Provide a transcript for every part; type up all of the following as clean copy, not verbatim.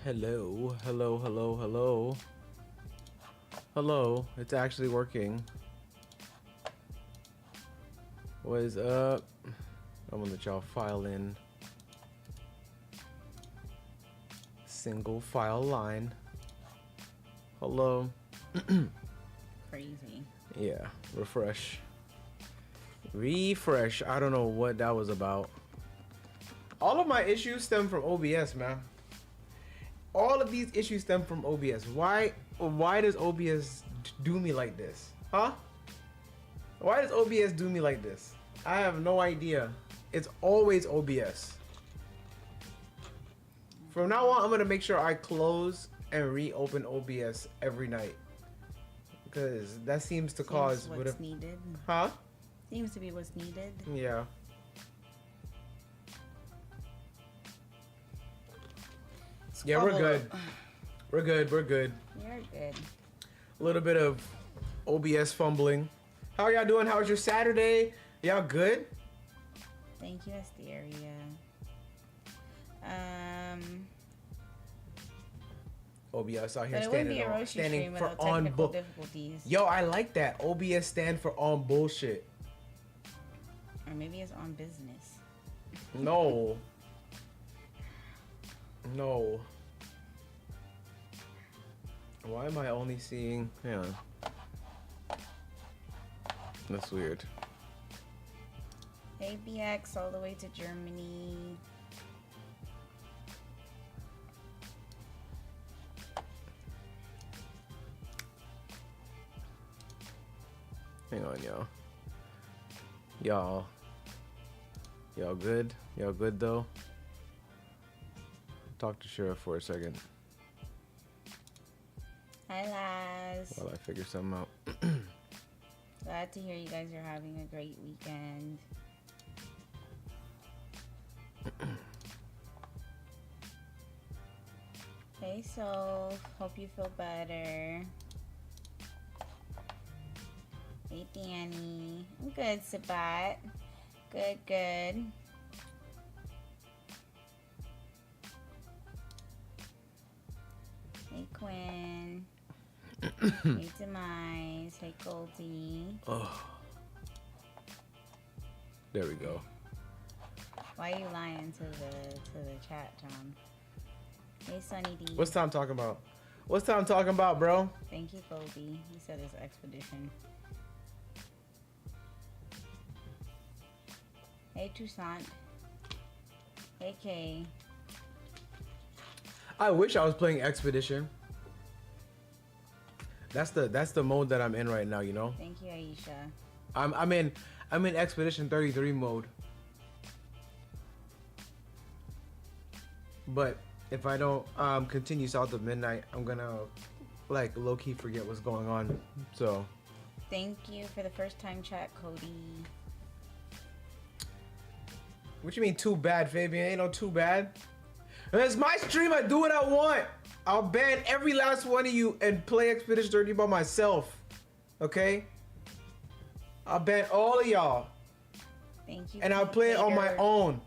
Hello, hello, hello, hello. Hello, it's actually working. What is up? I'm gonna let y'all file in. Single file line. Hello. Crazy. Yeah, refresh. Refresh. I don't know what that was about. All of my issues stem from OBS, man. All of these issues stem from OBS. Why does OBS do me like this? Huh? Why does OBS do me like this? I have no idea. It's always OBS. From now on, I'm gonna make sure I close and reopen OBS every night. Because that seems to cause what's needed. Huh? Seems to be what's needed. Yeah. Yeah, we're good. We're good. We're good. You're good. A little bit of OBS fumbling. How y'all doing? How was your Saturday? Y'all good? Thank you, Asteria. OBS out here but standing for on bull. Yo, I like that. OBS stand for on bullshit. Or maybe it's on business. No. No. Why am I only seeing? Hang on. That's weird. Hey, BX, all the way to Germany. Hang on, y'all. Y'all good? Y'all good though? Talk to Sheriff for a second. Hi, Laz. While I figure something out. Glad to hear you guys are having a great weekend. Hey, so hope you feel better. Hey, Danny. I'm good, Sabat. Good, good. Hey, Quinn. Hey, Demise. Hey, Goldie. Oh. There we go. Why are you lying to the chat, John? Hey, Sunny D. What's Tom talking about? What's Tom talking about, bro? Thank you, Goldie. He said his expedition. Hey, Toussaint. Hey, Kay. I wish I was playing Expedition. That's the mode that I'm in right now, you know? Thank you, Aisha. I'm in Expedition 33 mode. But if I don't continue south of midnight, I'm gonna like low-key forget what's going on. So thank you for the first time chat, Cody. what you mean too bad, Fabian? Ain't no too bad. It's my stream, I do what I want. I'll ban every last one of you and play Expedition 30 by myself. Okay? I'll ban all of y'all. Thank you. And I'll play it on my own.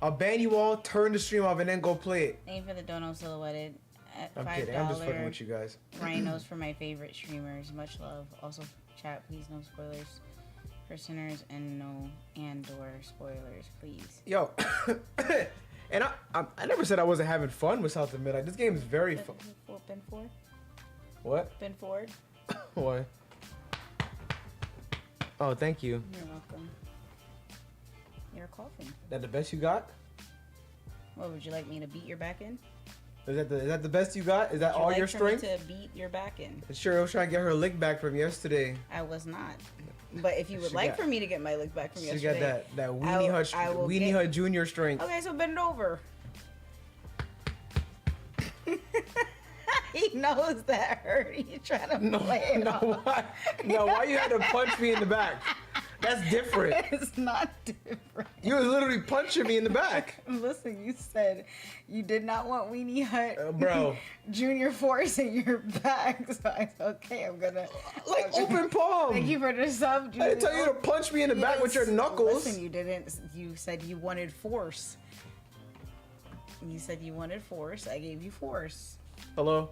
I'll ban you all, turn the stream off, and then go play it. Thank you for the dono silhouetted. At I'm $5 kidding. I'm just fucking with you guys. Rhinos for my favorite streamers. Much love. Also, chat, please no spoilers for sinners and or spoilers, please. Yo, and I never said I wasn't having fun with South of Midnight. This game is very fun. Ben Ford? What? Ben Ford? What? Oh, thank you. You're welcome. You're coughing. That the best you got? What, would you like me to beat your back in? Is that the best you got? Is that all your strength? To beat your back in. Sure, I was trying to get her lick back from yesterday. I was not. But if you would like for me to get my lick back from yesterday, she got that Weenie Hut Junior strength. Okay, so bend over. He knows that hurt. He's trying to play it off. Why you had to punch me in the back? That's different. It's not different. You was literally punching me in the back. Listen, you said you did not want Weenie Hut bro. Junior Force in your back. So I said, okay, I'm gonna open palm. Thank you for the sub, Junior. I didn't tell you to punch me in the back with your knuckles. Listen, you didn't. You said you wanted force. You said you wanted force. I gave you force. Hello?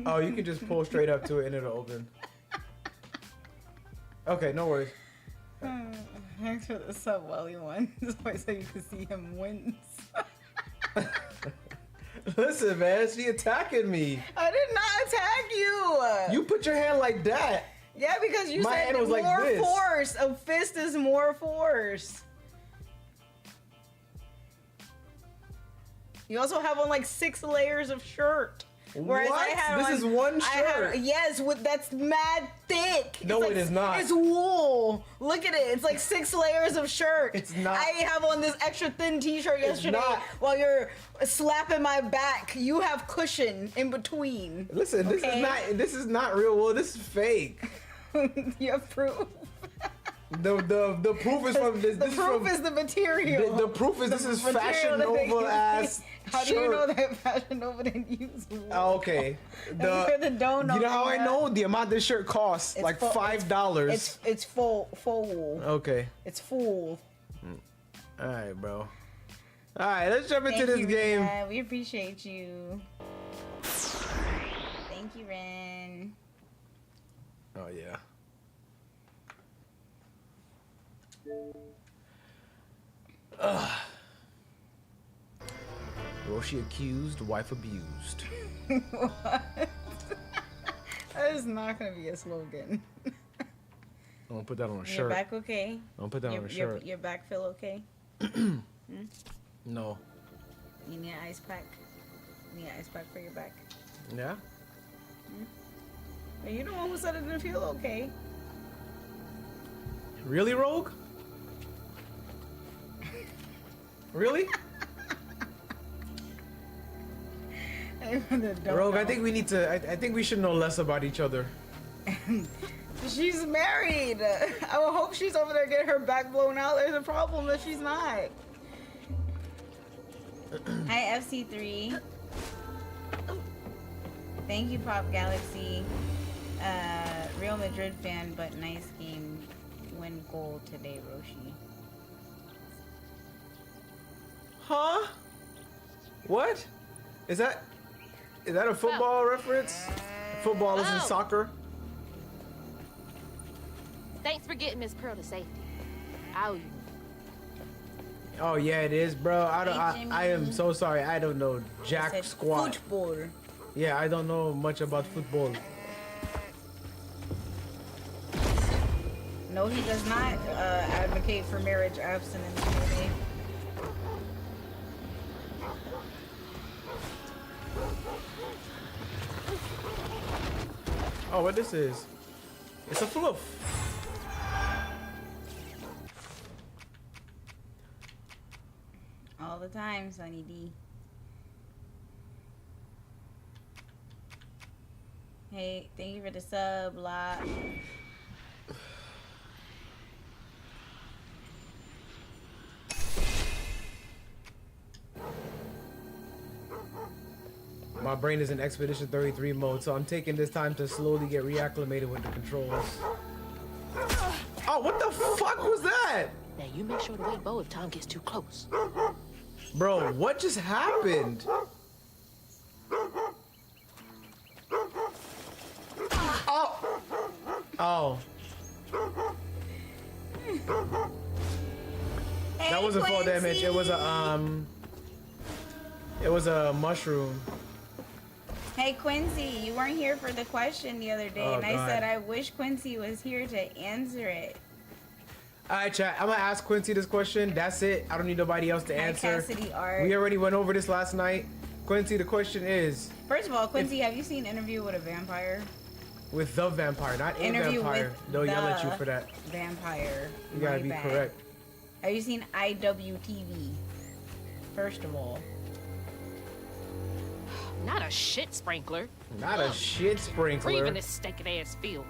Oh, you can just pull straight up to it and it'll open. Okay, no worries. Thanks for the sub, Welly one. So you can see him wince. Listen, man, she attacking me. I did not attack you. You put your hand like that. Yeah, because you My said hand was more like this. force. A fist is more force. You also have on like 6 layers of shirt. Whereas What? I had This on, is one I had- shirt. yes, that's mad thick. No, It's it is not. It's wool. Look at it. It's like 6 layers of shirt. It's not. I have on this extra thin t-shirt yesterday not. while you're slapping my back. You have cushion in between. Listen, Okay? this is not real wool. This is fake. You have proof. The proof is from this. The This proof is is the material. from, the proof is this is material Fashion that they Nova use. ass How do you shirt. know that Fashion Nova didn't use wool? Oh, okay. You're the donut. You know how I man. know the amount this shirt costs? It's Like full- $5. It's full wool. Okay. It's full. All right, bro. All right, let's jump into Thank this you, game. Rita. We appreciate you. Thank you, Ren. Oh yeah. Roshi accused, wife abused. What? That is not gonna be a slogan. I'm gonna put that on a Your shirt. back okay? I'm gonna put that on a shirt. Your back feel okay? No. You need an ice pack? You need an ice pack for your back? Yeah? Are you the one who said it didn't feel okay? Really, Rogue? Really? Rogue, I think we need to. I think we should know less about each other. She's married. I would hope she's over there getting her back blown out. There's a problem that she's not. Hi, FC3. Thank you, Pop Galaxy. Real Madrid fan, but nice game. Win goal today, Roshi. Huh? What? Is that a football reference? Football isn't Oh. soccer. Thanks for getting Miss Pearl to safety. I owe you. Oh yeah, it is, bro. I am so sorry. I don't know jack Said squat. Football. Yeah, I don't know much about football. No, he does not advocate for marriage abstinence. Maybe. Oh, what this is? It's a fluff. All the time, Sunny D. Hey, thank you for the sub, lot. My brain is in Expedition 33 mode, so I'm taking this time to slowly get reacclimated with the controls. Oh, what the fuck was that? Now you make sure to wait Bo if Tom gets too close. Bro, what just happened? Oh! Oh. That wasn't full damage. It was a mushroom. Hey Quincy, you weren't here for the question the other day, Oh, and I God. said I wish Quincy was here to answer it. Alright, chat. I'm gonna ask Quincy this question. That's it. I don't need nobody else to Hi, answer. Cassidy Art. We already went over this last night. Quincy, the question is First of all, Quincy, have you seen Interview with a Vampire? with the vampire, not a Interview vampire. with They'll yell at the you for that. Vampire. You gotta My be bad. correct. Have you seen IWTV? First of all. Not a shit sprinkler. Not a shit sprinkler. Breathing this stinking ass field.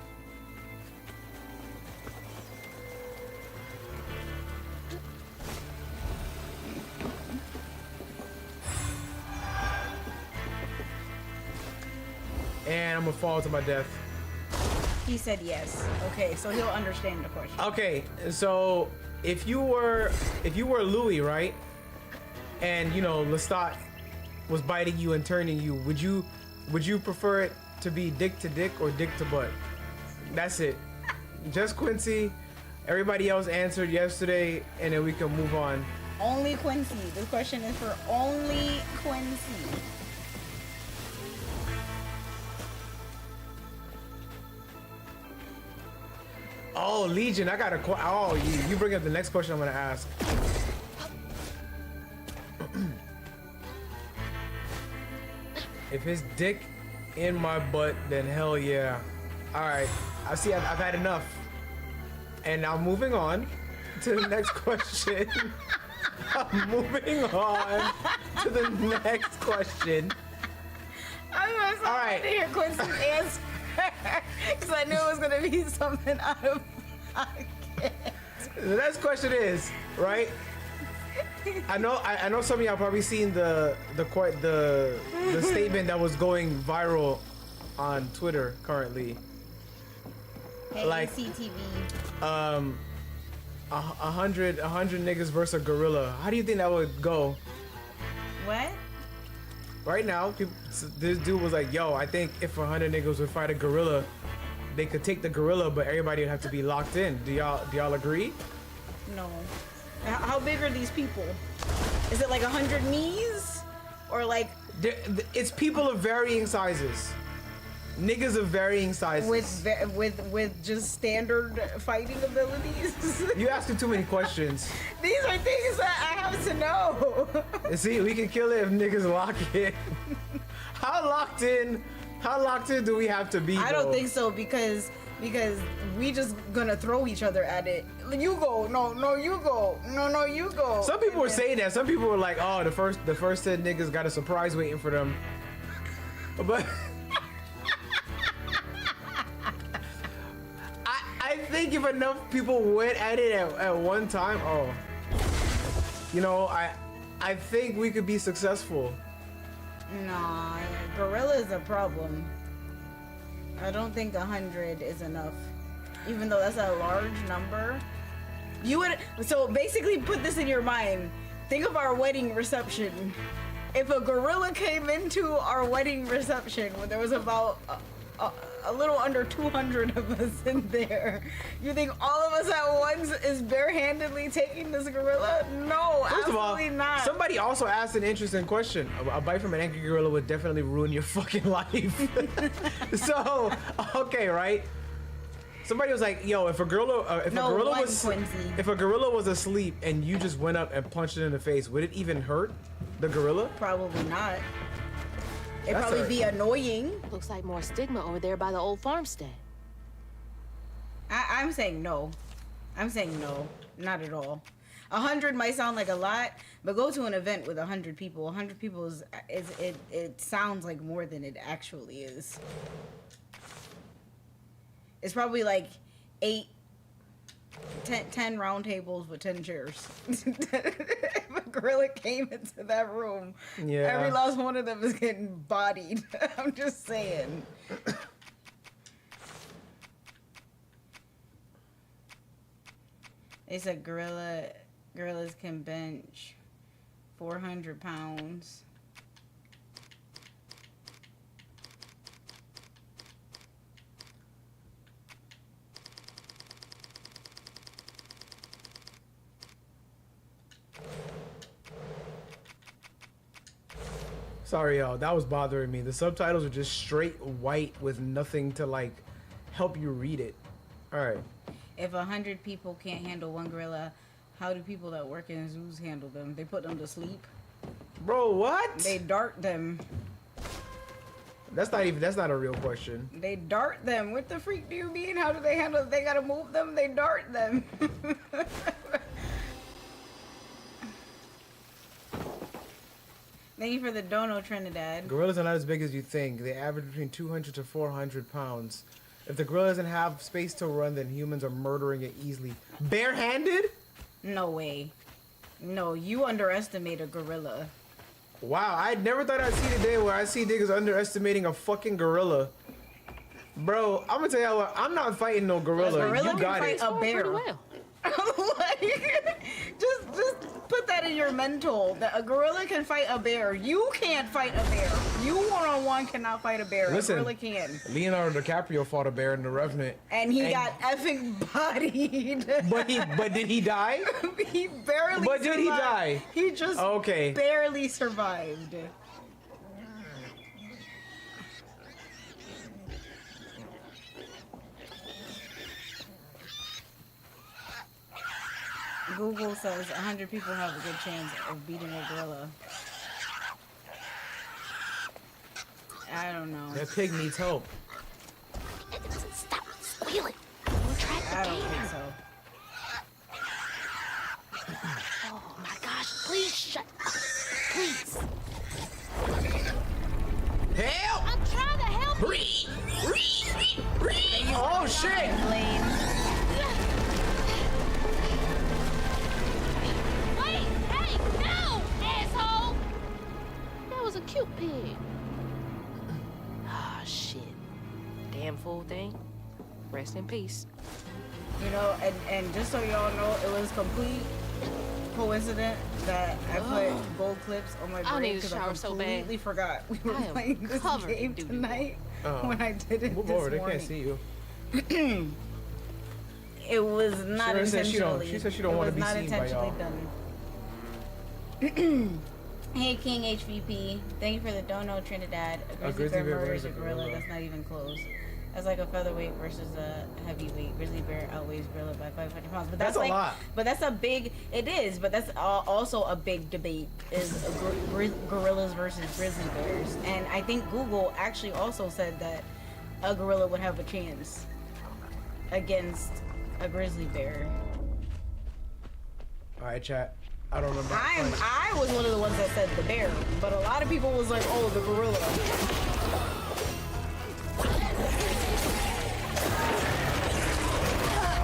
And I'm gonna fall to my death. He said yes. Okay, so he'll understand the question. Okay, so if you were Louis, right? And you know Lestat was biting you and turning you, would you prefer it to be dick to dick or dick to butt? That's it. Just Quincy. Everybody else answered yesterday, and then we can move on. Only Quincy. This question is for only Quincy. Oh, Legion, I got a you bring up the next question I'm gonna ask. If his dick in my butt, then hell yeah. All right, I've had enough. And now moving on to the next question. I'm moving on to the next question. I was all right. to hear Quincy's answer because I knew it was gonna be something out of pocket. The next question is, right? I know some of y'all probably seen the statement that was going viral on Twitter currently. Hey, like CTV. 100 niggas versus a gorilla. How do you think that would go? What? Right now, this dude was like, "Yo, I think if 100 niggas would fight a gorilla, they could take the gorilla, but everybody would have to be locked in." Do y'all agree? No. How big are these people? Is it like 100 knees, or like? It's people of varying sizes. Niggas of varying sizes. With just standard fighting abilities. You asking too many questions. These are things that I have to know. See, we can kill it if niggas lock in. How locked in do we have to be? I don't think so because we just gonna throw each other at it. You go, no, you go, no, you go. Some people were saying that. Some people were like, "Oh, the first 10 niggas got a surprise waiting for them." But I think if enough people went at it at one time, I think we could be successful. Nah, gorilla is a problem. I don't think 100 is enough. Even though that's a large number. So basically put this in your mind. Think of our wedding reception. If a gorilla came into our wedding reception when there was about a little under 200 of us in there, you think all of us at once is barehandedly taking this gorilla? No, First absolutely of all, not. Somebody also asked an interesting question. A bite from an angry gorilla would definitely ruin your fucking life. So, okay, right? Somebody was like, "Yo, if a gorilla was asleep and you just went up and punched it in the face, would it even hurt the gorilla?" Probably not. It'd probably be annoying. Looks like more stigma over there by the old farmstead. I'm saying no. I'm saying no. Not at all. 100 might sound like a lot, but go to an event with 100 people. 100 people it sounds like more than it actually is. It's probably like 10 round tables with 10 chairs. If a gorilla came into that room, every last one of them is getting bodied. I'm just saying. They said gorillas can bench 400 pounds. Sorry, y'all. That was bothering me. The subtitles are just straight white with nothing to like help you read it. All right. If 100 people can't handle one gorilla, how do people that work in zoos handle them? They put them to sleep. Bro, what? They dart them. That's not a real question. They dart them. What the freak do you mean? How do they handle it? They gotta move them. They dart them. Thank you for the dono, Trinidad. Gorillas are not as big as you think. They average between 200 to 400 pounds. If the gorilla doesn't have space to run, then humans are murdering it easily. Barehanded? No way. No, you underestimate a gorilla. Wow, I never thought I'd see the day where I see niggas underestimating a fucking gorilla. Bro, I'm gonna tell you what, I'm not fighting no gorilla. A gorilla You got can it. fight a bear. Pretty well. Like, just put that in your mental that a gorilla can fight a bear. You can't fight a bear. You one-on-one cannot fight a bear. Listen, a gorilla can. Leonardo DiCaprio fought a bear in The Revenant. And he got effing bodied. But did he die? He barely But did he survived. die? He just Okay. barely survived. Google says 100 people have a good chance of beating a gorilla. I don't know. That pig needs help. Stop squealing. We'll try I the don't game. think so. Oh my gosh, please shut up. Please. Help! I'm trying to help you. Oh shit! Blame. Wait, hey, no, asshole! That was a cute pig. Ah, shit. Damn fool thing. Rest in peace. You know, and just so y'all know, it was complete coincidence that I put gold clips on my I brain need a because I shower so bad. completely forgot we were I am playing this covered in game doo-doo. tonight Oh. when I did it Move this over, they morning. can't see you. It was not She said she don't- intentionally. she said she don't wanna be It was not seen by y'all. intentionally done. Hey King HVP, thank you for the dono Trinidad. A grizzly bear murders a gorilla. That's not even close. That's like a featherweight versus a heavyweight. Grizzly bear outweighs gorilla by 500 pounds. But That's a like, lot. But that's a big. It is. But that's also a big debate. Is gorillas versus grizzly bears. And I think Google actually also said that a gorilla would have a chance against a grizzly bear. All right, chat. I don't remember. I was one of the ones that said the bear, but a lot of people was like, oh, the gorilla.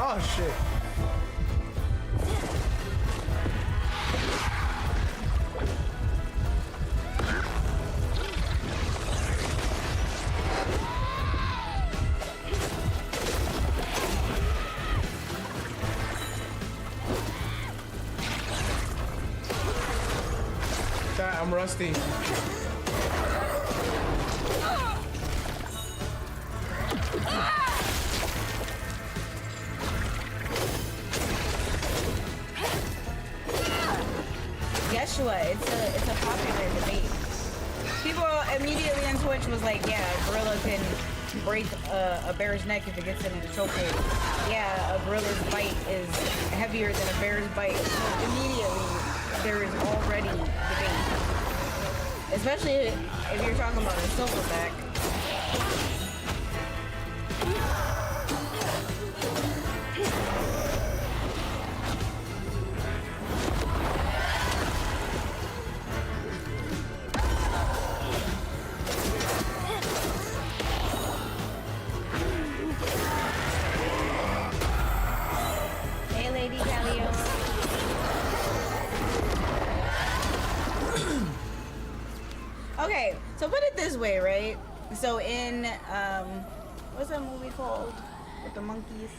Oh shit. Chat, I'm rusty. Guess what? It's a popular debate. People immediately on Twitch was like, yeah, a gorilla can break a bear's neck if it gets it in a chokehold. Yeah, a gorilla's bite is heavier than a bear's bite. So immediately, there is already debate. Especially if you're talking about a silverback. Hey, Lady Galio. Okay, so put it this way, right? So in what's that movie called with the monkeys?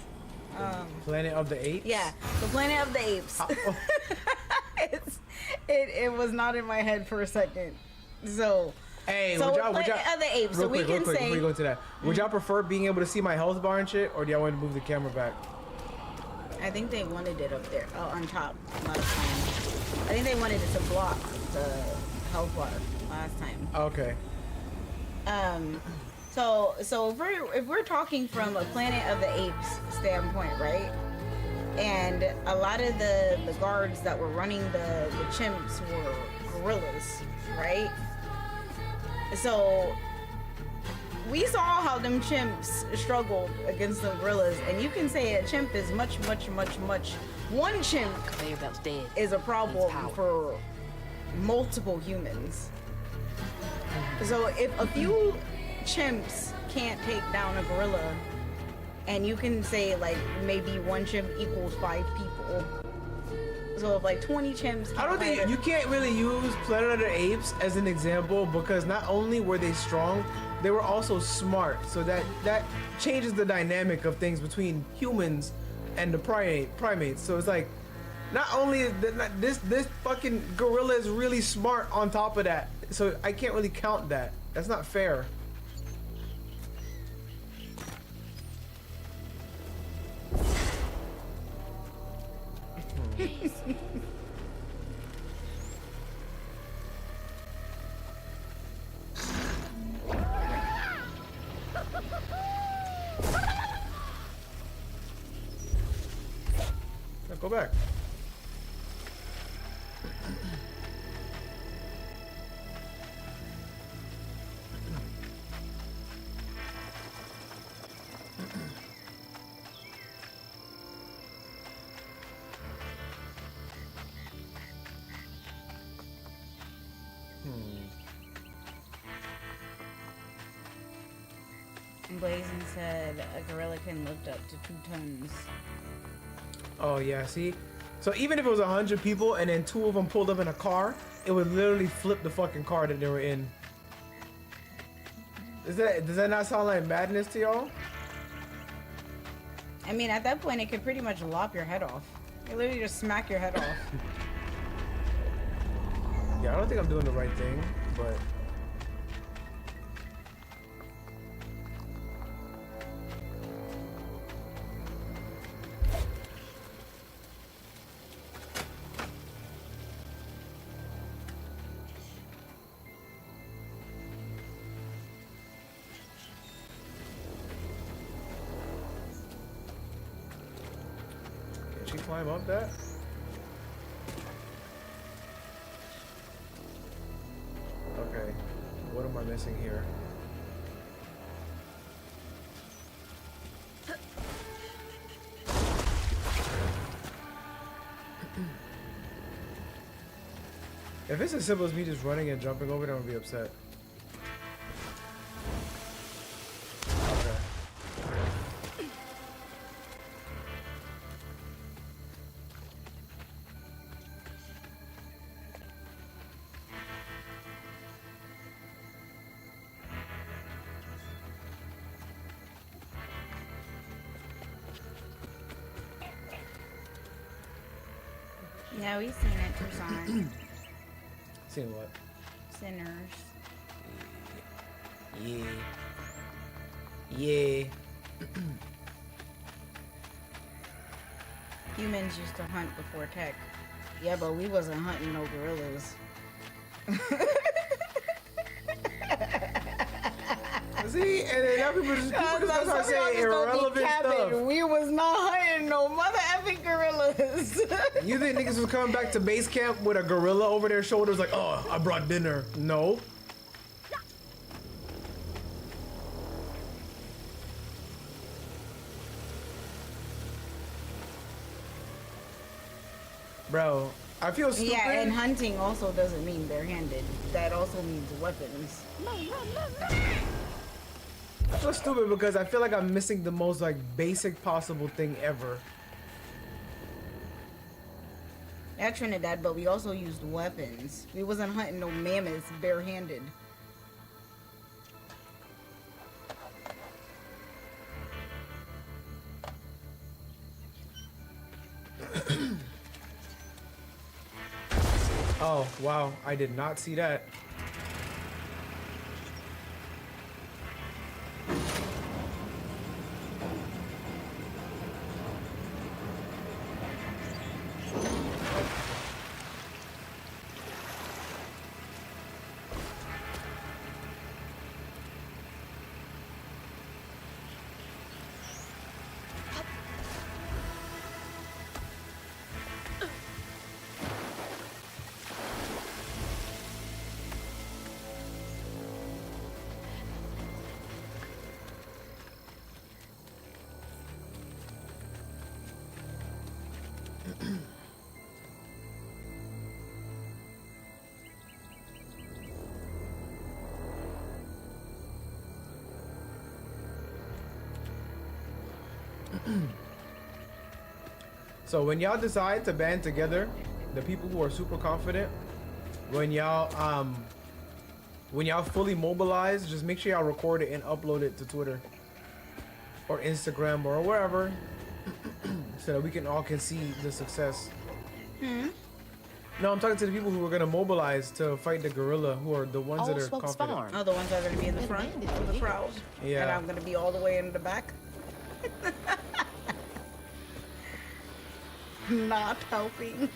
Planet of the Apes? Yeah, the Planet of the Apes. It was not in my head for a second. So Hey, so would y'all, Planet of the Apes. real So we quick, real can quick, say before you go into that, would y'all prefer being able to see my health bar and shit, or do y'all want to move the camera back? I think they wanted it up there, on top last time. I think they wanted it to block the health bar last time. Okay. So if we're talking from a Planet of the Apes standpoint, right? And a lot of the guards that were running the chimps were gorillas, right? So we saw how them chimps struggled against the gorillas, and you can say a chimp is much. One chimp Conveyor belt's dead. is a problem Power. for multiple humans. So if a few chimps can't take down a gorilla, and you can say like maybe one chimp equals 5 people. So if like 20 chimps, I don't think you can't really use Planet of the Apes as an example, because not only were they strong, they were also smart. So that changes the dynamic of things between humans and the primates. So it's like, not only is this fucking gorilla is really smart on top of that. So I can't really count that. That's not fair. Now go back. Blazing said a gorilla can lift up to 2 tons. Oh yeah, see? So even if it was 100 people and then 2 of them pulled up in a car, it would literally flip the fucking car that they were in. Does that not sound like madness to y'all? I mean, at that point, it could pretty much lop your head off. You literally just smack your head off. Yeah, I don't think I'm doing the right thing, but... Can she climb up that? Okay, what am I missing here? If it's as simple as me just running and jumping over them, I'm gonna be upset. Okay. Yeah, we've seen it, Tucson. Seen what? Sinners. Yeah. Yeah. Humans used to hunt before tech. Yeah, but we wasn't hunting no gorillas. See, and then now people just start saying irrelevant stuff. We was not hunting no mother effing gorillas. You think niggas was coming back to base camp with a gorilla over their shoulders like, oh, I brought dinner. No. Bro, I feel stupid. Yeah, and hunting also doesn't mean barehanded. That also means weapons. I feel stupid because I feel like I'm missing the most like basic possible thing ever. At Trinidad, but we also used weapons. We wasn't hunting no mammoths barehanded. Oh, wow. I did not see that. So when y'all decide to band together, the people who are super confident, when y'all fully mobilize, just make sure y'all record it and upload it to Twitter or Instagram or wherever. so that we can all can see the success. Hmm. No, I'm talking to the people who are gonna mobilize to fight the guerrilla, who are the ones All that are Smokes confident. Farm. Oh, the ones that are gonna be in the Been front abandoned of for the years. crowd. Yeah. And I'm gonna be all the way in the back. Not helping.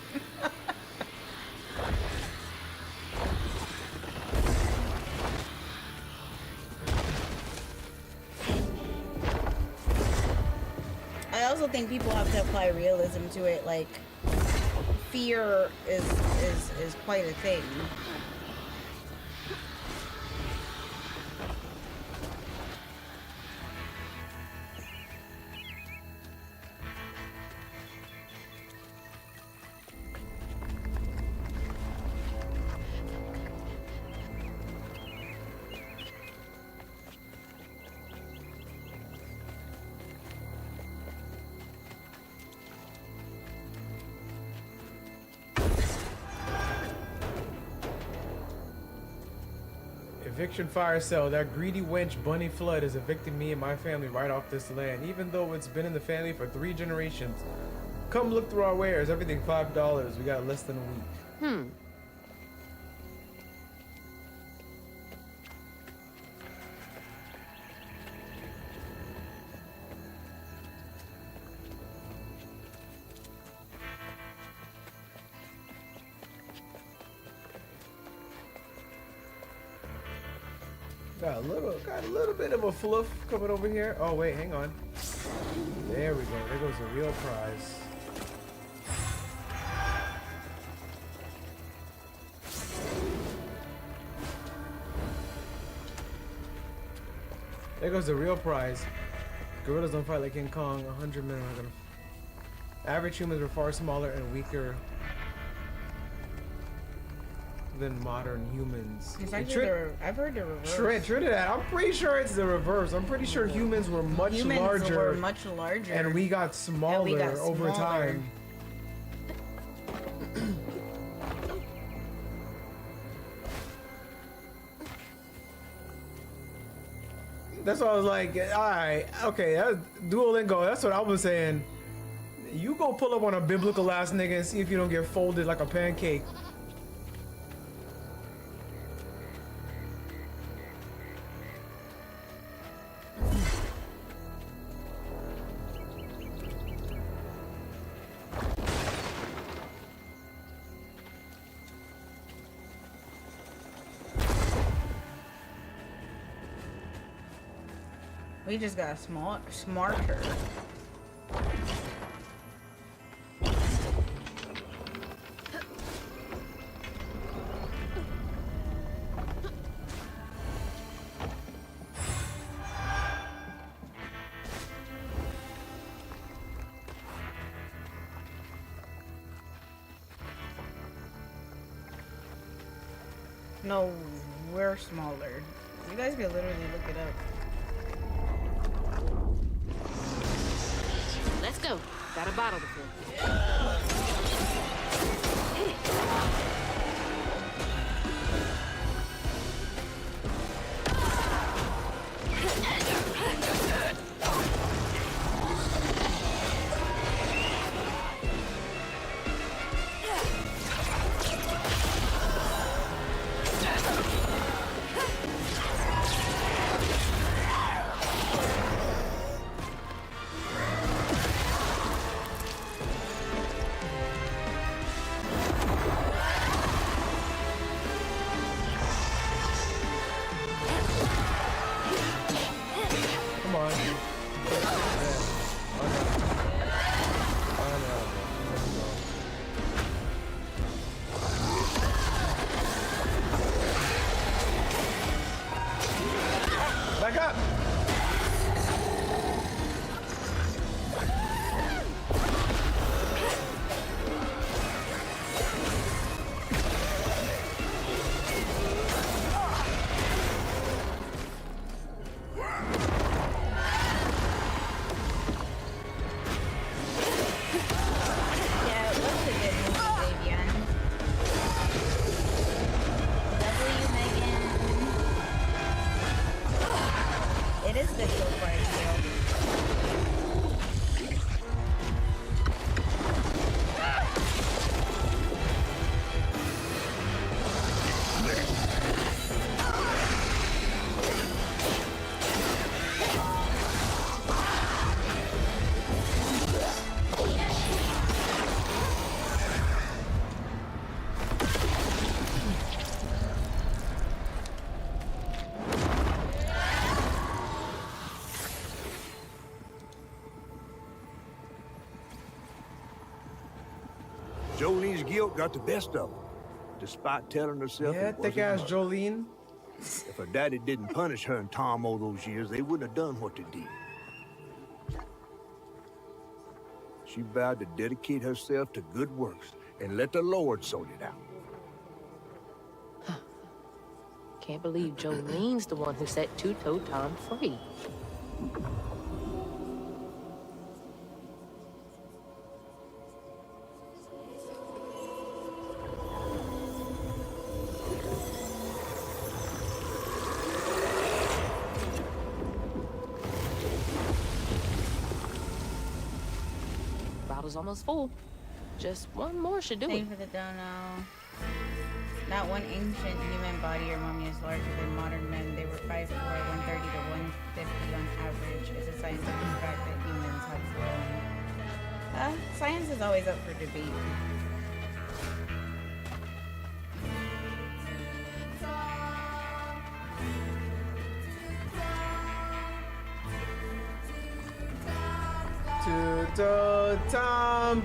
I also think people have to apply realism to it. Like, fear is quite a thing. Eviction fire sale. That greedy wench Bunny Flood is evicting me and my family right off this land, even though it's been in the family for 3 generations. Come look through our wares. Everything $5. We got less than a week. Got a little bit of a fluff coming over here. Oh wait, hang on. There we go. There goes the real prize. There goes the real prize. Gorillas don't fight like King Kong. 100 men are gonna. Average humans are far smaller and weaker than modern humans. It's actually I've heard the reverse. Trinidad, I'm pretty sure it's the reverse. I'm pretty sure humans were much larger. And we got smaller over time. That's why I was like, alright, okay, that's Duolingo. That's what I was saying. You go pull up on a biblical ass nigga and see if you don't get folded like a pancake. We just got smarter. No, we're smaller. You guys can literally look it up. Let's go. Got a bottle to fill. Back up! Jolene's guilt got the best of her, despite telling herself Yeah, it thick wasn't ass murder. Jolene. If her daddy didn't punish her and Tom all those years, they wouldn't have done what they did. She vowed to dedicate herself to good works and let the Lord sort it out. Can't believe Jolene's the one who set Two-Toe Tom free. Bottle's almost full. Just one more should do it. Thank you for the dono. Not one ancient human body or mummy is larger than modern men. They were 5'4", 130 to 150 on average. It's a scientific fact that humans have grown. Science is always up for debate. Two-toe Tom.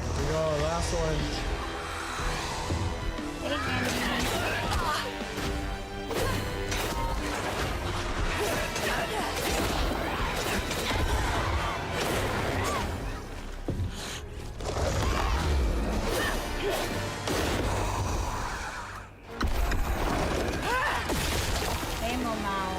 Here we go, last one. Hey, Momao.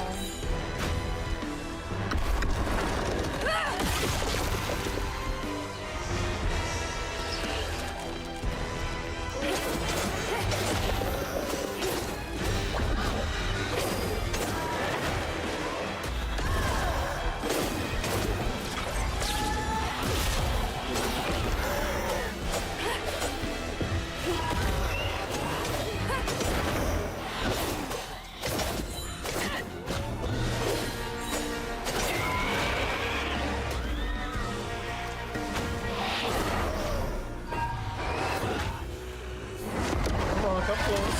Come on, come close.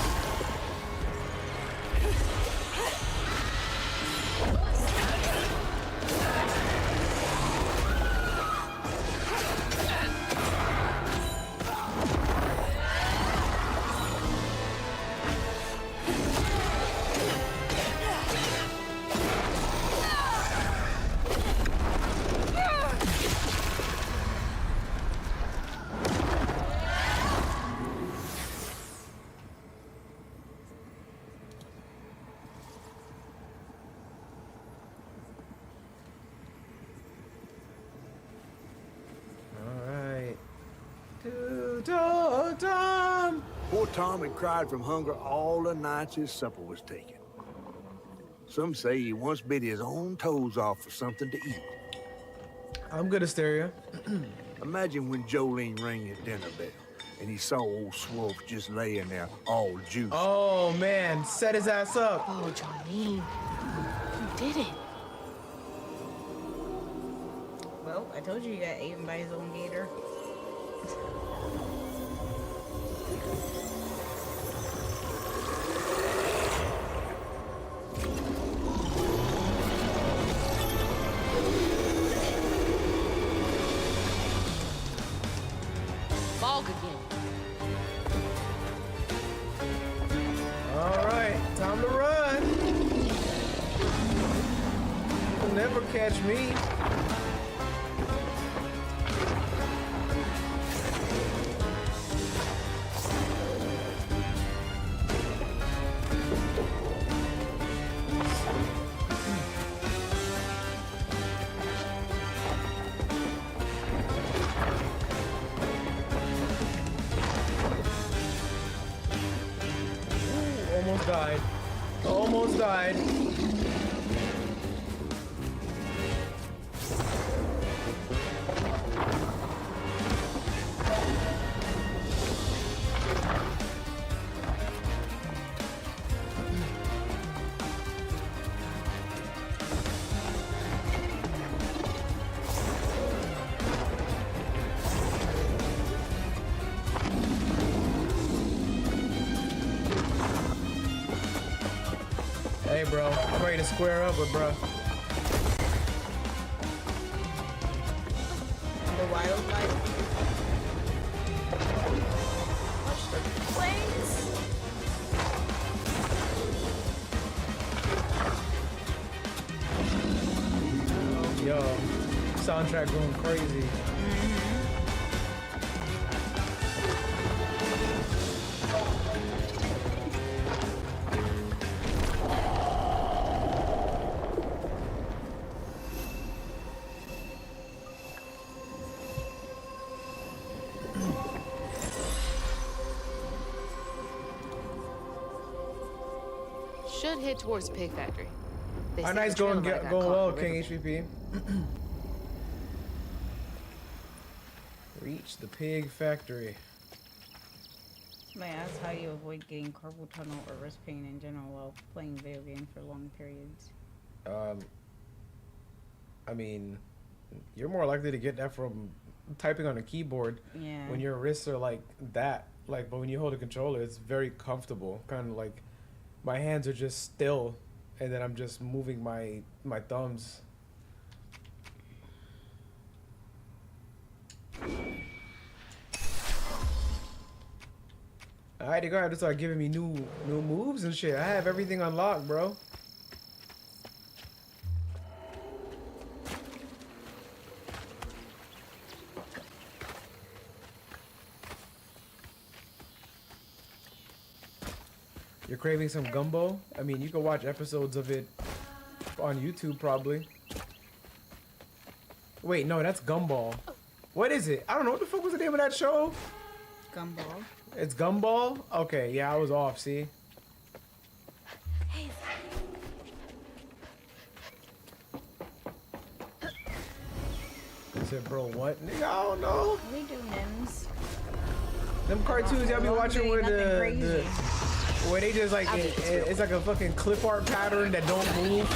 Alright. Two-toe Tom. Poor Tom had cried from hunger all the nights his supper was taken. Some say he once bit his own toes off for something to eat. I'm good, Asteria. Imagine when Jolene rang his dinner bell and he saw old Swolf just laying there, all juiced. Oh man, set his ass up. Oh, Jolene. You did it. Well, I told you got eaten by his own gator. Fog again. Alright, time to run. You'll never catch me. Almost died. Almost died. Hey, bro, I'm ready to square up with bro. The wildlife. Watch the planes. Yo, soundtrack going crazy. Should head towards the pig factory. They Our said night's the trailer going might have got going caught well, in the King river. HVP. Reach the pig factory. May I ask how you avoid getting carpal tunnel or wrist pain in general while playing video games for long periods? I mean, you're more likely to get that from typing on a keyboard Yeah. when your wrists are like that. Like, but when you hold a controller, it's very comfortable. Kind of like my hands are just still, and then I'm just moving my thumbs. Alright, they're gonna have to start giving me new moves and shit. I have everything unlocked, bro. You're craving some gumbo? I mean, you can watch episodes of it on YouTube, probably. Wait, no, that's Gumball. What is it? I don't know. What the fuck was the name of that show? Gumball. It's Gumball? Okay, yeah, I was off, see? I said, bro, what? Nigga, I don't know. What do we do, Nims? Them cartoons y'all be Long watching day, where nothing the crazy. where they just like it's like a fucking clip art pattern that don't move.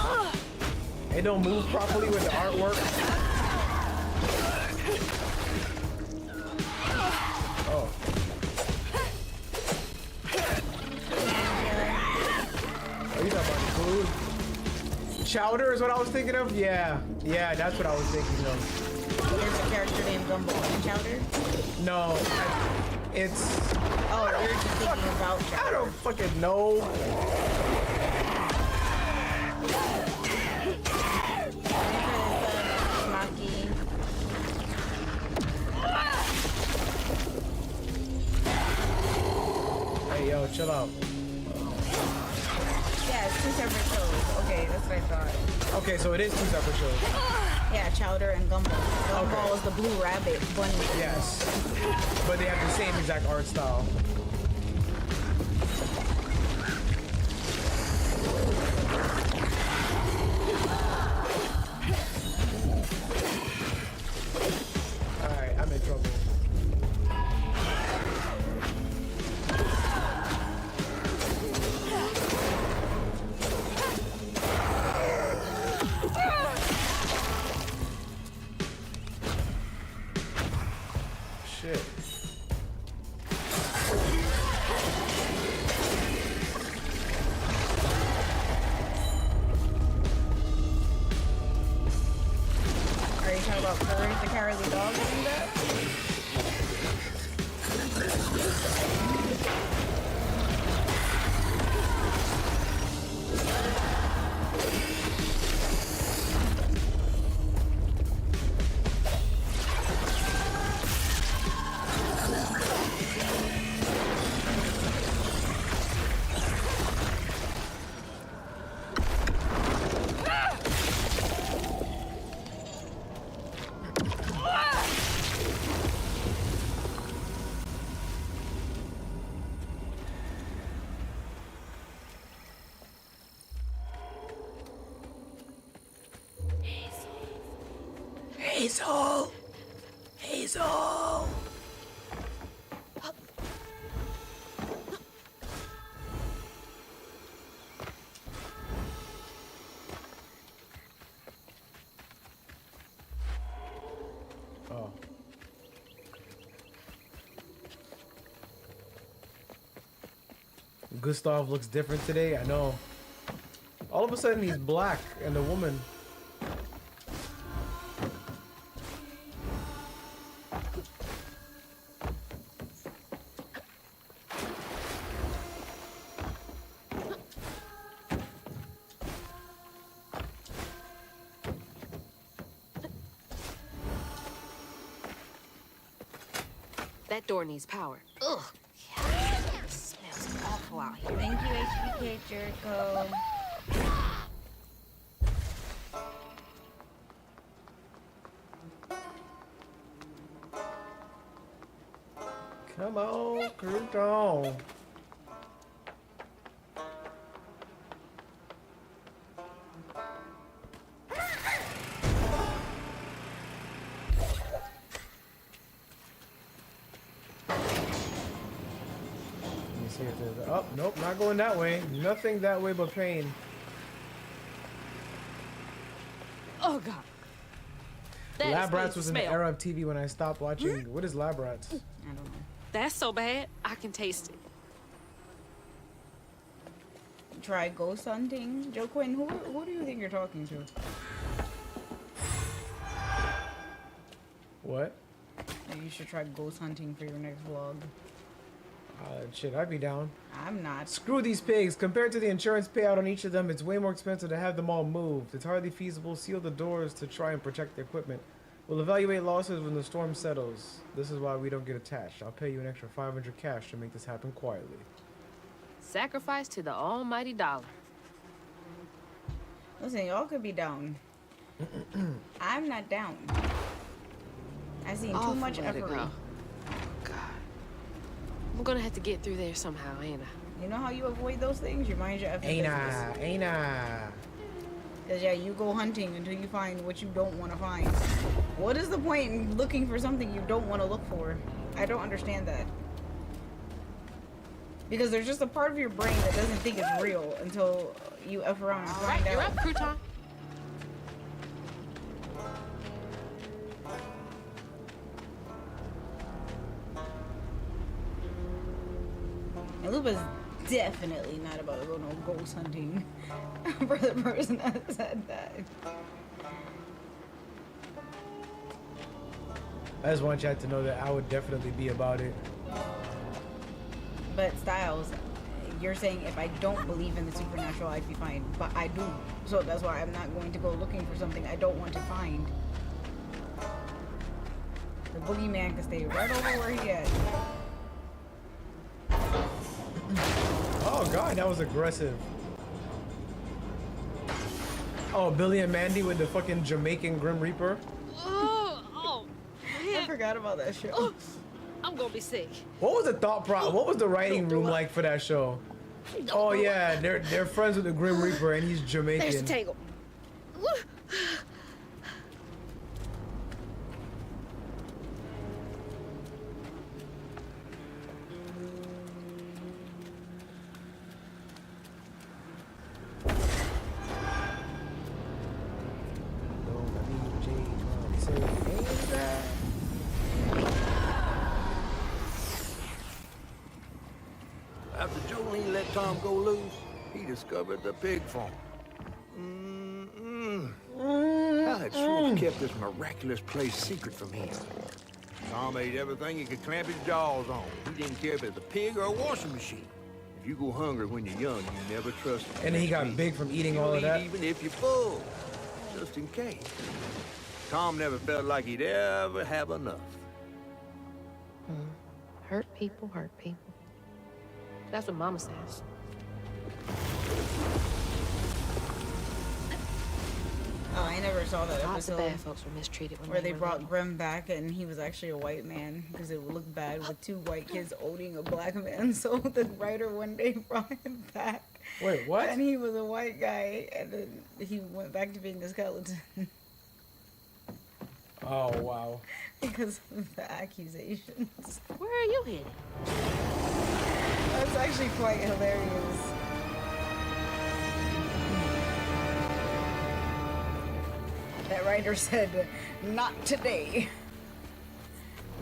It don't move properly with the artwork. Oh. Are you talking about the food? Chowder is what I was thinking of? Yeah. Yeah, that's what I was thinking of. There's a character named Gumball and Chowder. No, it's... Oh, you're just thinking about I Chowder. don't fucking know. Maki. Hey, yo, chill out. Yeah, it's two separate shows. Okay, that's what I thought. Okay, so it is two separate shows. Yeah, Chowder and Gumball. Gumball is the blue rabbit bunny. Yes. But they have the same exact art style. Alright, I'm in trouble. Shit. Are you talking about Courage the Cowardly Dog doing that? Hazel! Hazel! Oh. Gustav looks different today, I know. All of a sudden he's black and a woman. That door needs power. Ugh. Yeah, it smells awful out here. Thank you, HBK Jericho. Come on, Crouton. See if there's oh nope, not going that way. Nothing that way but pain. Oh God. That Lab Rats explains was the in the smell. era of TV when I stopped watching. What is Lab Rats? I don't know. That's so bad, I can taste it. Try ghost hunting. Joe Quinn, who do you think you're talking to? What? You should try ghost hunting for your next vlog. Shit, I'd be down. I'm not. Screw these pigs. Compared to the insurance payout on each of them, it's way more expensive to have them all moved. It's hardly feasible. Seal the doors to try and protect the equipment. We'll evaluate losses when the storm settles. This is why we don't get attached. I'll pay you an extra 500 cash to make this happen quietly. Sacrifice to the almighty dollar. Listen, y'all could be down. I'm not down. I've seen too much Let it effort. go. Oh, God. I'm gonna have to get through there somehow, ain't I? You know how you avoid those things? You mind your effing Ain't business. I? Ain't I? Because, yeah, you go hunting until you find what you don't want to find. What is the point in looking for something you don't want to look for? I don't understand that. Because there's just a part of your brain that doesn't think it's real until you F around and All find right, you're out. up, Crouton. And Lupa's definitely not about to go no ghost hunting for the person that said that. I just want you to know that I would definitely be about it. But Styles, you're saying if I don't believe in the supernatural, I'd be fine. But I do. So that's why I'm not going to go looking for something I don't want to find. The boogeyman can stay right over where he at. Oh god, that was aggressive. Oh, Billy and Mandy with the fucking Jamaican Grim Reaper. Oh, I man. forgot about that show. Oh, I'm gonna be sick. What was the thought pro? What was the writing room like for that show? Oh yeah, they're friends with the Grim Reaper and he's There's the Jamaican. tangle. After Jolene let Tom go loose, he discovered the pig farm. I had sure kept this miraculous place secret from him. Tom ate everything he could clamp his jaws on. He didn't care if it was a pig or a washing machine. If you go hungry when you're young, you never trust him. And then he got big from eating all of that. Even if you're full, just in case. Tom never felt like he'd ever have enough. Hurt people, hurt people. That's what Mama says. Oh, I never saw that Lots of episode bad folks were mistreated when where they were brought little. Grim back and he was actually a white man because it would look bad with two white kids owning a black man. So the writer one day brought him back. Wait, what? And he was a white guy and then he went back to being a skeleton Oh wow. because of the accusations. Where are you headed? That's actually quite hilarious. That writer said, "Not today.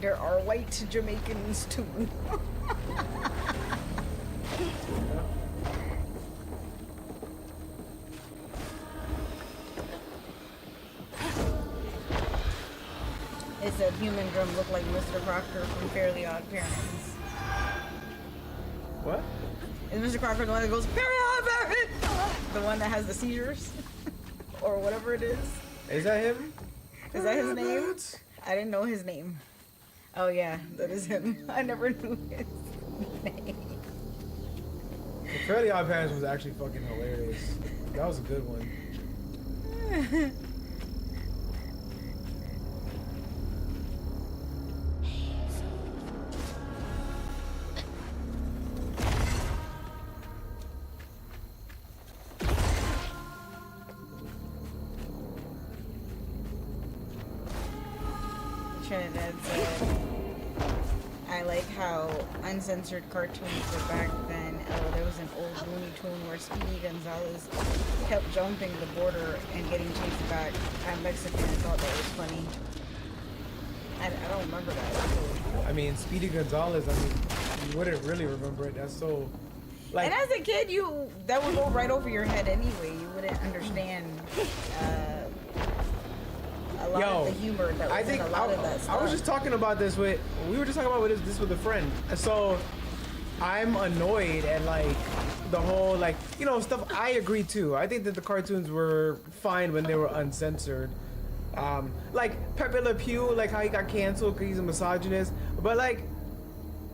There are white Jamaicans too." said Human Drum looked like Mr. Crocker from Fairly Odd Parents. What? Is Mr. Crocker the one that goes, Fairly Odd Parents? The one that has the seizures? Or whatever it is. Is that him? Is that his name? I didn't know his name. Oh yeah, that is him. I never knew his name. The Fairly Odd Parents was actually fucking hilarious. That was a good one. Trinidad said, I like how uncensored cartoons were back then. There was an old Looney Tune where Speedy Gonzalez kept jumping the border and getting chased back. I'm Mexican and thought that was funny. I don't remember that. I mean, Speedy Gonzalez, I mean, you wouldn't really remember it. That's so... Like, and as a kid, that would go right over your head anyway. You wouldn't understand a lot of the humor that was in a lot of that stuff. I was just talking about this we were just talking about this with a friend. So I'm annoyed at like the whole like, you know, stuff. I agree too. I think that the cartoons were fine when they were uncensored. Like Pepe Le Pew, like how he got canceled because he's a misogynist. But like,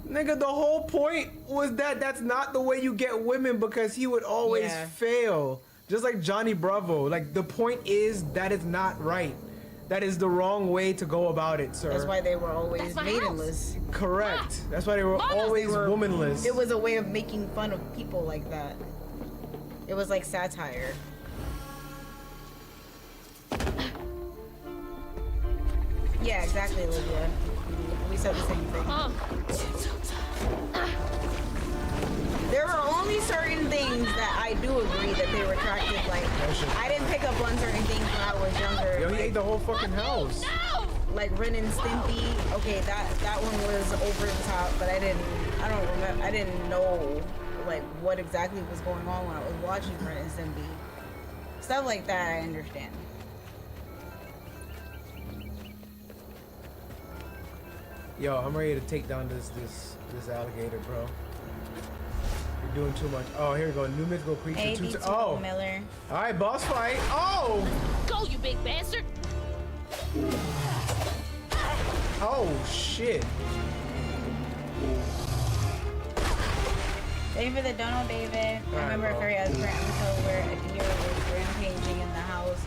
nigga, the whole point was that that's not the way you get women because he would always fail. Just like Johnny Bravo. Like the point is that it's not right. That is the wrong way to go about it, sir. That's why they were always maidenless. Correct. That's why they were always womanless. It was a way of making fun of people like that. It was like satire. Yeah, exactly, Olivia. We said the same thing. There were only certain things that I do agree that they retracted. Like, I didn't pick up on certain things when I was younger. Yo, he ate the whole fucking house. Like Ren and Stimpy. Okay, that one was over the top, but I didn't know like what exactly was going on when I was watching Ren and Stimpy. Stuff like that, I understand. Yo, I'm ready to take down this alligator, bro. You're doing too much. Oh, here we go. New mythical creature. Oh, Miller. All right, boss fight. Oh. Go, you big bastard. Oh shit. Thank you for the dono, David. I remember a fairy as grant until where a deer was rampaging in the house,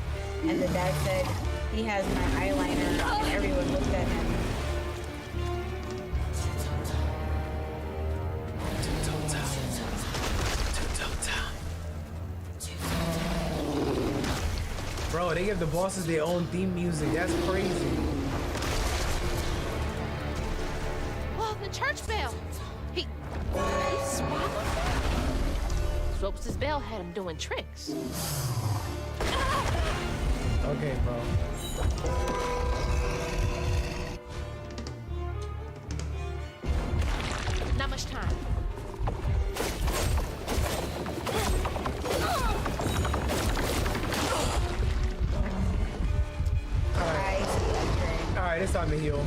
and the dad said he has my eyeliner, and everyone looked at him. Bro, they give the bosses their own theme music. That's crazy. Well, the church bell. He swallowed that. Ropes' bell had him doing tricks. Okay, bro. Not much time. Alright, it's time to heal.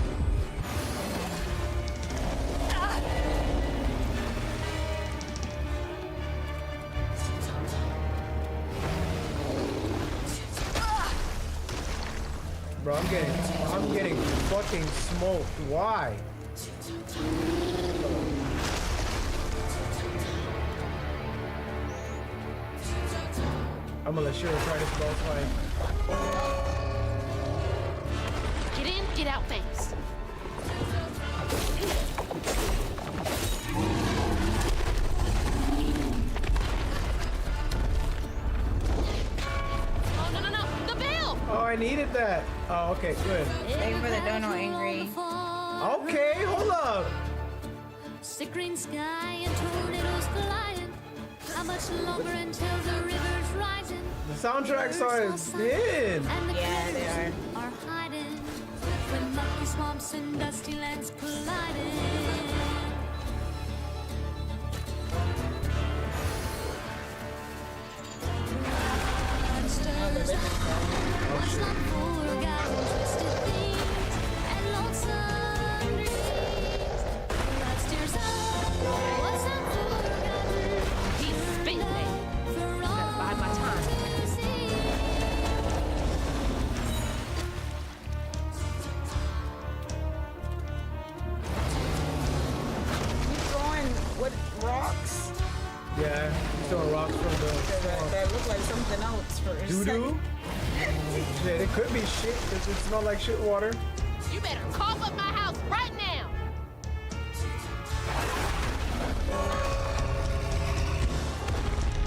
Bro, I'm getting fucking smoked. Why? I'm gonna let Shira try this boss fight. Get in, get out fast. Oh, no, the bell! Oh, I needed that. Oh, okay, good. Thank you for the dono, Angry. Okay, hold up. Sick green sky and tornadoes flying. How much longer until the river's rising? The soundtracks are thin. And the Yeah, they critters are hiding when mucky swamps and dusty lands colliding. Monsters, watch not for goblins, twisted things, and something else first. Doo-doo? Shit, it could be shit because it smells like shit water. You better cough up my house right now.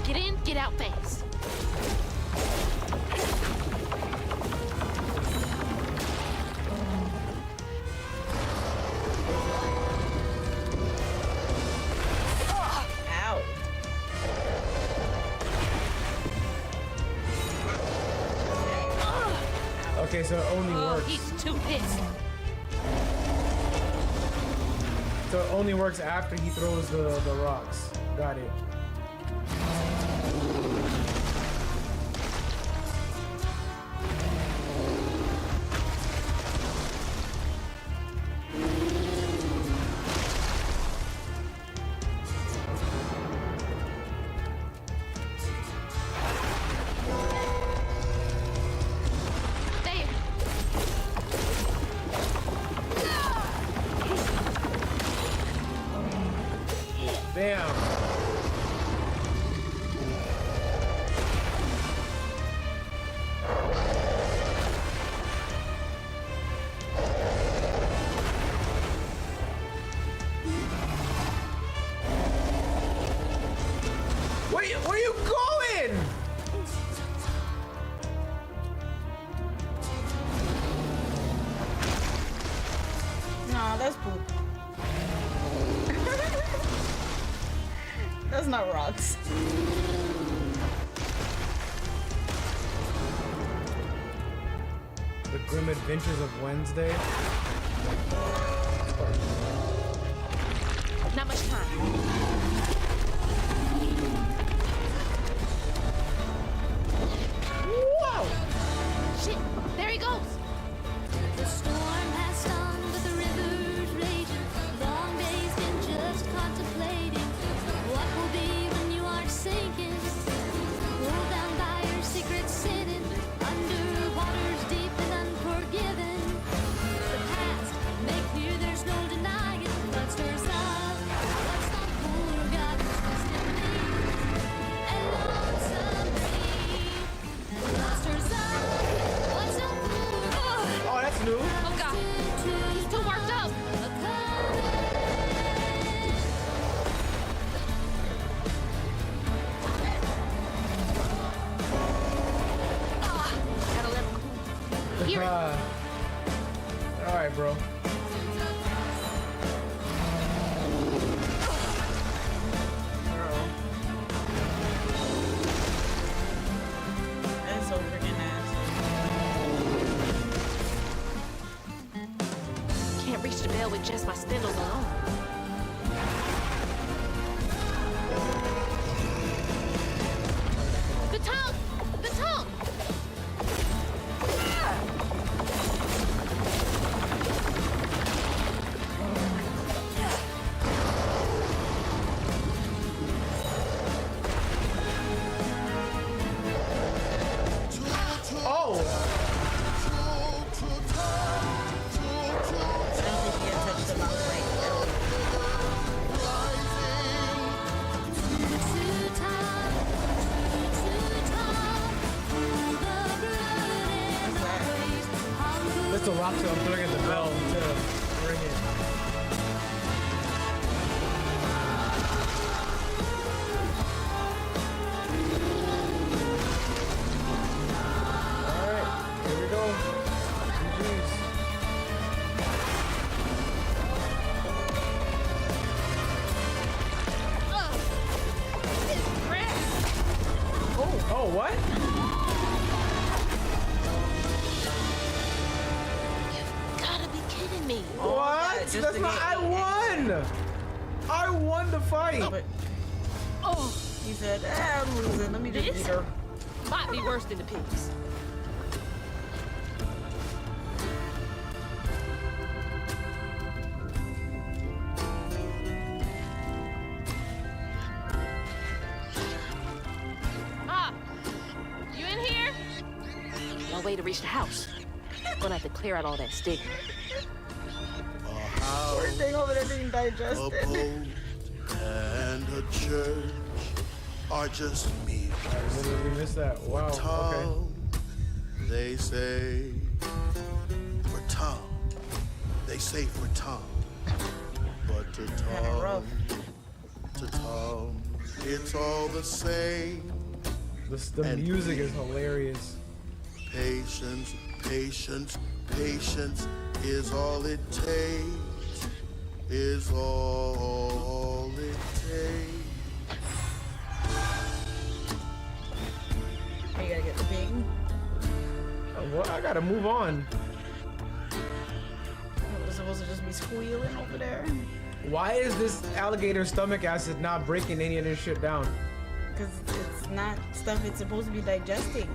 Get in, get out fast. Ow. Okay, so it only Oh, works. he's too pissed. So it only works after he throws the rocks. Got it. There. Damn. Where you going? Nah, that's poop. That's not rocks. The Grim Adventures of Wednesday. Not much time. Whoa! Shit, there he goes. The storm passed on, but the river's raging. Long days been just contemplating what will be when you are sinking. Pulled down by your secret sinning, under waters deep and unforgiven. The past may clear, there's no denying. Monsters of what's not poor, God twisted me, and lonesome me. And monsters of what's not poor. Oh, that's new. Oh god, he's too worked up. Gotta let him cool. Hear it. All right, bro. That's so freaking nasty. Can't reach the bell with just my spindles alone. The tongue! The tongue! Oh! I don't think you touched the mouth like earlier. Mr. Lobster, I'm throwing at the bell to ring it. Alright, here we go. GG's. This crap! Oh, what? Gotta be kidding me. What? just That's to not. get- I won! I won the fight! But Oh, he said, I'm losing. Let me just This? beat her. might be worse than the pigs. Ah, you in here? No way to reach the house. Gonna have to clear out all that stigma. Poor thing over there being A digested. boat and a church are just mere I literally missed that? Wow. Okay. Tall, they say we're tall. They say we're tall. But to Kinda rough. tall, it's all the same. The And music is please. hilarious. Patience, patience, patience is all it takes. Is all it takes. You gotta get the pig. Well, I gotta move on. It was supposed to just be squealing over there. Why is this alligator stomach acid not breaking any of this shit down? Because it's not stuff it's supposed to be digesting.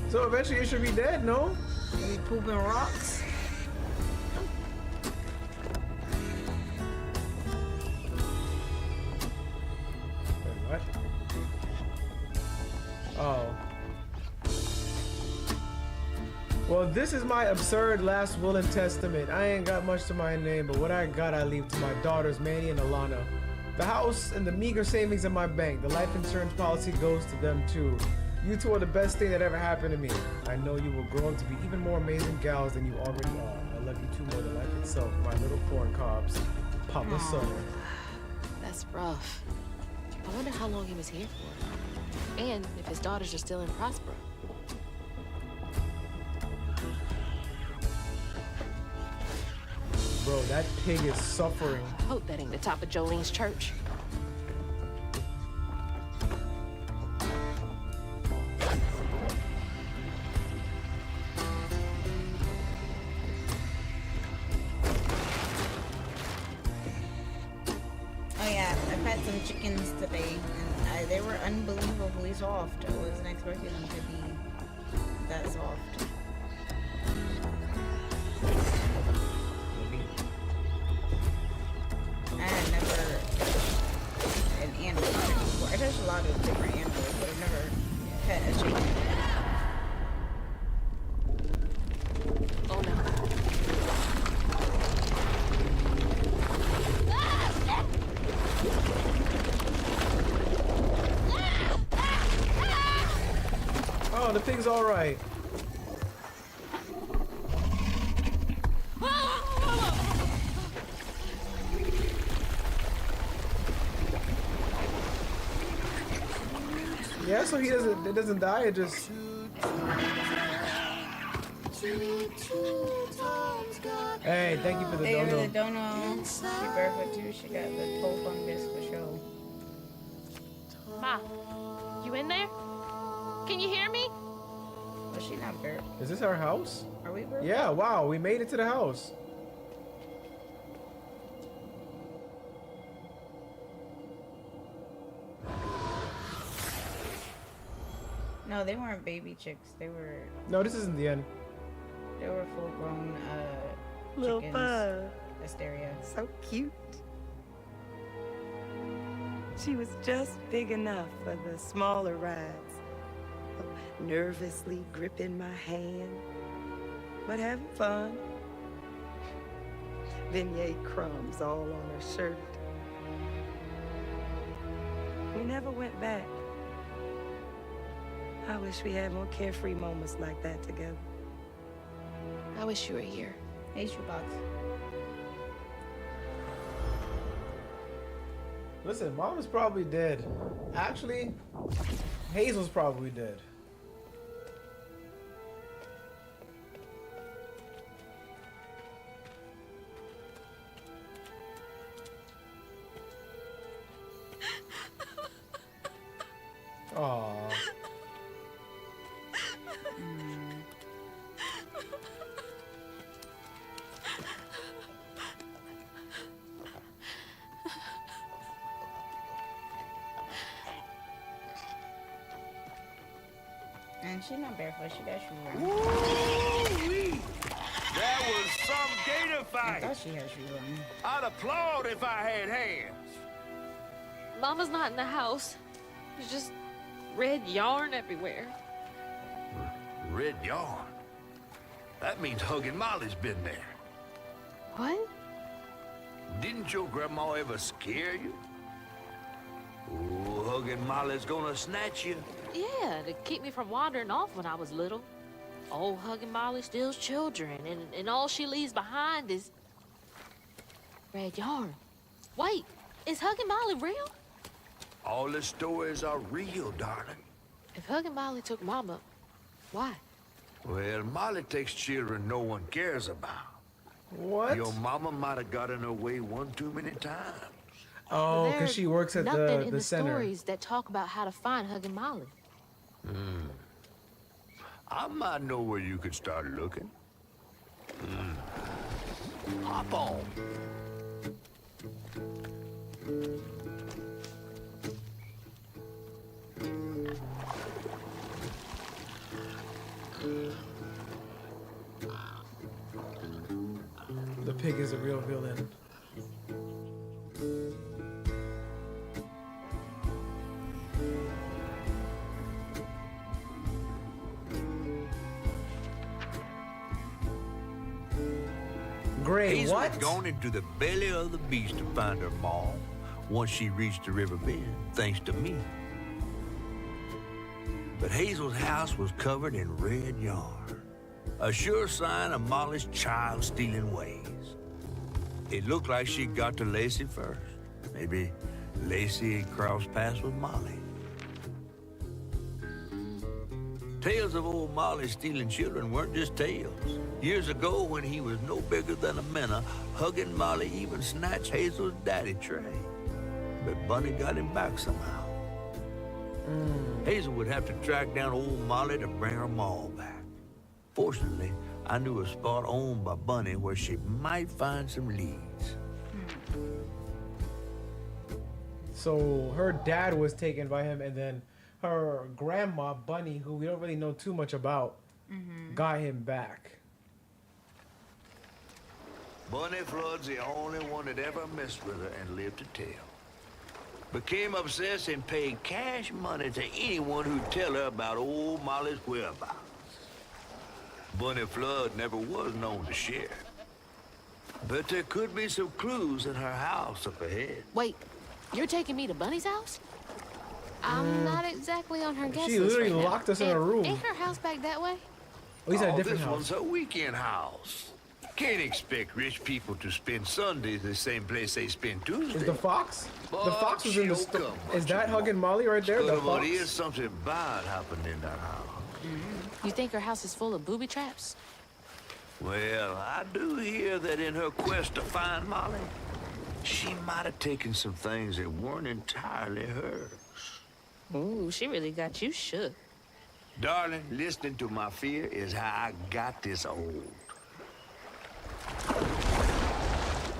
So eventually it should be dead, no? We pooping rocks. Wait, what? Oh. Well, this is my absurd last will and testament. I ain't got much to my name, but what I got I leave to my daughters, Manny and Alana. The house and the meager savings in my bank. The life insurance policy goes to them too. You two are the best thing that ever happened to me. I know you will grow up to be even more amazing gals than you already are. I love you two more than life itself, my little corn cobs. Papa Summer. That's rough. I wonder how long he was here for. And if his daughters are still in Prospero. Bro, that pig is suffering. I hope that ain't the top of Jolene's church. Oh yeah, I've had some chickens today, and they were unbelievably soft. I wasn't expecting them to be that soft. I had never an animal chicken before. I touched a lot of different animals, but I've never pet a chicken. Oh no. Oh, the pig's all right. Yeah, so it doesn't die. It just. Hey, thank you for the They dono. really don't know. She barefoot too. She got the toe fungus for sure. Ma, you in there? Can you hear me? But she not barefoot. Is this our house? Are we barefoot? Yeah, wow, we made it to the house. No, they weren't baby chicks. They were No, this isn't the end. full grown Little chickens. bug. Hysteria. So cute. She was just big enough for the smaller rides. Nervously gripping my hand, but having fun. Vignette crumbs all on her shirt. We never went back. I wish we had more carefree moments like that together. I wish you were here. Hey, shoebox. Listen, Mom is probably dead. Actually, Hazel's probably dead. Aww. And she's not barefoot. She got shoes on. Woo-wee! That was some gator I fight. thought she had shoes on. I'd applaud if I had hands. Mama's not in the house. There's just red yarn everywhere. Red yarn. That means Huggin' Molly's been there. What? Didn't your grandma ever scare you? Oh, Hugging Molly's gonna snatch you. Yeah, to keep me from wandering off when I was little. Old Hugging Molly steals children, and all she leaves behind is red yarn. Wait, is Hugging Molly real? All the stories are real, darling. If Hugging Molly took Mama, why? Well, Molly takes children no one cares about. What? Your mama might have got in her way one too many times. Oh, There's because she works at nothing in the the center. stories that talk about how to find Hugging Molly. I might know where you could start looking. Hop on. The pig is a real villain. Gray, Hazel what? had gone into the belly of the beast to find her maw once she reached the river bend, thanks to me. But Hazel's house was covered in red yarn, a sure sign of Molly's child-stealing ways. It looked like she got to Lacey first. Maybe Lacey had crossed paths with Molly. Tales of old Molly stealing children weren't just tales. Years ago, when he was no bigger than a minnow, Hugging Molly even snatched Hazel's daddy, Trey. But Bunny got him back somehow. Hazel would have to track down old Molly to bring her maw back. Fortunately, I knew a spot owned by Bunny where she might find some leads. So her dad was taken by him, and then her grandma, Bunny, who we don't really know too much about, got him back. Bunny Flood's the only one that ever messed with her and lived to tell. Became obsessed and paid cash money to anyone who'd tell her about old Molly's whereabouts. Bunny Flood never was known to share. But there could be some clues in her house up ahead. Wait, you're taking me to Bunny's house? I'm not exactly on her guess She list literally right now. locked us in a room. Ain't her house back that way? Oh, he's at a different this house. one's a weekend house. Can't expect rich people to spend Sundays the same place they spend Tuesdays. Is the fox? The But fox was in the she'll store. come, Is that but you Hugging Molly right there? The But fox? is something bad happened in that house. You think her house is full of booby traps? Well, I do hear that in her quest to find Molly, she might have taken some things that weren't entirely hers. Ooh, she really got you shook. Darling, listening to my fear is how I got this old.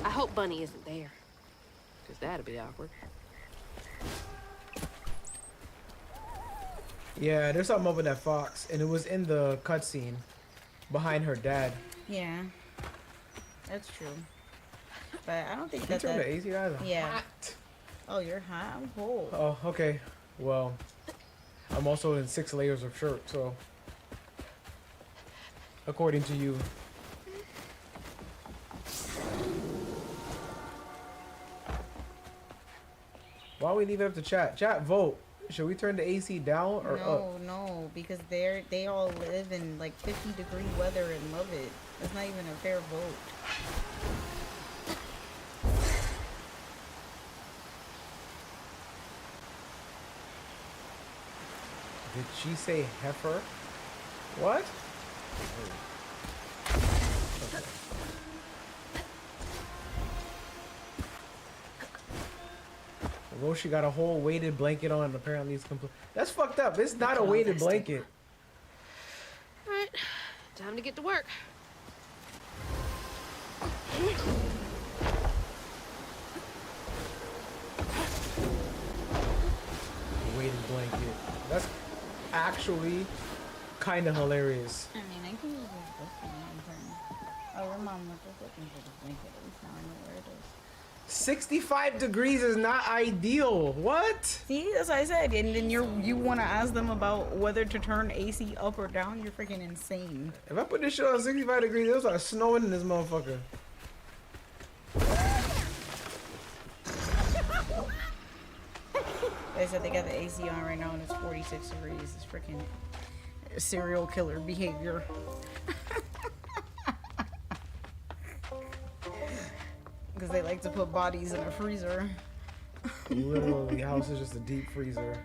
I hope Bunny isn't there, because that'd be awkward. Yeah, there's something up with that fox, and it was in the cutscene behind her dad. Yeah, that's true. But I don't think Can you that. turn the AC on? Yeah. Oh, you're hot. I'm cold. Oh, okay. Well, I'm also in 6 layers of shirt, so according to you. Why don't we leave it up to chat? Chat, vote. Should we turn the AC down or up? No, because they all live in like 50-degree weather and love it. That's not even a fair vote. Did she say heifer? What? Roshi got a whole weighted blanket on. Apparently, it's complete. That's fucked up. It's not a weighted blanket. All right, time to get to work. Weighted blanket. That's actually kind of hilarious. I mean, I can use this one. Oh, your mom was just looking for the blanket. At least now I know where it is. 65 degrees is not ideal. What? See, that's what I said. And then you want to ask them about whether to turn AC up or down? You're freaking insane. If I put this shit on 65 degrees, it'll start snowing in this motherfucker. They said they got the AC on right now and it's 46 degrees. It's freaking serial killer behavior. Because they like to put bodies in a freezer. Literally, the house is just a deep freezer.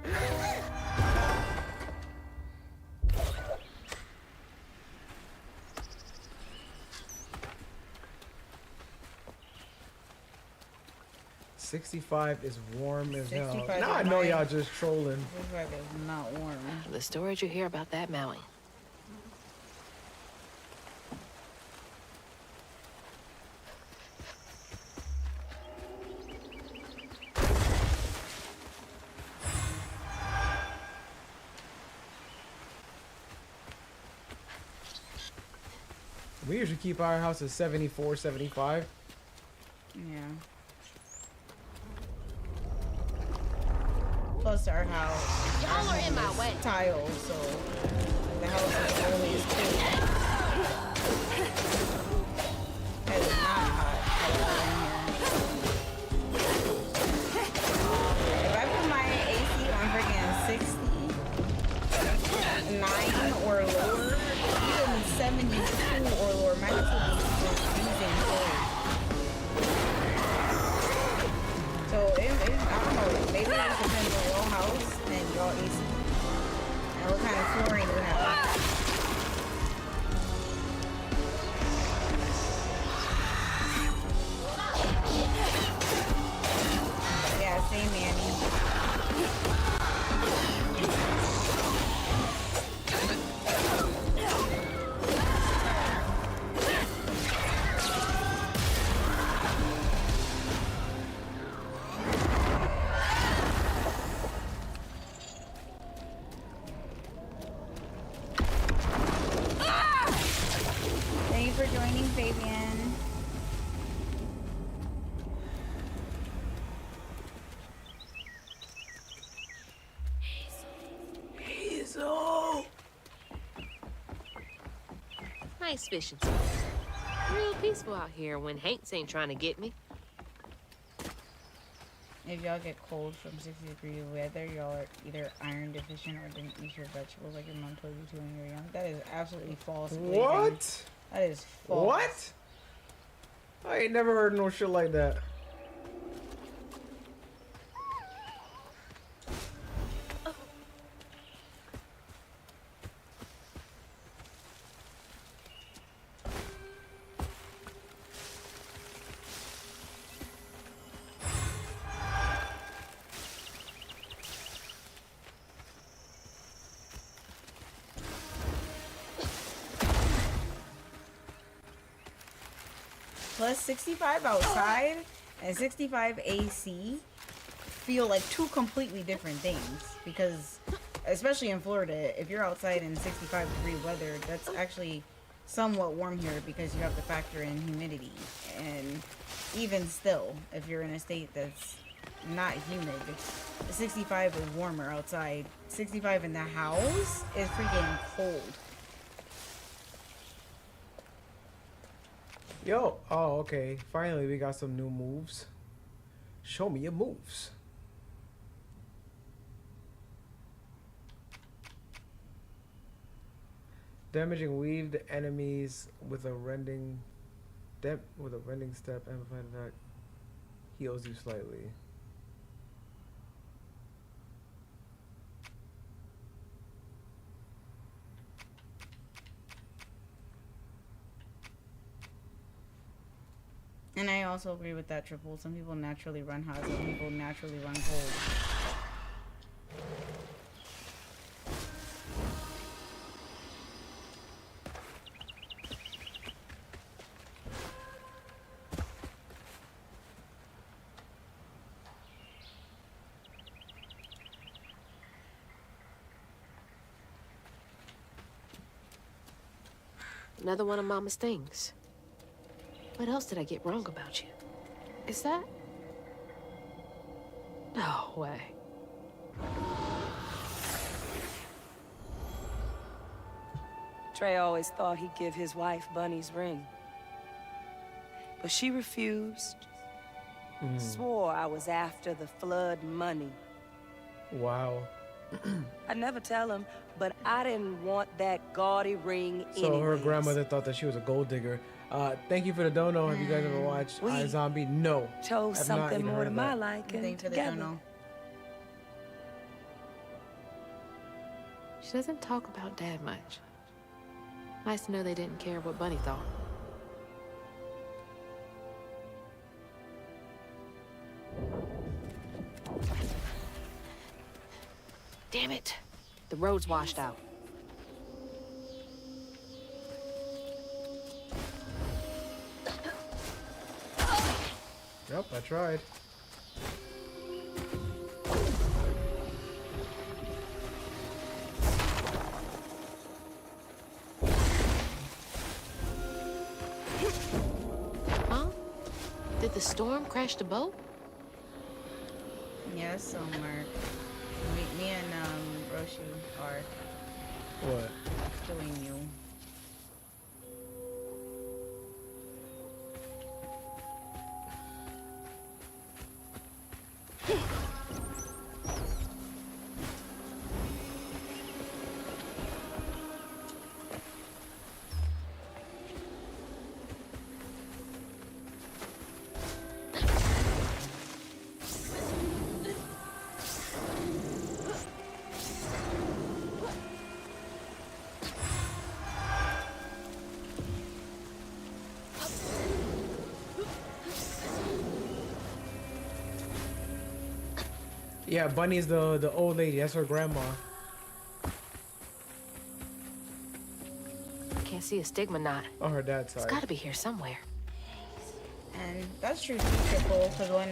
$65 is warm as hell. 65 Now I is know mine. y'all just trolling. 65 is not warm. The stories you hear about that Maui. We usually keep our house at 74, 75. Yeah. Plus our house. Y'all are in my way. Tile, so the house is always cool. It is not hot in here. If I put my AC on freaking 69 or lower, even 72 or lower, my house will be freezing cold. So I don't know, maybe it just depends on your house and your AC and what kind of flooring you have. Yeah, same Manny. Thank you for joining, Fabian. Nice fishing spot. Real peaceful out here when Hanks ain't trying to get me. If y'all get cold from 60-degree weather, y'all are either iron deficient or didn't eat your vegetables like your mom told you to when you were young. That is absolutely false. Blazing. What? That is false. What? I ain't never heard no shit like that. Plus 65 outside and 65 AC feel like two completely different things because, especially in Florida, if you're outside in 65-degree weather, that's actually somewhat warm here because you have to factor in humidity. And even still, if you're in a state that's not humid, 65 is warmer outside. 65 in the house is freaking cold. Yo, oh, okay. Finally, we got some new moves. Show me your moves. Damaging weaved enemies with a rending step, amplified attack heals you slightly. And I also agree with that, Triple. Some people naturally run hot, some people naturally run cold. Another one of Mama's things. What else did I get wrong about you? Is that? No way. Trey always thought he'd give his wife Bunny's ring. But she refused. Swore I was after the flood money. Wow. I never tell him, but I didn't want that gaudy ring So her anyways. grandmother thought that she was a gold digger. Thank you for the dono. Have you guys ever watched We iZombie? No. chose I've not something even more to heard my that. liking Thank for the together. dono. She doesn't talk about Dad much. Nice to know they didn't care what Bunny thought. Damn it. The road's washed out. Yep, I tried. Huh? Did the storm crash the boat? Yeah, so Mark. Me and Roshi are What? killing you. Yeah, Bunny's the old lady. That's her grandma. Can't see a stigma knot. On her dad's It's side. gotta be here somewhere. And that's true too, Triple, because when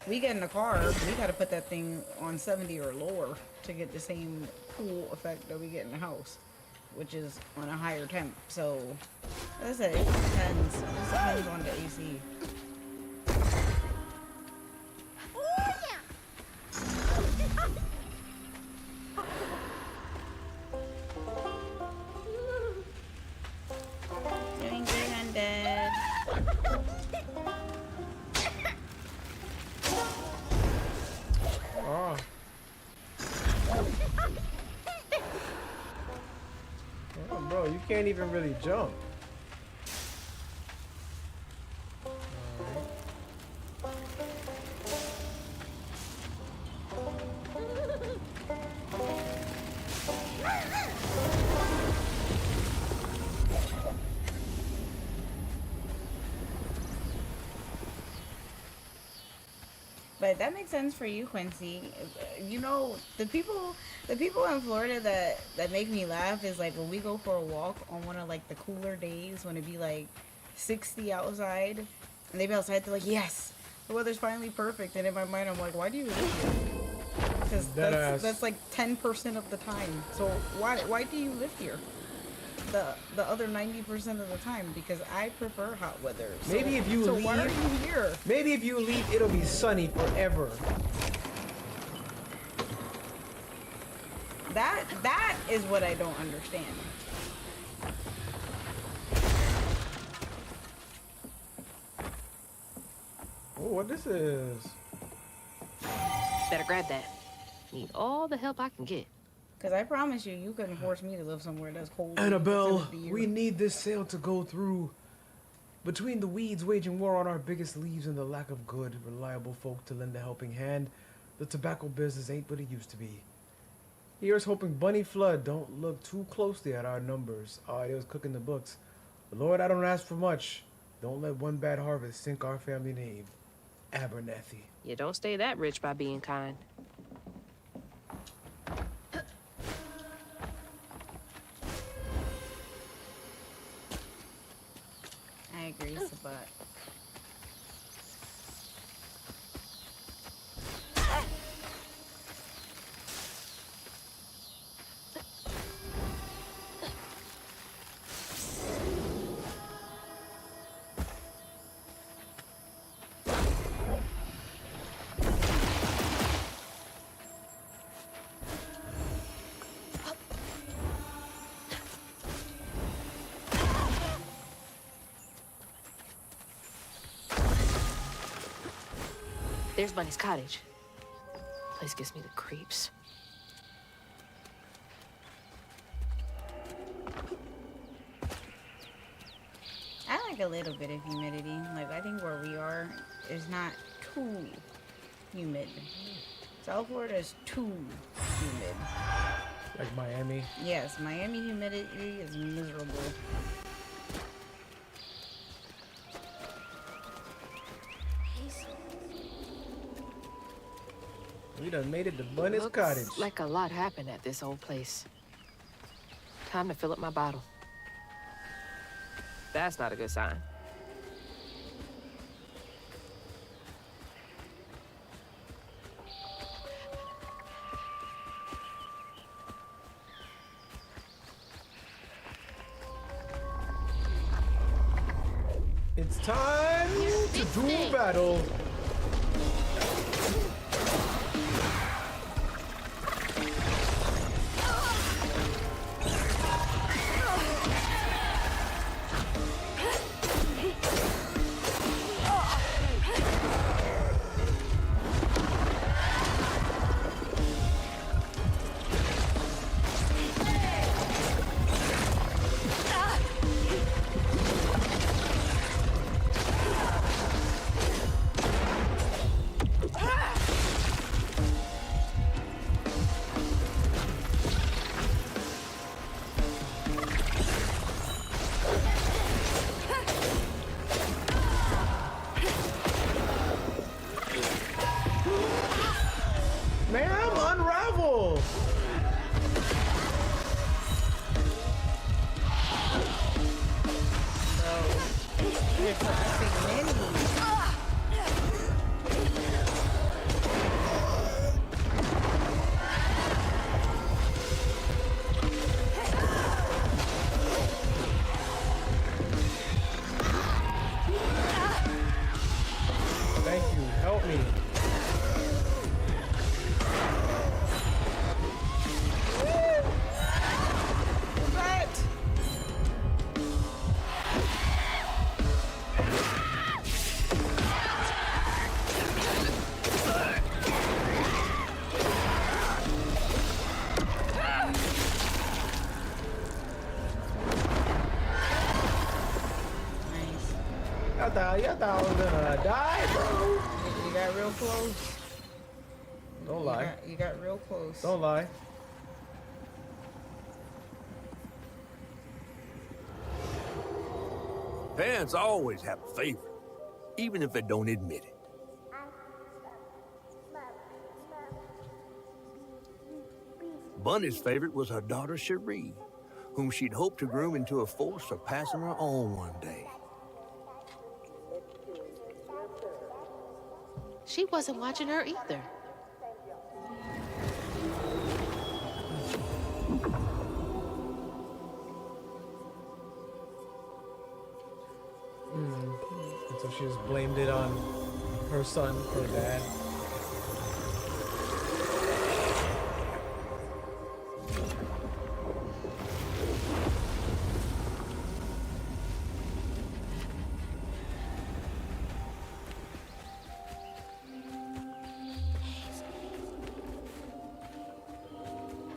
we get in the car, we gotta put that thing on 70 or lower to get the same cool effect that we get in the house, which is on a higher temp. So, as I said, it depends. It just depends on the AC. Doing good, undead. Oh. Oh, bro, you can't even really jump. But that makes sense for you, Quincy. You know, the people in Florida that make me laugh is like when we go for a walk on one of like the cooler days when it be like 60 outside, and they be outside. They're like, "Yes, the weather's finally perfect." And in my mind, I'm like, "Why do you live here?" Because that's like 10% of the time. So why do you live here? The other 90% of the time, because I prefer hot weather. So, Maybe if you so leave, why are you here? Maybe if you leave, it'll be sunny forever. That is what I don't understand. Oh, what this is? Better grab that. Need all the help I can get. Because I promise you, you couldn't force me to live somewhere that's cold. Annabelle, 80% of the year. we need this sale to go through. Between the weeds waging war on our biggest leaves and the lack of good, reliable folk to lend a helping hand, the tobacco business ain't what it used to be. Here's hoping Bunny Flood don't look too closely at our numbers. They was cooking the books. But Lord, I don't ask for much. Don't let one bad harvest sink our family name. Abernathy. You don't stay that rich by being kind. I agree, Sabat. There's Bunny's cottage. Place gives me the creeps. like a little bit of humidity. Like I think where we are is not too humid. South Florida is too humid. Like Miami. Yes, Miami humidity is miserable. We done made it to Bunny's Looks cottage. like a lot happened at this old place. Time to fill up my bottle. That's not a good sign. It's time to do battle. Ma'am, unravel! It's a mini. Thank you, help me. Y'all thought I was gonna die, bro. You got real close. Don't lie. You got real close. Don't lie. Parents always have a favorite, even if they don't admit it. Bunny's favorite was her daughter Cherie, whom she'd hoped to groom into a force surpassing her own one day. She wasn't watching her either. And so she just blamed it on her son, her dad.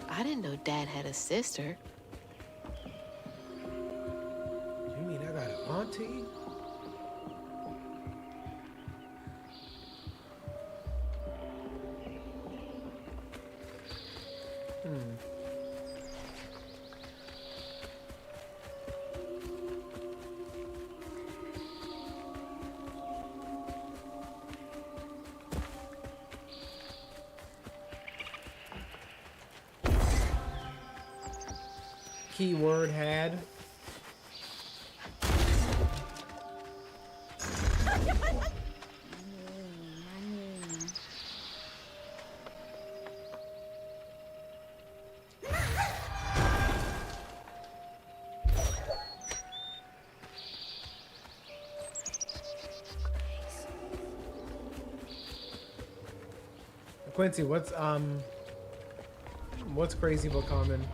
I didn't know Dad had a sister. You mean I got an auntie? Keyword had. Quincy, what's crazy but common?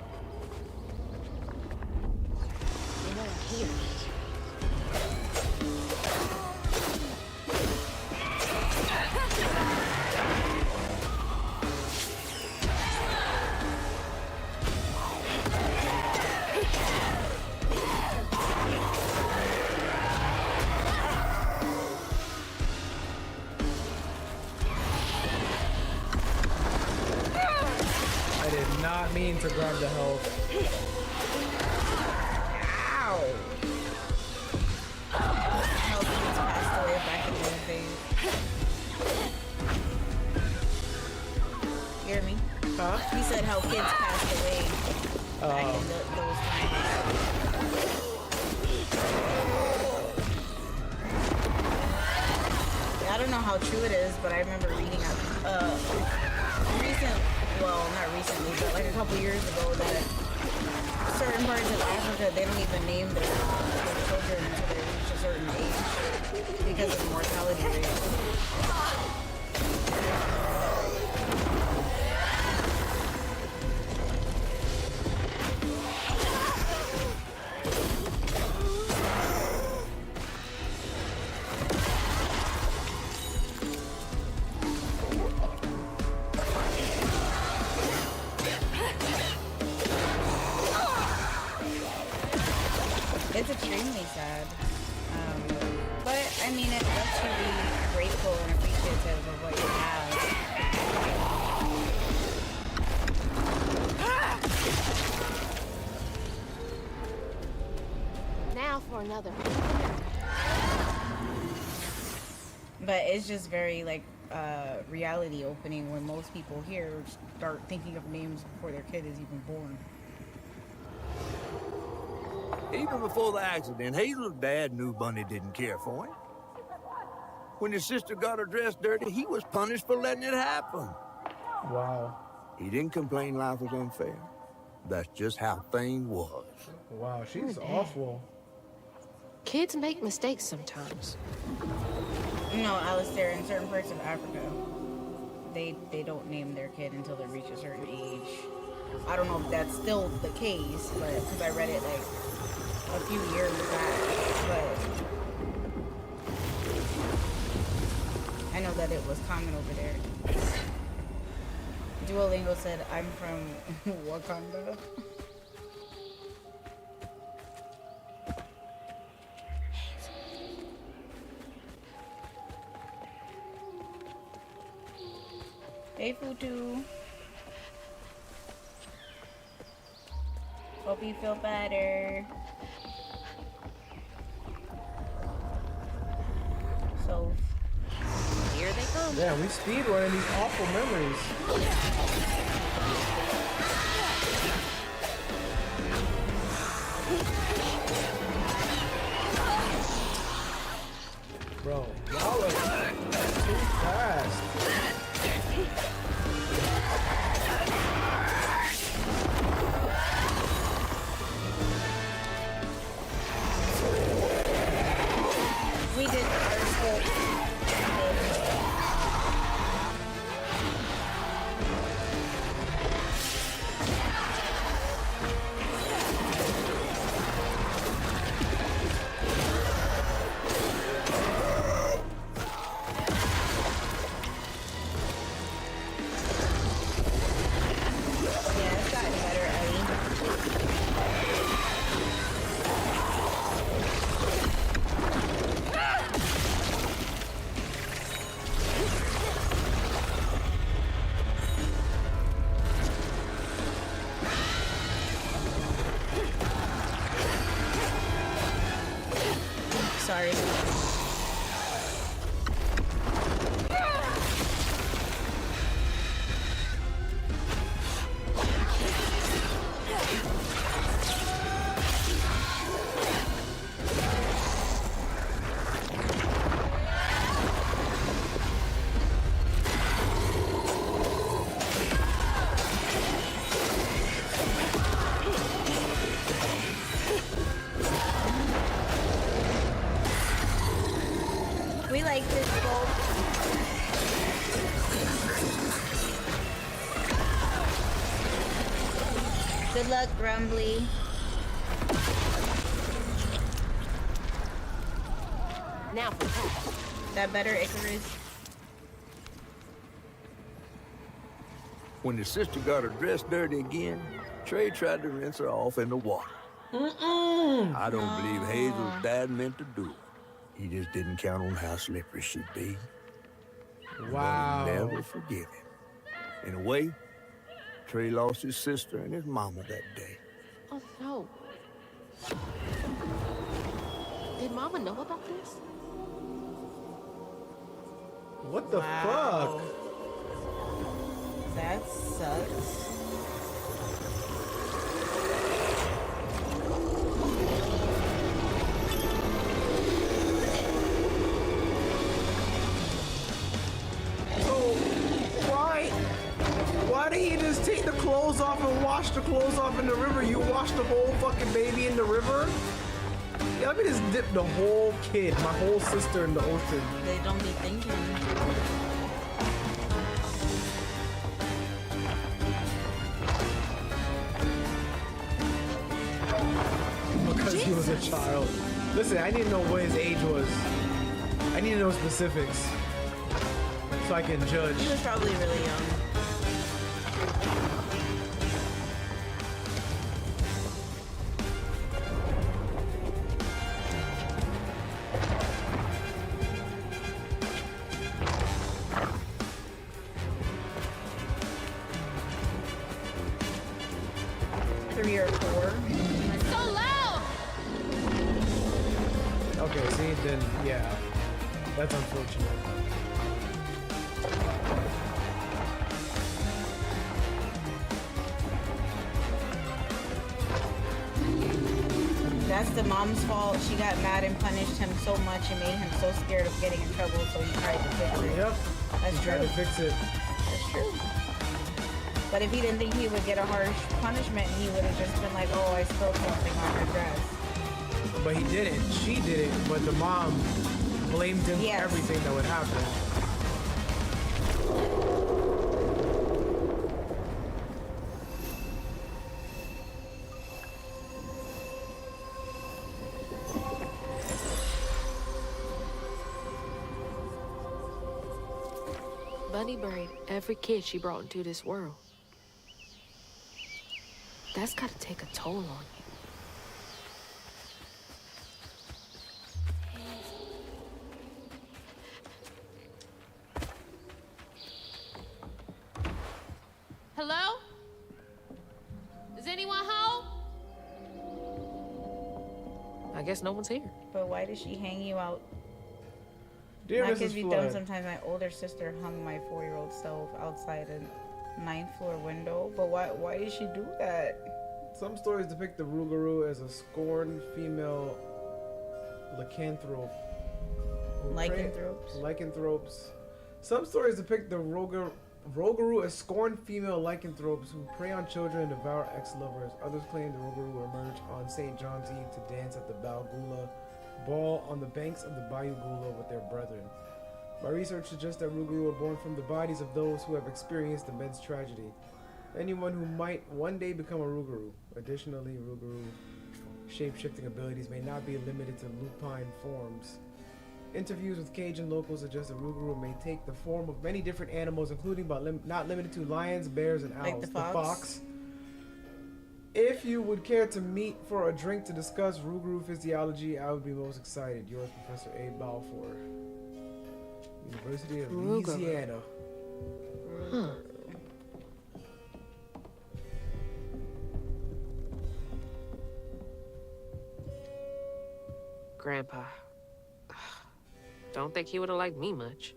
to grab the health. Ow! Health kids passed away back in those days. You hear me? Huh? He said how kids passed away back in those times. I don't know how true it is, but I remember reading not recently, but like a couple years ago, that certain parts of Africa, they don't even name their children until they reach a certain age because of the mortality rate. It's extremely sad. But, I mean, it lets you be grateful and appreciative of what you have. Now for another. But it's just very, like, reality opening when most people here start thinking of names before their kid is even born. Even before the accident, Hazel's dad knew Bunny didn't care for him. When his sister got her dress dirty, he was punished for letting it happen. Wow. He didn't complain life was unfair. That's just how things was. Wow, she's awful. Kids make mistakes sometimes. No, Alistair, in certain parts of Africa, they don't name their kid until they reach a certain age. I don't know if that's still the case, but because I read it like a few years back, but I know that it was common over there. Duolingo said, I'm from Wakanda. Hey, Futu. Hope you feel better. So, Here they come. Yeah, we speed running these awful memories. Bro, y'all are too fast. we did our scope. Yeah, it's gotten better, Eddie. Sorry. We like this boat. Good luck, Grumbly. Now for that. That better, Icarus? When his sister got her dress dirty again, Trey tried to rinse her off in the water. I don't believe Hazel's dad meant to do it. He just didn't count on how slippery she'd be. Wow. But he never forgive him. In a way, Trey lost his sister and his mama that day. Oh, no. Did Mama know about this? What the Wow. fuck? That sucks. So why did he just take the clothes off and wash the clothes off in the river? You washed the whole fucking baby in the river? Yeah, let me just dip the whole kid, my whole sister in the ocean. They don't be thinking. Because he was a child. Listen, I need to know what his age was. I need to know specifics. So I can judge. He was probably really young. Three or four. It's so loud! Okay, see, then, yeah. That's unfortunate. That's the mom's fault. She got mad and punished him so much and made him so scared of getting in trouble, so he tried to fix it. Yep. That's Trying true. to fix it. That's true. But if he didn't think he would get a harsh punishment, he would have just been like, oh, I spilled something on her dress. But he didn't. She did it, but the mom blamed him Yes. for everything that would happen. Bunny buried every kid she brought into this world. That's gotta take a toll on you. Hello? Is anyone home? I guess no one's here. But why did she hang you out? Dear Not because Mrs. you've done Flood, sometimes. My older sister hung my 4-year-old self outside a 9th floor window. But why did she do that? some stories depict the Rougarou as a scorned female lycanthrope. who prey- Lycanthropes? Lycanthropes. Some stories depict the Rougarou as scorned female lycanthropes who prey on children and devour ex-lovers. Others claim the Rougarou emerged on St. John's Eve to dance at the Balgula Ball on the banks of the Bayou Gula with their brethren. My research suggests that Rougarou are born from the bodies of those who have experienced immense tragedy. Anyone who might one day become a Rougarou. Additionally, Rougarou shape-shifting abilities may not be limited to lupine forms. Interviews with Cajun locals suggest that Rougarou may take the form of many different animals, including but not limited to lions, bears, and owls. Like the fox? If you would care to meet for a drink to discuss Rougarou physiology, I would be most excited. Yours, Professor A. Balfour, University of Louisiana. Huh. Grandpa. Don't think he would have liked me much.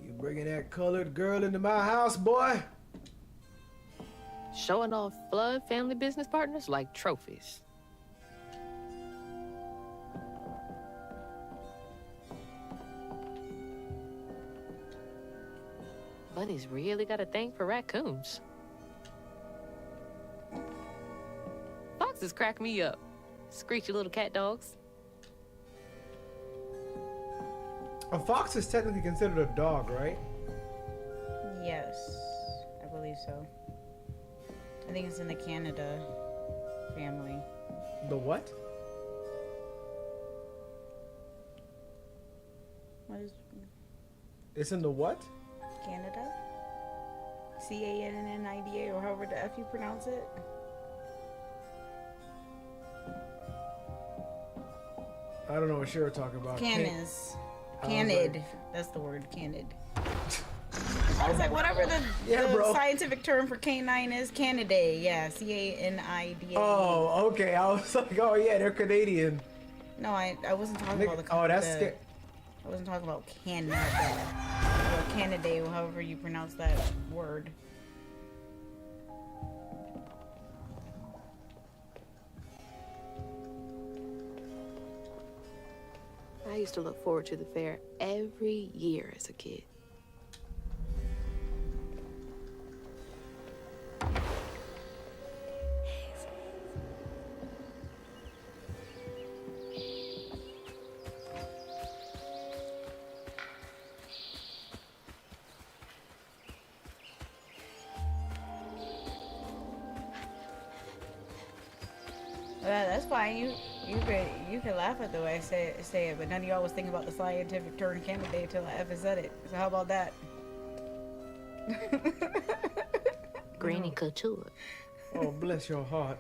You bringing that colored girl into my house, boy? Showing off Flood family business partners like trophies. Bunny's really got a thing for raccoons. Foxes crack me up. Screechy little cat dogs. A fox is technically considered a dog, right? Yes, I believe so. I think it's in the Canada family. The what? What is It's in the what? Canada? CANNIDA, or however the F you pronounce it. I don't know what you're talking about. Canis. I was Canid. like- That's the word, canid. I was like, whatever the bro. scientific term for canine is, Canidae. Yeah, Canida. Oh, okay. I was like, oh yeah, they're Canadian. No, I wasn't talking about the. Oh, that's I wasn't talking about Canada or Canidae, however you pronounce that word. I used to look forward to the fair every year as a kid. That's fine. You can laugh at the way I say it, but none of y'all was thinking about the scientific term candidate till I ever said it. So how about that? Granny couture. Oh, bless your heart.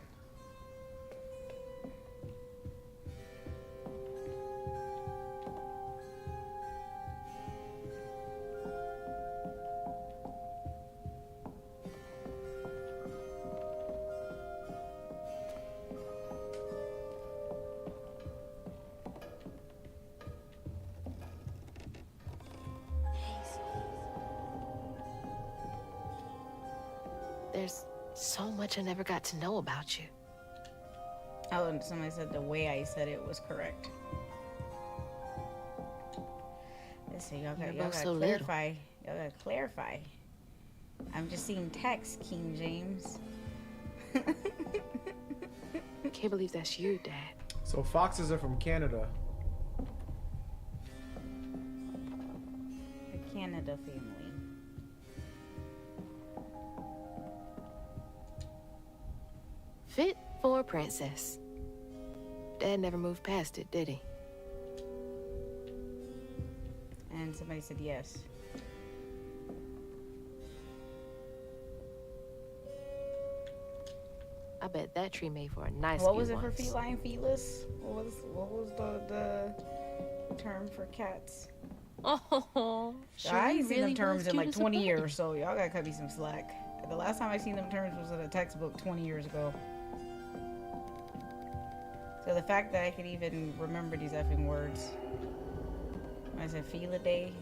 There's so much I never got to know about you. Oh, and somebody said the way I said it was correct. Let's see, y'all You're gotta both so clarify. Y'all gotta clarify. I'm just seeing text, King James. Can't believe that's you, Dad. So foxes are from Canada. The Canada family. Fit for a princess. Dad never moved past it, did he? And somebody said yes. I bet that tree made for a nice What view was it for once. feline, feeless? What was the term for cats? Oh, sure I he ain't seen really them terms was in cute like as a 20 puppy. years, so y'all gotta cut me some slack. The last time I seen them terms was in a textbook 20 years ago. So the fact that I could even remember these effing words. When I said feel a day.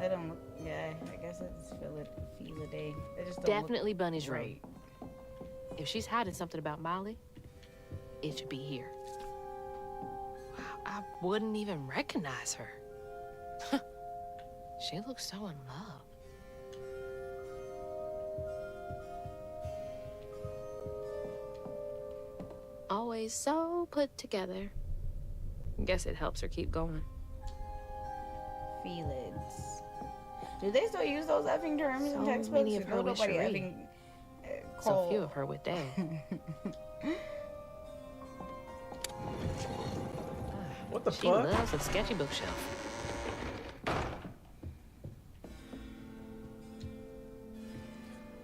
I don't look, yeah, I guess it's feel a day. It just don't Definitely look Bunny's room. right. If she's hiding something about Molly, it should be here. Wow, I wouldn't even recognize her. She looks so in love. Always so put together. Guess it helps her keep going. Feelids. Do they still use those effing terms in So textbooks? many of her No, with nobody Cherie. effing So few of her with Dad. What the She fuck? loves a sketchy bookshelf.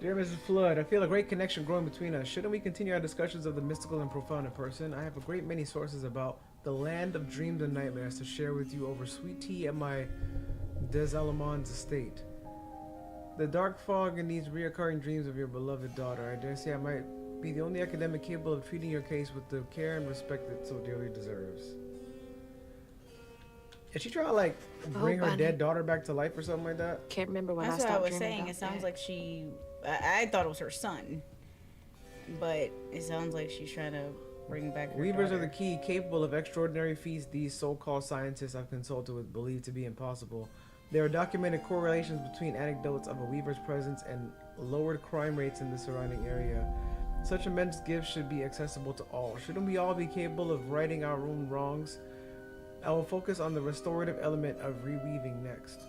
Dear Mrs. Flood, I feel a great connection growing between us. Shouldn't we continue our discussions of the mystical and profound in person? I have a great many sources about the land of dreams and nightmares to share with you over sweet tea at my Des Allemands estate. The dark fog in these reoccurring dreams of your beloved daughter. I dare say I might be the only academic capable of treating your case with the care and respect it so dearly deserves. Is she trying to like bring her Bunny. dead daughter back to life or something like that? Can't remember when That's I what I stopped was dreaming saying. about It sounds Dad. like she. I thought it was her son, but it sounds like she's trying to bring back her Weavers are daughter. the key, capable of extraordinary feats these so-called scientists I've consulted with believe to be impossible. There are documented correlations between anecdotes of a weaver's presence and lowered crime rates in the surrounding area. Such immense gifts should be accessible to all. Shouldn't we all be capable of righting our own wrongs? I will focus on the restorative element of reweaving next.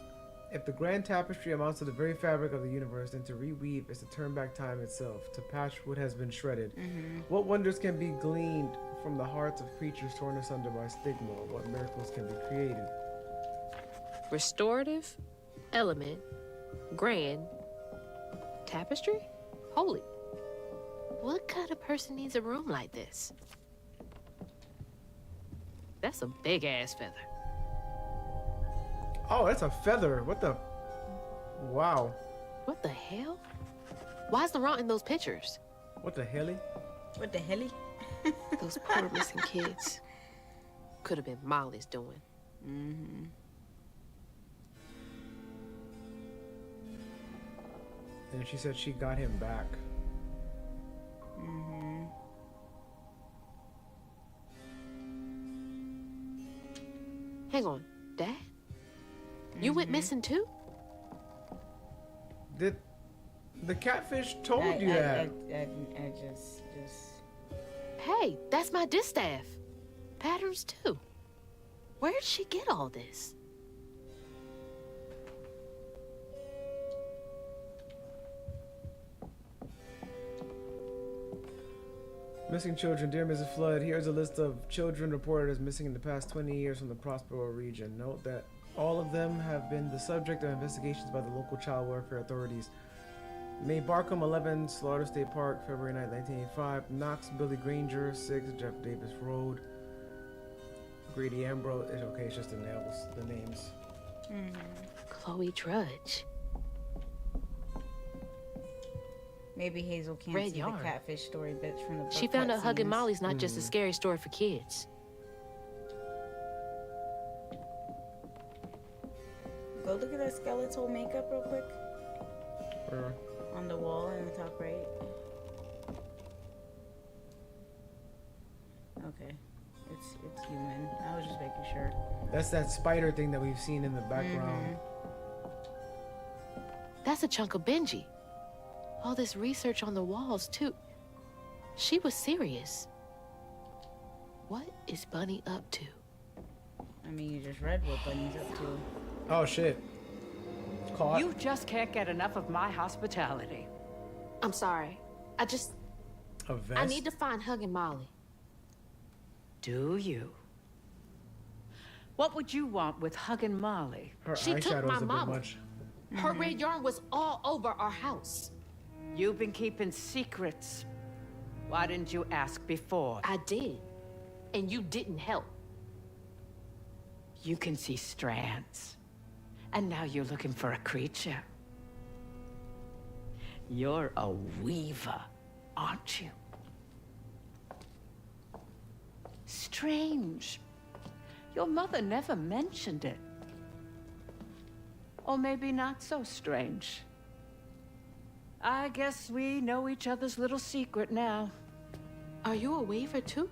If the grand tapestry amounts to the very fabric of the universe, then to reweave is to turn back time itself, to patch what has been shredded. What wonders can be gleaned from the hearts of creatures torn asunder by stigma? What miracles can be created? Restorative, element, grand, tapestry? Holy. What kind of person needs a room like this? That's a big ass feather. Oh, that's a feather. What the? Wow. What the hell? Why is Laurent in those pictures? What the hell? What the helly? Those poor missing kids. Could have been Molly's doing. Mm-hmm. And she said she got him back. Mm-hmm. Hang on, Dad? You went missing too? Did the catfish told you that? I just. Hey, that's my distaff. Patterns too. Where'd she get all this? Missing children. Dear Mrs. Flood, here's a list of children reported as missing in the past 20 years from the Prospero region. Note that all of them have been the subject of investigations by the local child welfare authorities. May Barkham 11, Slaughter State Park, February 9, 1985. Knox Billy Granger 6, Jeff Davis Road. Grady Ambrose. Okay, it's just the names. Chloe Drudge. Maybe Hazel can't Red see yarn. the catfish story bits from the book. She found out Hugging cutscenes. Molly's not just a scary story for kids. Go look at that skeletal makeup real quick. Where? On the wall in the top right. Okay. It's human. I was just making sure. That's that spider thing that we've seen in the background. That's a chunk of Benji. All this research on the walls, too. She was serious. What is Bunny up to? I mean, you just read what Bunny's up to. Oh shit. Caught. You just can't get enough of my hospitality. I'm sorry. A vest? I need to find Hugging Molly. Do you? What would you want with Huggin' Molly? Her She took eyeshadow's my a bit mama. much. Her red yarn was all over our house. You've been keeping secrets. Why didn't you ask before? I did. And you didn't help. You can see strands. And now you're looking for a creature. You're a weaver, aren't you? Strange. Your mother never mentioned it. Or maybe not so strange. I guess we know each other's little secret now. Are you a weaver, too?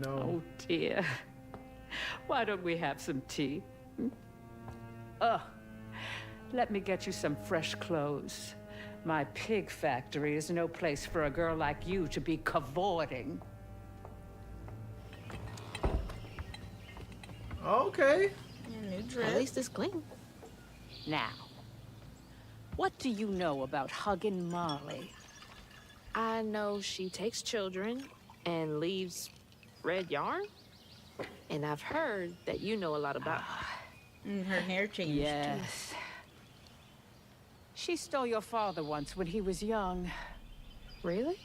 No. Oh, dear. Why don't we have some tea? Let me get you some fresh clothes. My pig factory is no place for a girl like you to be cavorting. Okay. Yeah, new At drip. least it's clean. Now, what do you know about Huggin' Molly? I know she takes children and leaves red yarn. And I've heard that you know a lot about her. Her hair changed. Yes. She stole your father once when he was young. Really?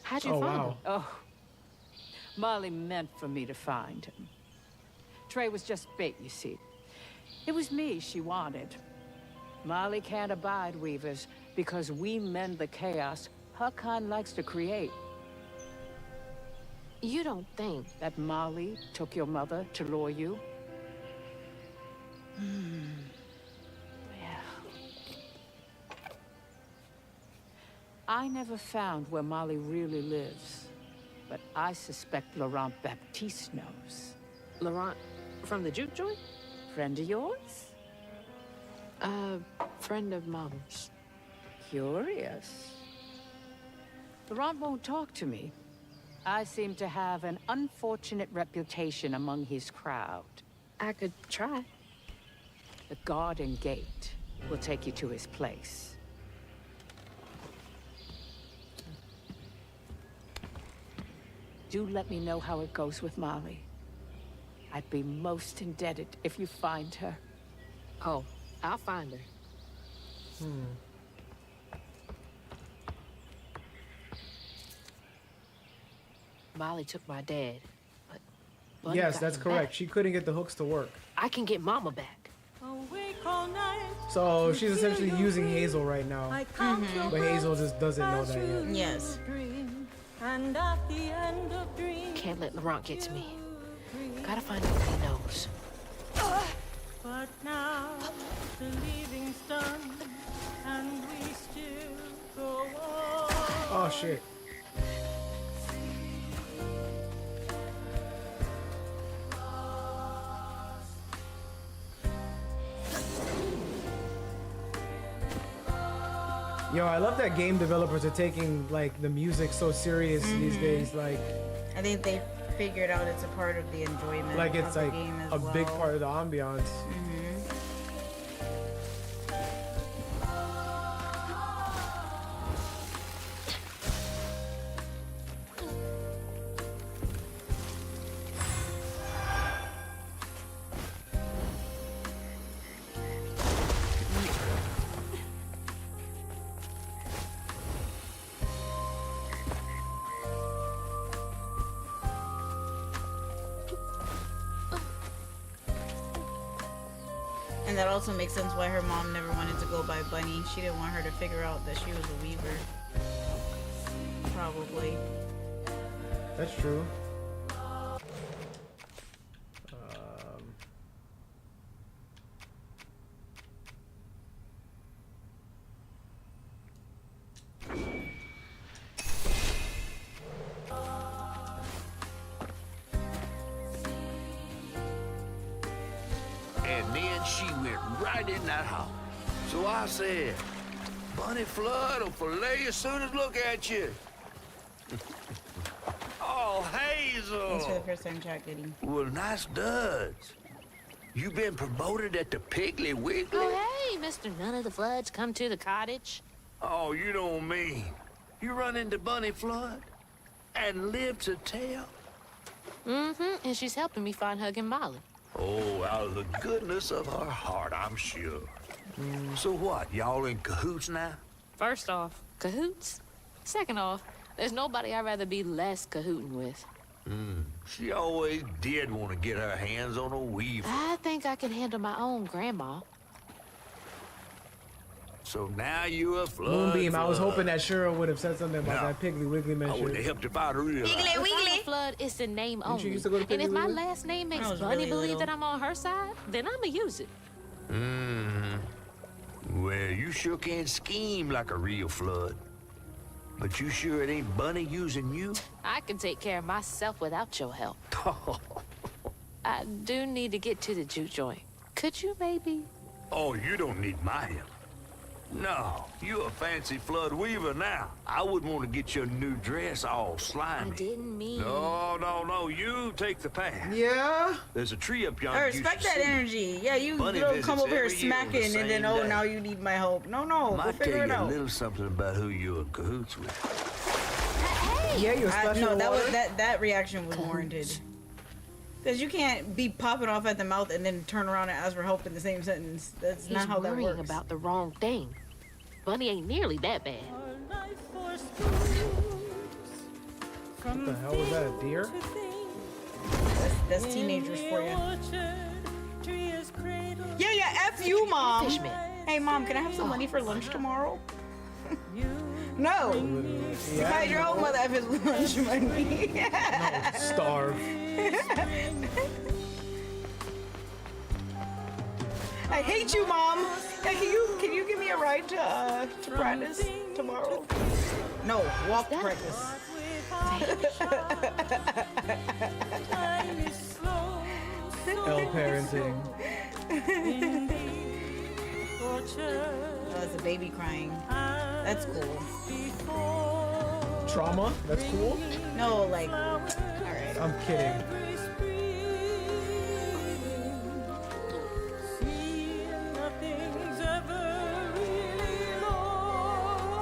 How'd you Oh find wow. him? Oh, Molly meant for me to find him. Trey was just bait, you see. It was me she wanted. Molly can't abide weavers because we mend the chaos her kind likes to create. You don't think That Molly took your mother to lure you? Well, I never found where Molly really lives, but I suspect Laurent Baptiste knows. Laurent from the juke joint? Friend of yours? Friend of Mom's. Curious. Laurent won't talk to me. I seem to have an unfortunate reputation among his crowd. I could try. The garden gate will take you to his place. Do let me know how it goes with Molly. I'd be most indebted if you find her. Oh, I'll find her. Molly took my dad, but Bunny Yes, got that's him correct. back. She couldn't get the hooks to work. I can get Mama back. Awake all night, So she's essentially using Hazel right now, but Hazel just doesn't know that yet. Yes. And at the end of dreams, Can't let Laurent get to me. Gotta find out what he knows. but now the leaving's done, and we still go on. Oh shit. Yo, I love that game developers are taking like the music so serious these days. Like I think they figured out it's a part of the enjoyment. it's of the like game as a well. big part of the ambiance. And that also makes sense why her mom never wanted to go by Bunny. She didn't want her to figure out that she was a weaver. Probably. That's true. And then she went right in that house. So I said, Bunny Flood will fillet you as soon as look at you. Oh, Thanks for the Hazel. first time chat, Goody. Well, nice duds. You been promoted at the Piggly Wiggly? Oh, hey, Mr. None of the Floods, come to the cottage. Oh, you don't mean. You run into Bunny Flood and live to tell? Mm-hmm, and she's helping me find Huggin' Molly. Oh, out of the goodness of her heart, I'm sure. So what, y'all in cahoots now? First off, cahoots. Second off, there's nobody I'd rather be less cahooting with. She always did want to get her hands on a weaver. I think I can handle my own grandma. So now you a flood. Moonbeam, I was flood. hoping that Cheryl would have said something about No. that Piggly Wiggly I wouldn't have mention. helped if I'd realized. If I'm a Flood, it's the name Didn't you only. used to go to And if Piggly my Wiggly? last name makes I was Bunny really believe little. that I'm on her side, then I'ma use it. Well, you sure can scheme like a real flood. But you sure it ain't Bunny using you? I can take care of myself without your help. I do need to get to the juke joint. Could you maybe? Oh, you don't need my help. No, you a fancy flood weaver now. I wouldn't want to get your new dress all I slimy. didn't mean. No, you take the path. Yeah. There's a tree up yonder. I you respect should that see. energy. Yeah, you Bunny don't visits come over here every year on the smacking and then, same oh, day. now you need my help. No, go Might figure tell it you a out. little something about who you're in cahoots with. Yeah, you're special. No, that water. was that reaction was warranted. Because you can't be popping off at the mouth and then turn around and ask for help in the same sentence. That's He's not how that worrying works. about the wrong thing. Bunny ain't nearly that bad. What the hell was that? A deer? That's teenagers for you. Yeah, F you, Mom. Fishman. Hey, Mom, can I have some money for lunch tomorrow? No. You find your own mother F his lunch money. Starve. I hate you, Mom. Yeah, can you give me a ride to practice tomorrow? No, walk practice. L parenting. Oh, it's a baby crying. That's cool. Trauma? That's cool? No, like, all right. I'm kidding.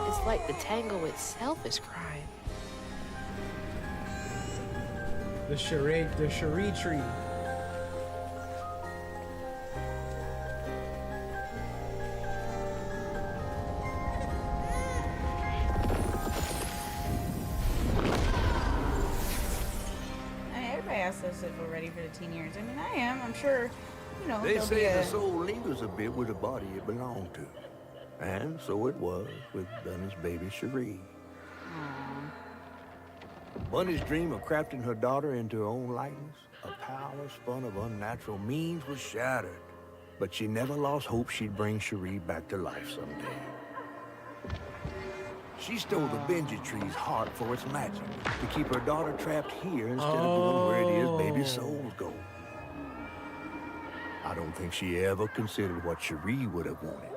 It's like the tango itself is crying. The cherie tree. I mean, everybody asks us if we're ready for the teen years. I mean, I am. I'm sure you know, They there'll be say a... the soul lingers a bit with the body it belonged to. And so it was with Bunny's baby Cherie. Bunny's dream of crafting her daughter into her own likeness, a power spun of unnatural means, was shattered. But she never lost hope she'd bring Cherie back to life someday. She stole the Benji tree's heart for its magic, to keep her daughter trapped here instead of going where it is baby souls go. I don't think she ever considered what Cherie would have wanted.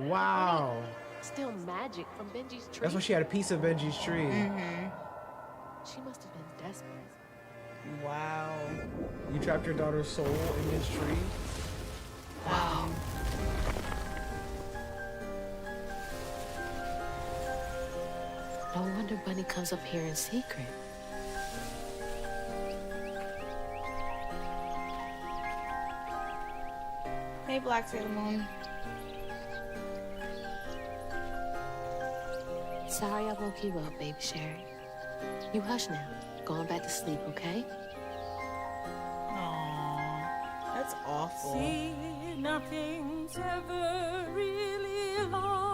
Wow. Still magic from Benji's tree. That's why she had a piece of Benji's tree. She must have been desperate. Wow. You trapped your daughter's soul in this tree? Wow. No wonder Bunny comes up here in secret. Hey, Black Sailor Moon. Sorry I woke you up, baby Sherry. You hush now. Going back to sleep, okay? Aww. That's awful. See, nothing's ever really lost.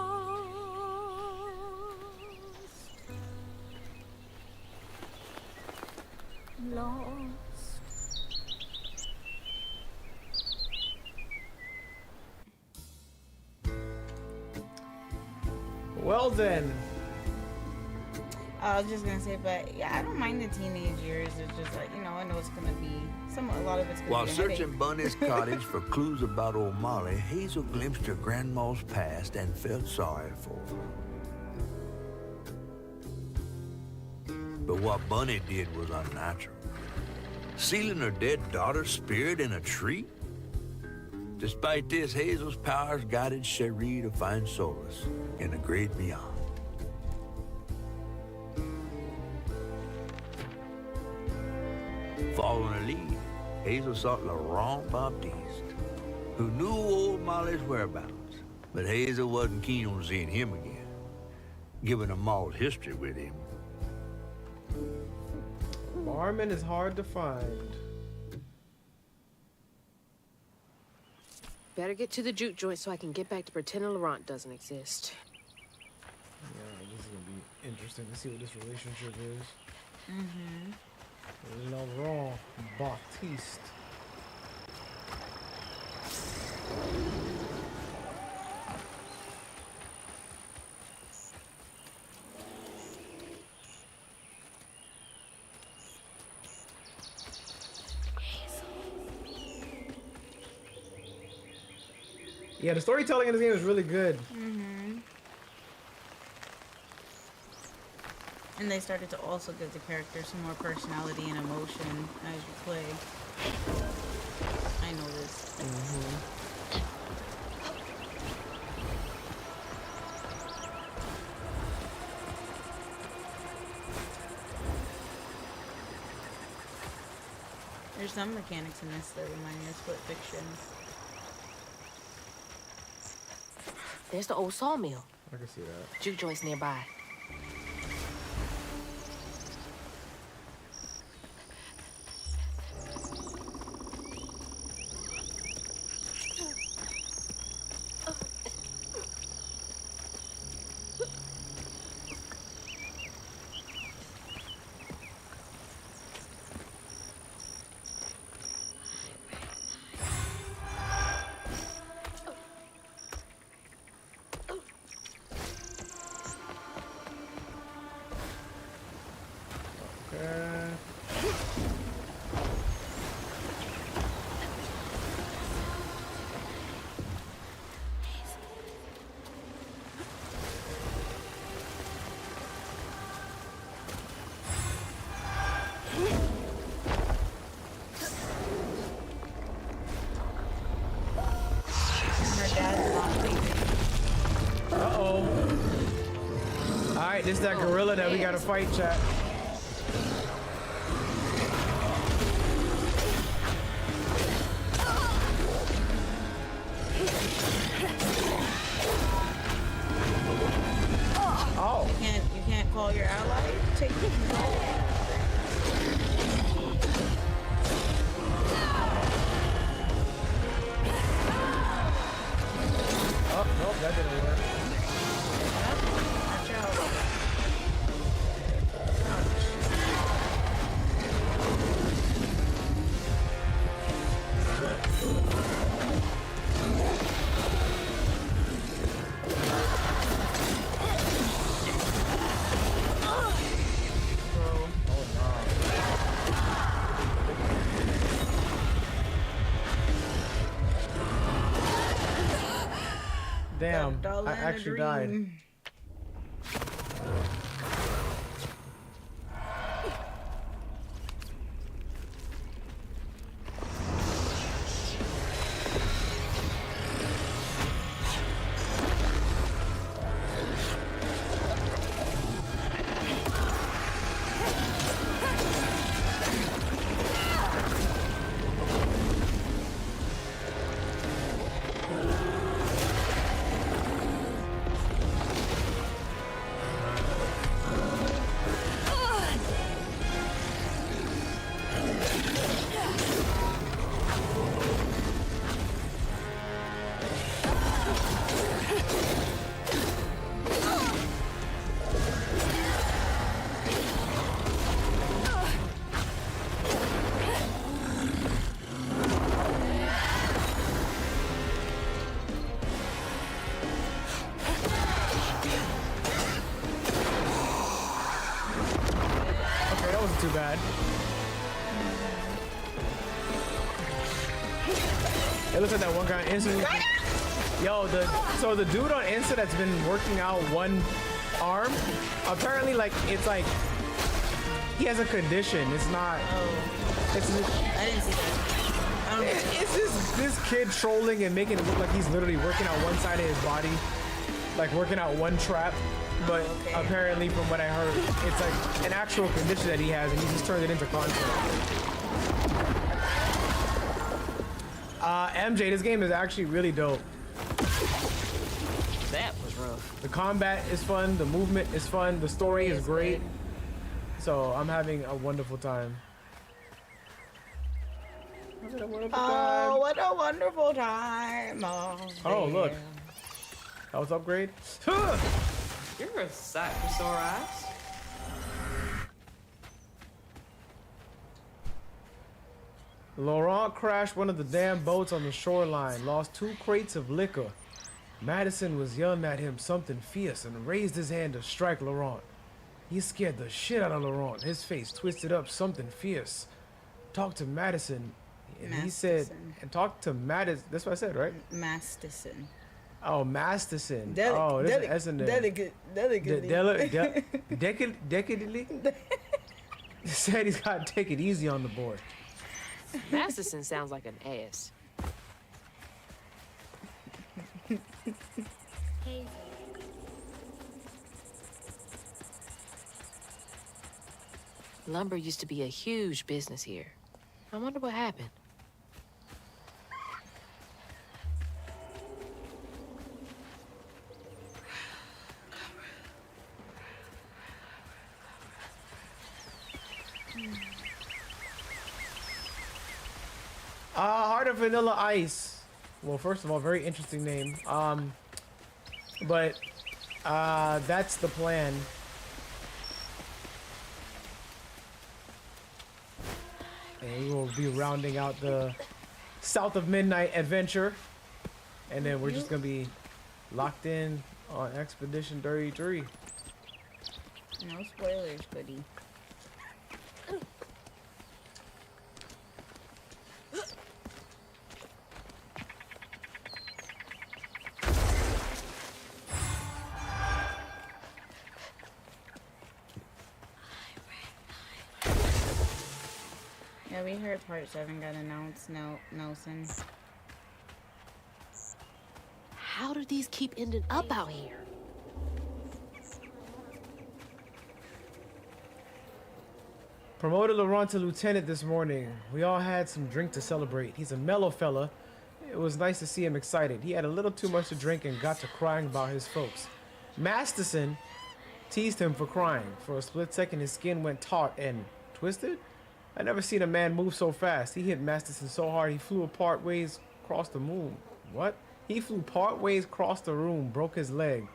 Lost. Well then. I was just gonna say, but yeah, I don't mind the teenage years. It's just like, you know, I know it's gonna be a lot of it's gonna While be a searching headache. Bunny's cottage for clues about old Molly, Hazel glimpsed her grandma's past and felt sorry for her. But what Bunny did was unnatural. Sealing her dead daughter's spirit in a tree? Despite this, Hazel's powers guided Cherie to find solace in the great beyond. Following her lead, Hazel sought Laurent Baptiste, who knew old Molly's whereabouts, but Hazel wasn't keen on seeing him again, given a mauled history with him. Barman is hard to find. Better get to the juke joint so I can get back to pretending Laurent doesn't exist. Yeah, this is gonna be interesting to see what this relationship is. Laurent Baptiste. Yeah, the storytelling in this game is really good. And they started to also give the characters some more personality and emotion as you play. I noticed. There's some mechanics in this that remind me of Split Fiction. There's the old sawmill. I can see that. Juke joint's nearby. Alright, this is that gorilla that we gotta fight, chat. Oh. You can't call your ally. Take control. Damn, doll I and a actually died. dream. Okay, that wasn't too bad. It looks like that one guy instantly. Yo, so the dude on Insta that's been working out one arm, apparently like it's like he has a condition. It's not. It's I didn't see that. I don't know. it's just this kid trolling and making it look like he's literally working out one side of his body, like working out one trap. But okay. apparently, from what I heard, it's like an actual condition that he has, and he just turned it into content. MJ, this game is actually really dope. That was rough. The combat is fun, the movement is fun, the story is great. good. So I'm having a wonderful time. Having a wonderful Oh, time. what a wonderful time. Oh, look. there. That was upgrade. You're a sight for sore eyes. Laurent crashed one of the damn boats on the shoreline, lost 2 crates of liquor. Madison was yelling at him something fierce and raised his hand to strike Laurent. He scared the shit out of Laurent, his face twisted up something fierce. Talked to Madison, and he said, Masterson. and talked to Madison, that's what I said, right? Masterson. Oh, Masterson. Deli- Oh, there's an deli- S in there. Delicate. Decadently? Said he's got to take it easy on the board. Masterson sounds like an ass. Hey, Lumber used to be a huge business here. I wonder what happened. Heart of Vanilla Ice. Well, first of all, very interesting name. But that's the plan. And we will be rounding out the South of Midnight adventure. And then we're just gonna be locked in on Expedition 33. No spoilers, goodie. Yeah, we heard part 7 got announced. No, Nelson. How do these keep ending up out here? Promoted Laurent to lieutenant this morning. We all had some drink to celebrate. He's a mellow fella. It was nice to see him excited. He had a little too much to drink and got to crying about his folks. Masterson teased him for crying. For a split second, his skin went taut and twisted. I never seen a man move so fast. He hit Masterson so hard he flew apart ways across the room. What? He flew part ways across the room, broke his leg.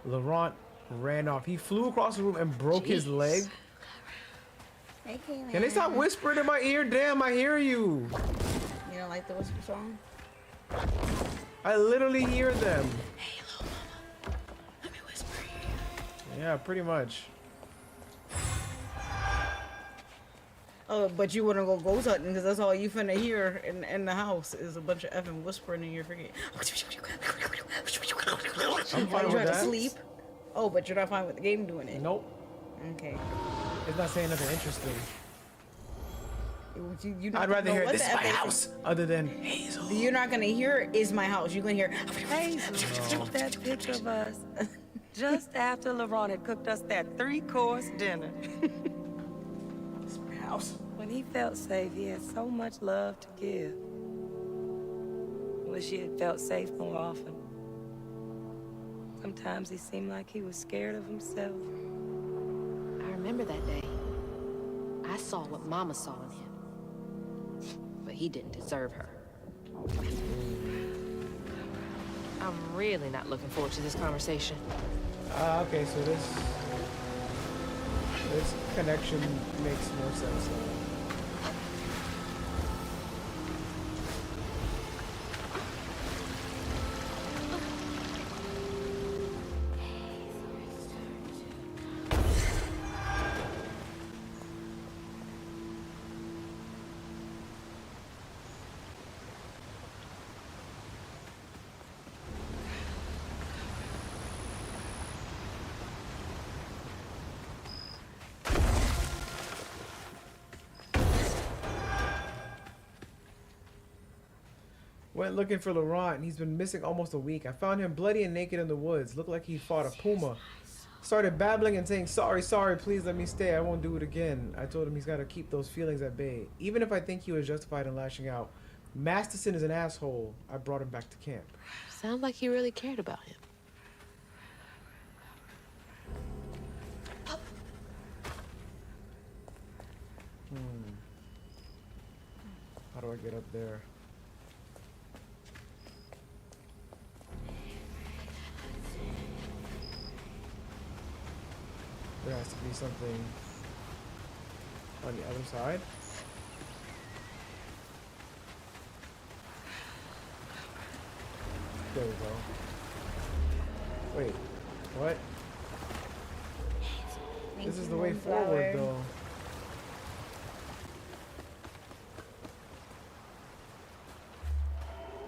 Laurent ran off. He flew across the room and broke his leg. Hey, Kayla. Can they stop whispering in my ear? Damn, I hear you. You don't like the whisper song? I literally hear them. Hey, little mama. Let me whisper in your ear. Yeah, pretty much. Oh, but you wouldn't go ghost hunting because that's all you finna hear in the house is a bunch of effing whispering in your freaking. I'm fine You with have to that. sleep. Oh, but you're not fine with the game doing it. Nope. Okay. It's not saying nothing interesting. You I'd rather hear what this is the my F house other than Hazel. You're not gonna hear "is my house." You're gonna hear. Hazel took that picture of us just after LeBron had cooked us that 3-course dinner. It's my house. When he felt safe, he had so much love to give. Wish he had felt safe more often. Sometimes he seemed like he was scared of himself. I remember that day. I saw what Mama saw in him. But he didn't deserve her. I'm really not looking forward to this conversation. Okay, so this connection makes more sense now. Went looking for Laurent, and he's been missing almost a week. I found him bloody and naked in the woods. Looked like he fought a puma. Started babbling and saying, sorry, please let me stay. I won't do it again. I told him he's got to keep those feelings at bay. Even if I think he was justified in lashing out. Masterson is an asshole. I brought him back to camp. Sounds like he really cared about him. How do I get up there? There has to be something on the other side. There we go. Wait, what? This is the way forward, though.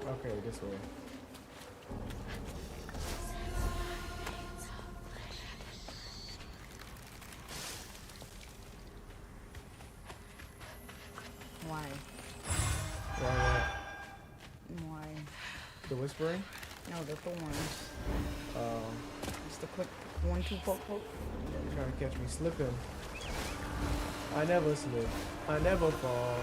Okay, this way. Why? Why? The whispering? No, the thorns. Oh. Just a quick 1-2 poke. You're trying to catch me slipping. I never slip. I never fall.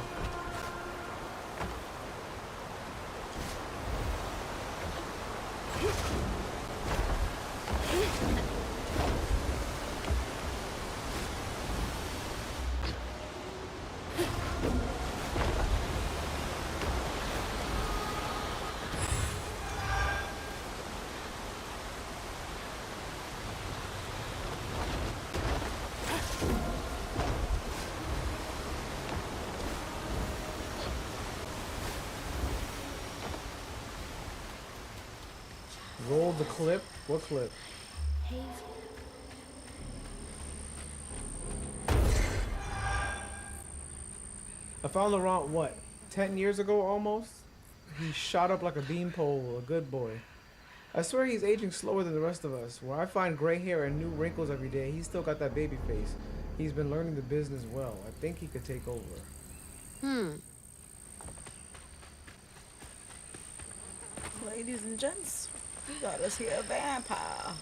Roll the clip. What clip? I found Laurent, what, 10 years ago almost? He shot up like a beanpole, a good boy. I swear he's aging slower than the rest of us. Where I find gray hair and new wrinkles every day, he's still got that baby face. He's been learning the business well. I think he could take over. Ladies and gents, we got us here a vampire.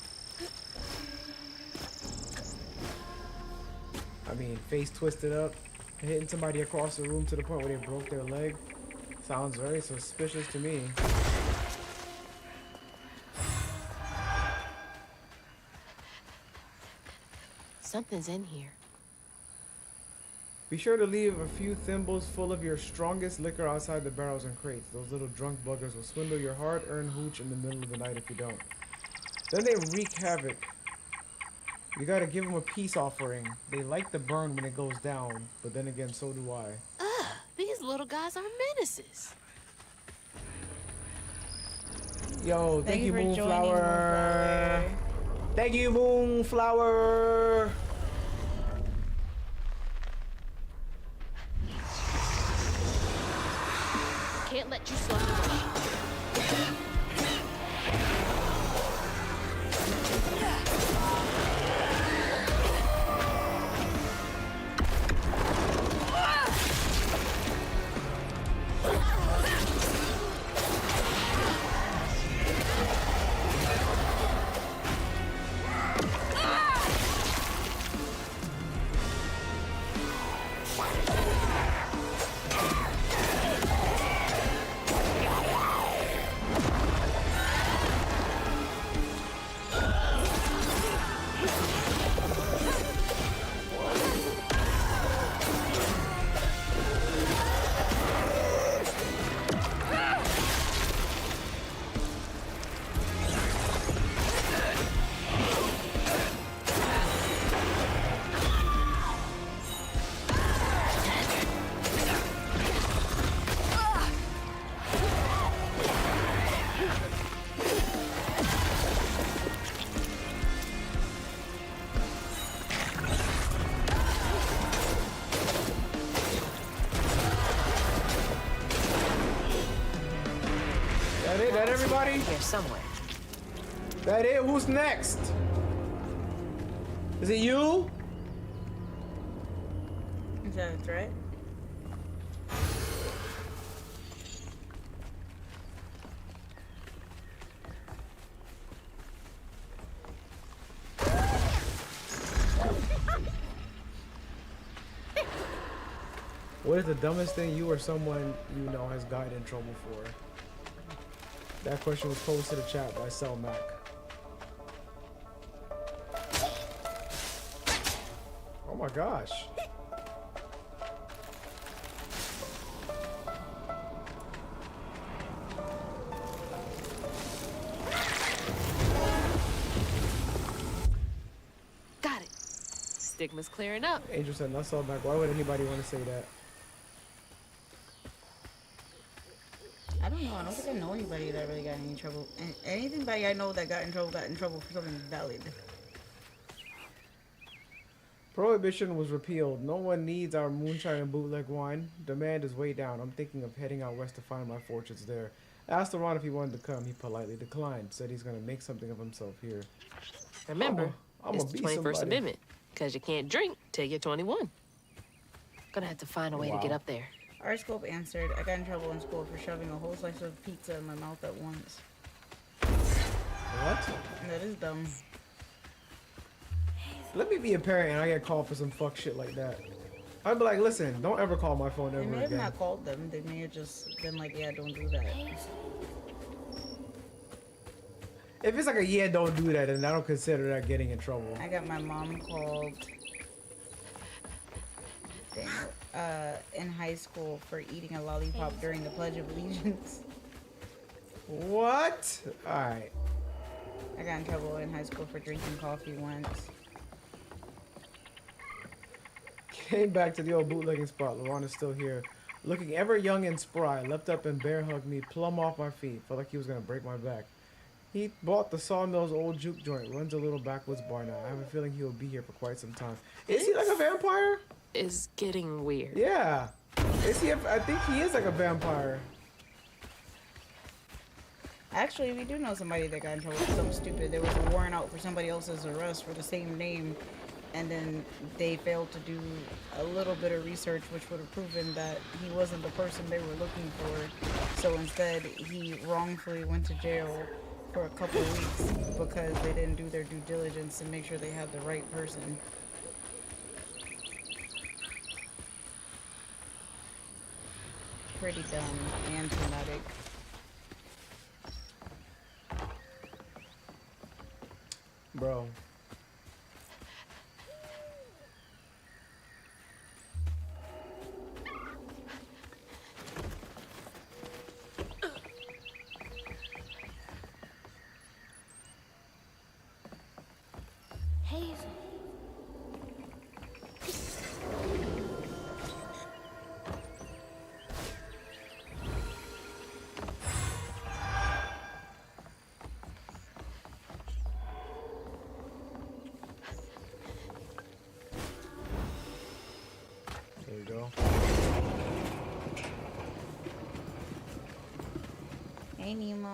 I mean, face twisted up, hitting somebody across the room to the point where they broke their leg. Sounds very suspicious to me. Something's in here. Be sure to leave a few thimbles full of your strongest liquor outside the barrels and crates. Those little drunk buggers will swindle your hard-earned hooch in the middle of the night if you don't. Then they wreak havoc. You gotta give them a peace offering. They like the burn when it goes down, but then again, so do I. Ugh, these little guys are menaces. Yo, thank you, for joining, Moonflower. Thank you, Moonflower. Can't let you slip away. it? That everybody? Here somewhere. That it? Who's next? Is it you? Is that a threat? What is the dumbest thing you or someone you know has gotten in trouble for? That question was posed to the chat by Cell Mac. Oh my gosh. Got it. Stigma's clearing up. Angel said, not Cell Mac. Why would anybody want to say that? I don't know. I don't think I know anybody that really got in any trouble. And anybody I know that got in trouble for something valid. Prohibition was repealed. No one needs our moonshine and bootleg wine. Demand is way down. I'm thinking of heading out west to find my fortunes there. Asked Ron if he wanted to come. He politely declined. Said he's gonna make something of himself here. Remember, I'ma it's the be 21st somebody. Amendment. Because you can't drink till you're 21. Gonna have to find a way to get up there. Our scope answered. I got in trouble in school for shoving a whole slice of pizza in my mouth at once. What? That is dumb. Let me be a parent and I get called for some fuck shit like that. I'd be like, listen, don't ever call my phone They ever may have again. not called them. They may have just been like, yeah, don't do that. If it's like a yeah, don't do that, then I don't consider that getting in trouble. I got my mom called in high school for eating a lollipop during the Pledge of Allegiance. What? Alright. I got in trouble in high school for drinking coffee once. Came back to the old bootlegging spot. LaRon is still here. Looking ever young and spry. Leapt up and bear hugged me plumb off my feet. Felt like he was gonna break my back. He bought the Sawmill's old juke joint. Runs a little backwoods bar now. I have a feeling he will be here for quite some time. Is he like a vampire? Is getting weird. Yeah. Is he? I think he is like a vampire. Actually, we do know somebody that got in trouble for something stupid. There was a warrant out for somebody else's arrest for the same name, and then they failed to do a little bit of research, which would have proven that he wasn't the person they were looking for. So instead, he wrongfully went to jail for a couple weeks because they didn't do their due diligence and make sure they had the right person. Pretty dumb and traumatic. Bro. Hazel. There you go. Hey, Nemo.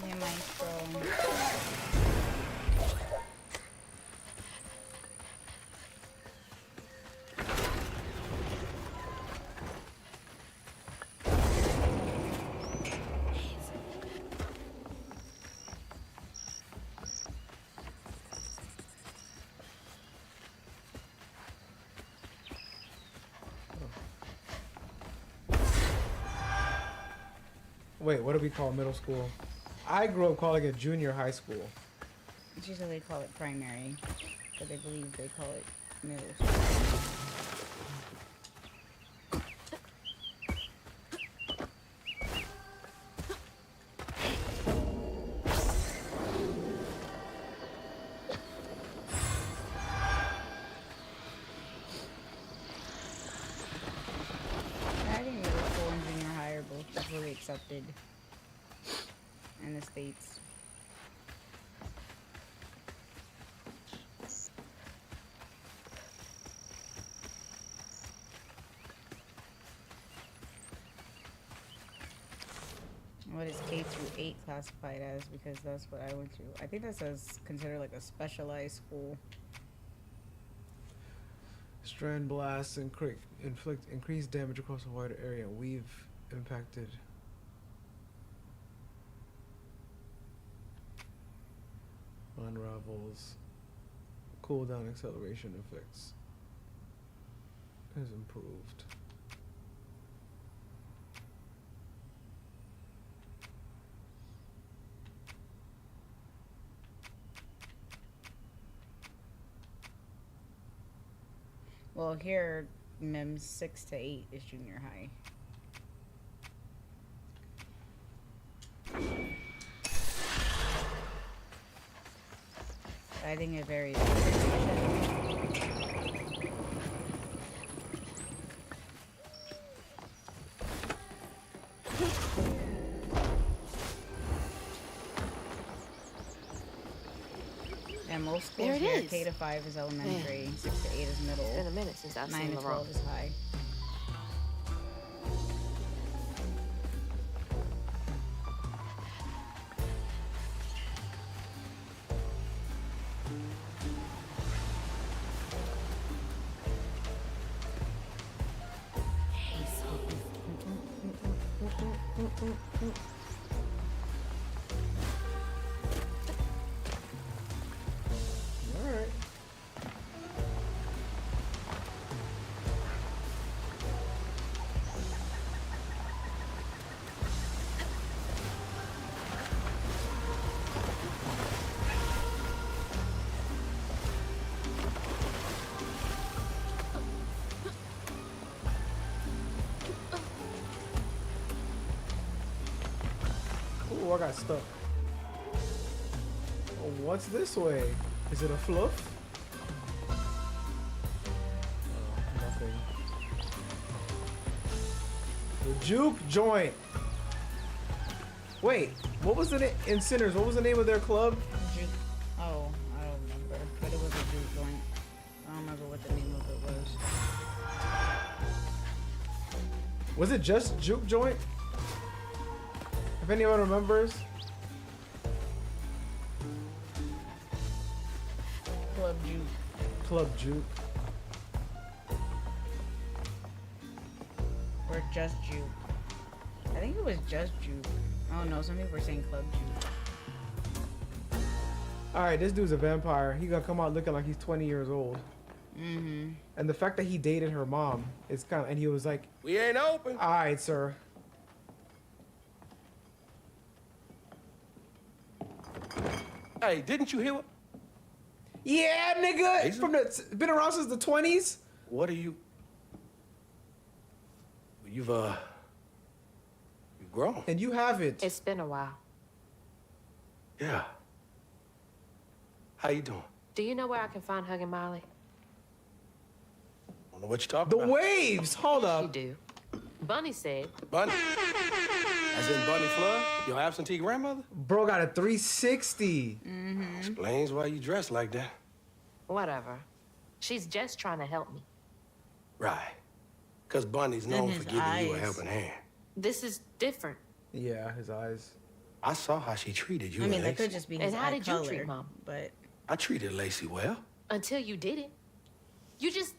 Yeah, maestro. Wait, what do we call middle school? I grew up calling it junior high school. It's usually they call it primary, but they believe they call it middle school. accepted in the States. What is K through 8 classified as? Because that's what I went to. I think that says considered like a specialized school. Strand blasts inflict increased damage across a wider area. Weave impacted. Unravels. Cooldown acceleration effects is improved. Well, here, MIMS 6 to 8 is junior high. I think it varies. And most schools There it here, is. K to 5 is elementary, 6 to 8 is middle, It's been a minute since I've 9 seen to LaRon. 12 is high. Alright. Ooh, I got stuck. Oh, what's this way? Is it a fluff? Oh, nothing. The juke joint. Wait, what was the name in Sinners? What was the name of their club? Juke. Oh, I don't remember, but it was a juke joint. I don't remember what the name of it was. Was it just juke joint? If anyone remembers. Club Juke. Club Juke. Or just Juke. I think it was just Juke. Oh no, some people were saying Club Juke. Alright, this dude's a vampire. He gonna come out looking like he's 20 years old. Mm-hmm. And the fact that he dated her mom, it's kind of, and he was like, We ain't open. alright, sir. Hey, didn't you hear what? Yeah, nigga! Hazel? From the, been around since the 20s? What are you? You've grown. And you haven't. It's been a while. Yeah. How you doing? Do you know where I can find Huggin' Molly? Don't know what you're talking The about. waves! Hold You up. do. Bunny said. Bunny. As in Bunny Flood, your absentee grandmother? Bro got a 360. Explains why you dress like that. Whatever. She's just trying to help me. Right. Because Bunny's known his for giving you a eyes. helping hand. This is different. Yeah, his eyes. I saw how she treated you I mean, and that Lacey. could just be And his how eye did you color, treat Mom? but I treated Lacey well. Until you didn't. You just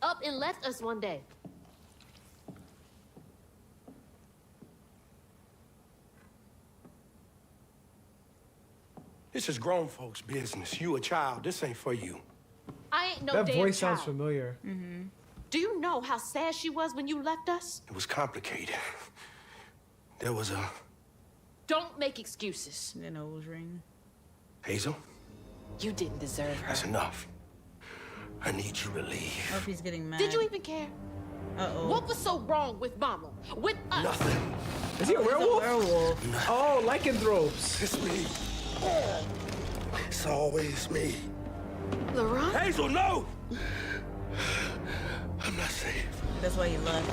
up and left us one day. This is grown folks' business. You a child. This ain't for you. I ain't no That damn voice child. sounds familiar. Do you know how sad she was when you left us? It was complicated. There was a... Don't make excuses. the nose ring. Hazel, You didn't deserve her. that's enough. I need you to leave. I hope he's getting mad. Did you even care? Uh-oh. What was so wrong with Mama? With us? Nothing. Is he a werewolf? Werewolf. Oh, lycanthropes. It's me. It's always me. LaRon? Hazel, no! I'm not safe. that's why he left.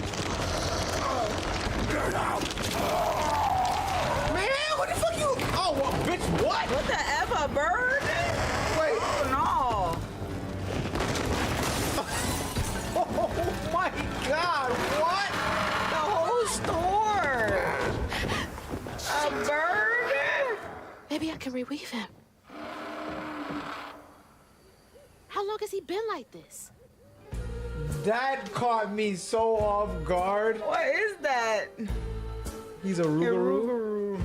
Man, what the fuck you? Oh, well, bitch, what? What the F, a bird? Wait. Oh, no. Oh my God, what? The whole store. A bird? Maybe I can reweave him. How long has he been like this? That caught me so off guard. What is that? He's a Rougarou.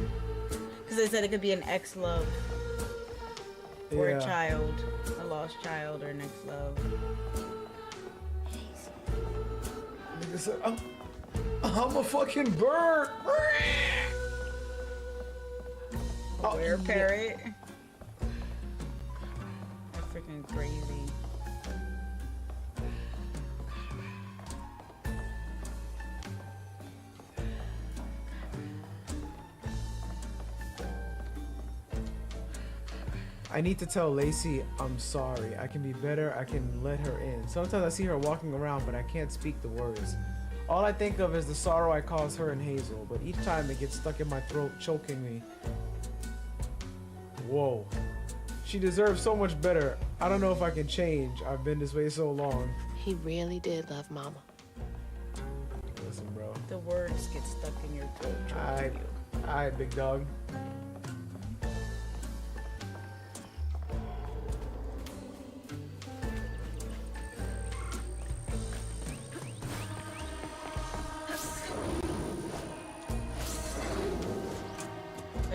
Because they said it could be an ex-love. Or Yeah. a child. A lost child or an ex-love. Nigga said, I'm a fucking bird. Were parrot. That's freaking crazy. I need to tell Lacey I'm sorry. I can be better. I can let her in. Sometimes I see her walking around, but I can't speak the words. All I think of is the sorrow I cause her and Hazel, but each time it gets stuck in my throat, choking me. Whoa. She deserves so much better. I don't know if I can change. I've been this way so long. He really did love Mama. Listen, bro. The words get stuck in your throat. choking you. Alright, big dog.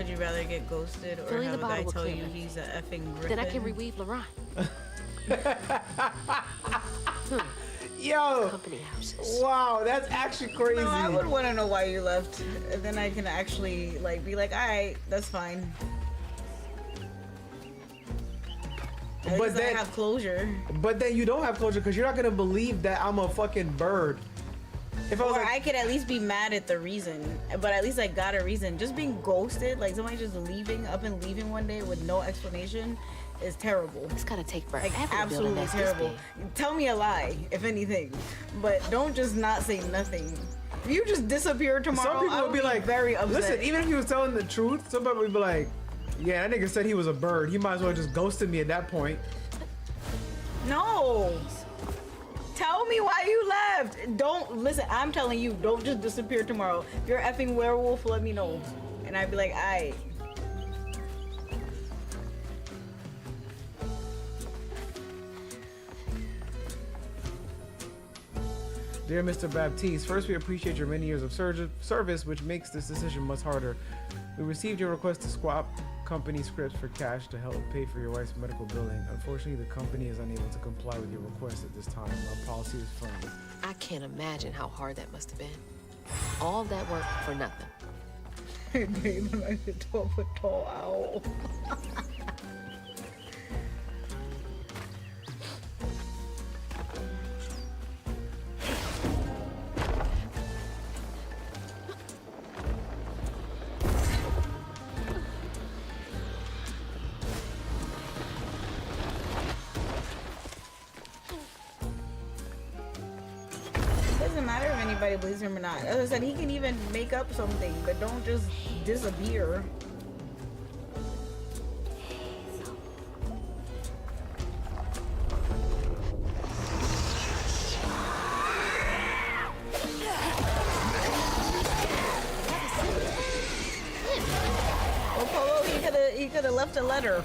Would you rather get ghosted or Filling have the a guy bottle with tell you Climax. he's a effing griffin? Then I can reweave Laurent. Yo! Company houses. Wow, that's actually crazy. No, I would want to know why you left. And then I can actually like be like, all right, that's fine. At But least then- I have closure. But then you don't have closure because you're not gonna believe that I'm a fucking bird. If I was Or like, I could at least be mad at the reason, but at least I got a reason. Just being ghosted, like somebody just leaving, up and leaving one day with no explanation, is terrible. It's gotta take forever. Like to build a absolutely nest this terrible. big. Tell me a lie, if anything, but don't just not say nothing. If you just disappear tomorrow, some people I would be like, very upset. listen, even if he was telling the truth, somebody would be like, yeah, that nigga said he was a bird. He might as well just ghosted me at that point. No. Tell me why you left. Don't listen. I'm telling you, don't just disappear tomorrow. If you're an effing werewolf, let me know, and I'd be like, aight. Dear Mr. Baptiste, first we appreciate your many years of service, which makes this decision much harder. We received your request to swap company scripts for cash to help pay for your wife's medical billing. Unfortunately, the company is unable to comply with your request at this time. Our policy is firm. I can't imagine how hard that must have been. All that work for nothing. Babe, I could 12-foot tall owl. Doesn't matter if anybody believes him or not. As I said, he can even make up something, but don't just disappear. Well, Polo, he could have left a letter.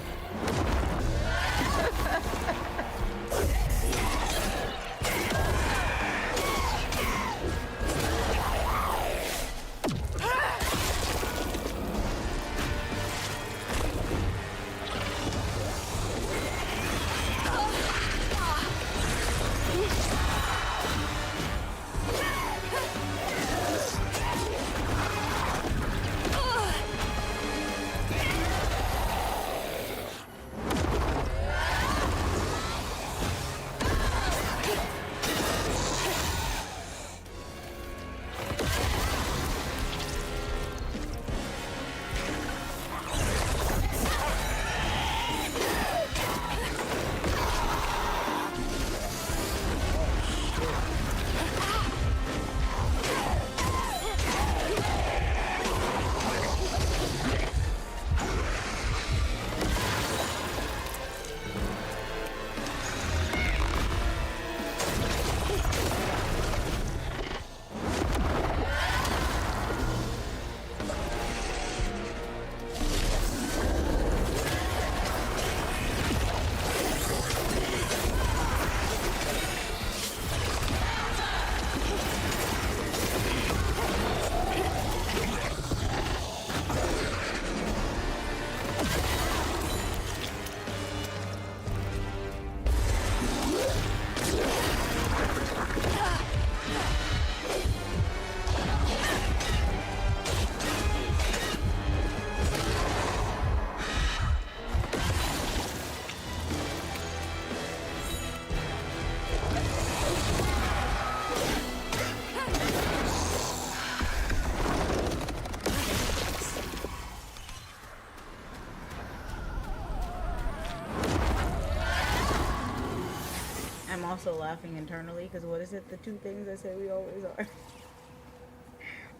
also laughing internally because what is it? The two things I say we always are: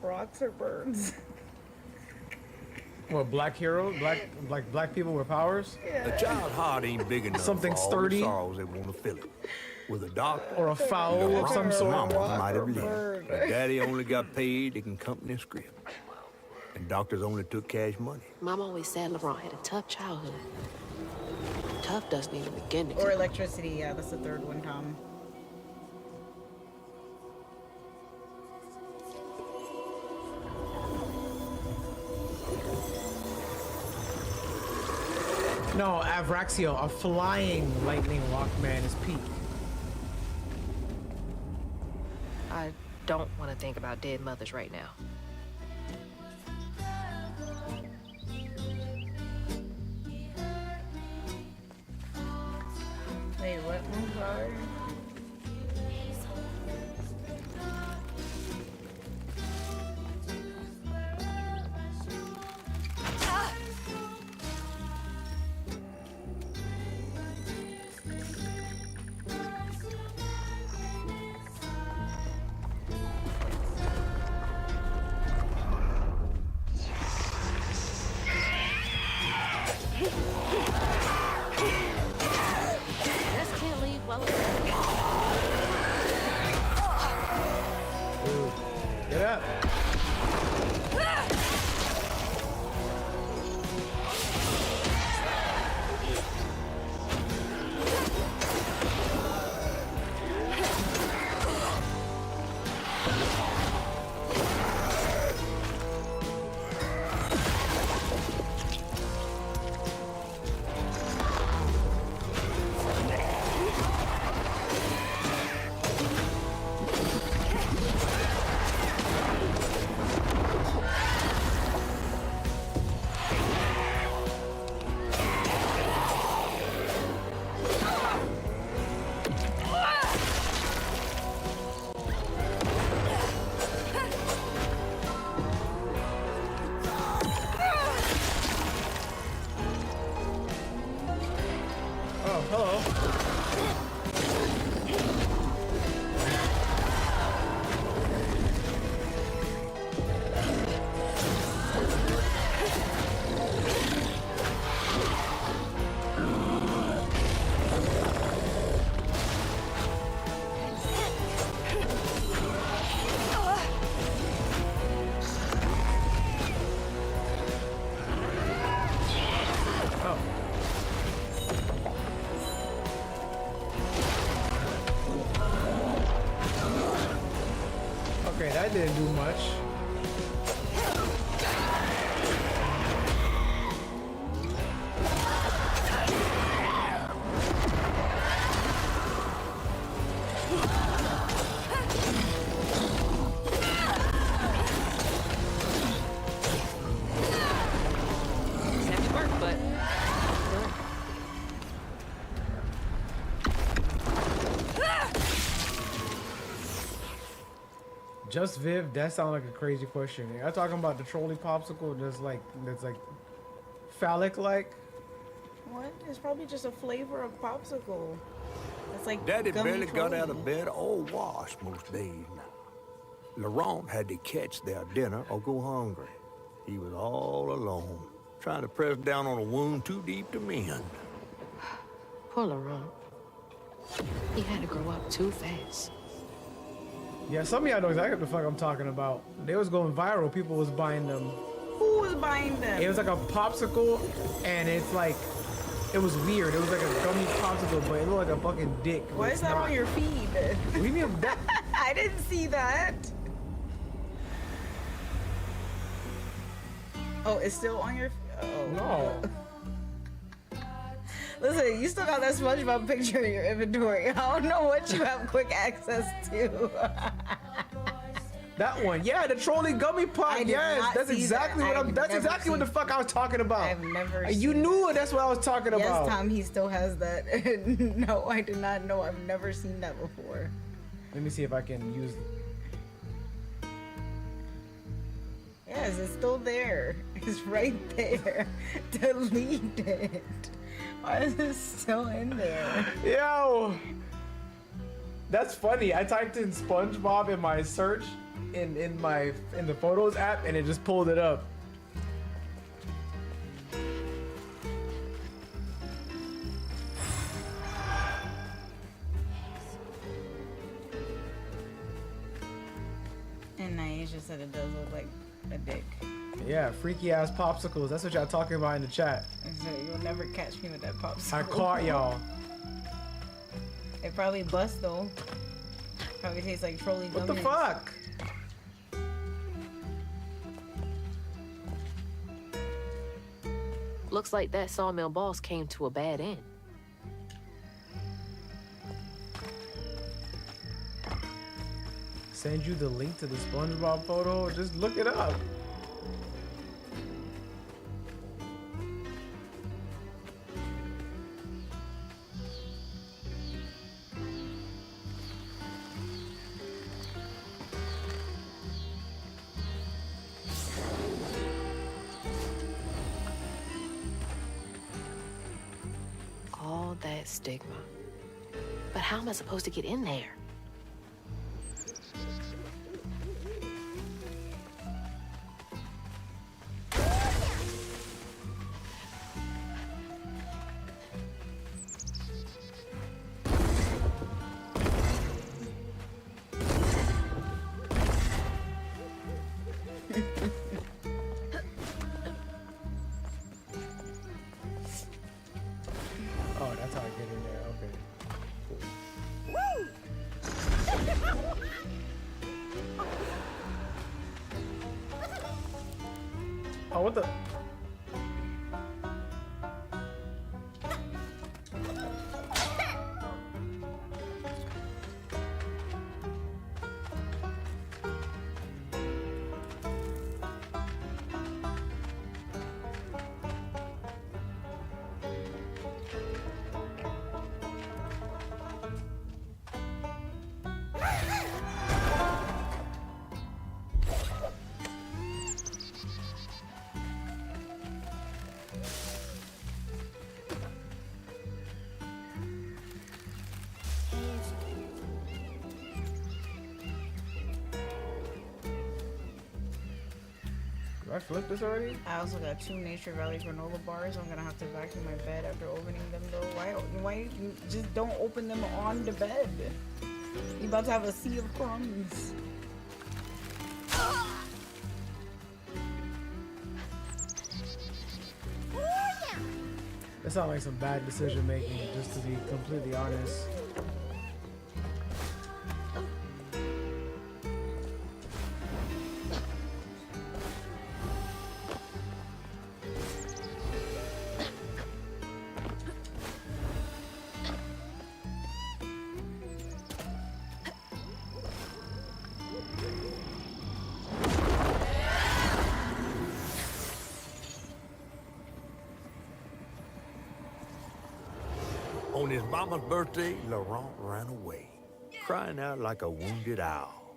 rocks or birds. What, black hero? Black people with powers? A child's heart ain't big enough Something for all sturdy? the sorrows that want to fill it. With a doctor Or a fowl of some sort? Mama might have lived. But Daddy only got paid to accompany a script. And doctors only took cash money. Mom always said LeBron had a tough childhood. Tough doesn't even begin to Or electricity, yeah, that's the third one, Tom. No, Avraxio, a flying lightning Walkman is peak. I don't want to think about dead mothers right now. Wait, what? I'm sorry. Just can't leave well. Get up. Oh, hello. Oh. Okay, that didn't do much. Snappy work, but Just Viv, that sounds like a crazy question. Are you talking about the trolley popsicle that's like phallic like? What? It's probably just a flavor of popsicle. It's like Daddy gummy barely got out of trolley. bed or washed most days now. Laurent had to catch their dinner or go hungry. He was all alone, trying to press down on a wound too deep to mend. poor Laurent. He had to grow up too fast. Yeah, some of y'all know exactly what the fuck I'm talking about. They was going viral. People was buying them. Who was buying them? It was like a popsicle, and it's like, it was weird. It was like a gummy popsicle, but it looked like a fucking dick. but Why it's is that not. on your feed? What do you mean that? I didn't see that. Oh, it's still on your. Oh No. Listen, you still got that SpongeBob picture in your inventory. I don't know what you have quick access to. That one, yeah, the trolley gummy pop. I did Yes, not that's see exactly that. what I'm. I've That's never exactly what the seen- fuck I was talking about. I've never. You seen knew it. That's what I was talking Yes, about. Tom, he still has that. No, I did not know. I've never seen that before. Let me see if I can use. Yes, it's still there. It's right there. Delete it. Why is it still in there? Yo. That's funny. I typed in SpongeBob in my search in the Photos app, and it just pulled it up. And Naisha said it does look like a dick. Yeah, freaky ass popsicles. That's what y'all talking about in the chat. So you'll never catch me with that popsicle. I caught y'all. It probably bust though. Probably tastes like trolley gummies. What the fuck? Looks like that sawmill boss came to a bad end. Send you the link to the SpongeBob photo. Just look it up. All that stigma. But how am I supposed to get in there? Oh, that's how I get in there. Okay. Oh, what the? Did I flip this already? I also got 2 Nature Valley granola bars. I'm gonna have to vacuum my bed after opening them though. Why you just don't open them on the bed? You about to have a sea of crumbs. That sounds like some bad decision making, just to be completely honest. On his mama's birthday, Laurent ran away, crying out like a wounded owl.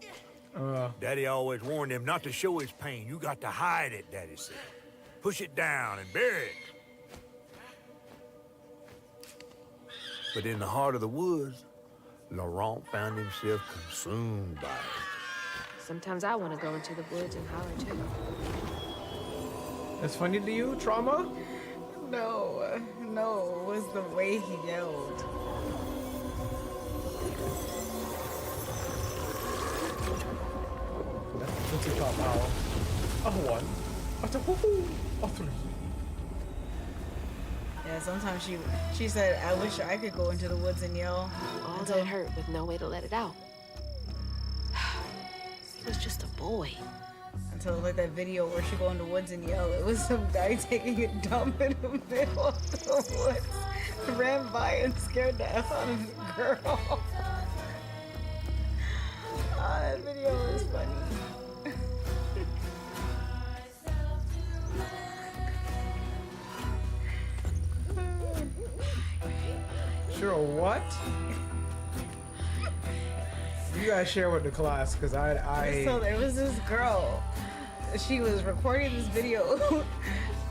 Daddy always warned him not to show his pain. You got to hide it, Daddy said. Push it down and bury it. But in the heart of the woods, Laurent found himself consumed by it. Sometimes I want to go into the woods and holler too. That's funny to you, Trauma? No, it was the way he yelled. What's your top owl? A 1. A 2. A 3. Yeah, sometimes she said, I wish I could go into the woods and yell. All that hurt with no way to let it out. He was just a boy. Until like that video where she go in the woods and yell. It was some guy taking a dump in the middle of the woods. Ran by and scared the F out of the girl. Oh, that video was funny. Sure, what? You guys share with the class, because I... So there was this girl. She was recording this video.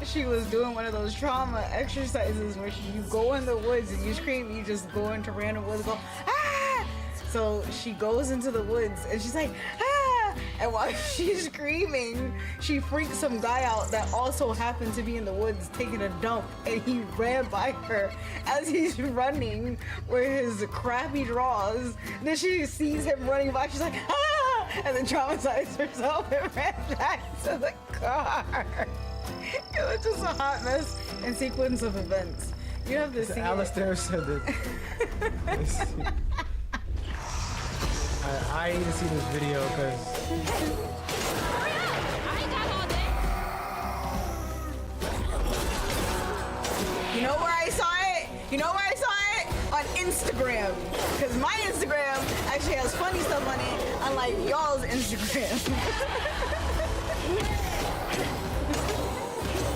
She was doing one of those trauma exercises where you go in the woods and you scream, you just go into random woods and go, ah! So she goes into the woods and she's like, ah! And while she's screaming, she freaks some guy out that also happened to be in the woods taking a dump, and he ran by her as he's running with his crappy drawers. Then she sees him running by, she's like, ah! And then traumatized herself and ran back to the car. It was just a hot mess and sequence of events. You have to see Alistair said that. I need to see this video because you know where I saw it? You know where I saw it? On Instagram. Because my Instagram actually has funny stuff on it, unlike y'all's Instagram.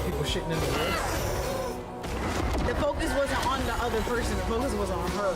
people shitting in the woods. The focus wasn't on the other person, the focus was on her.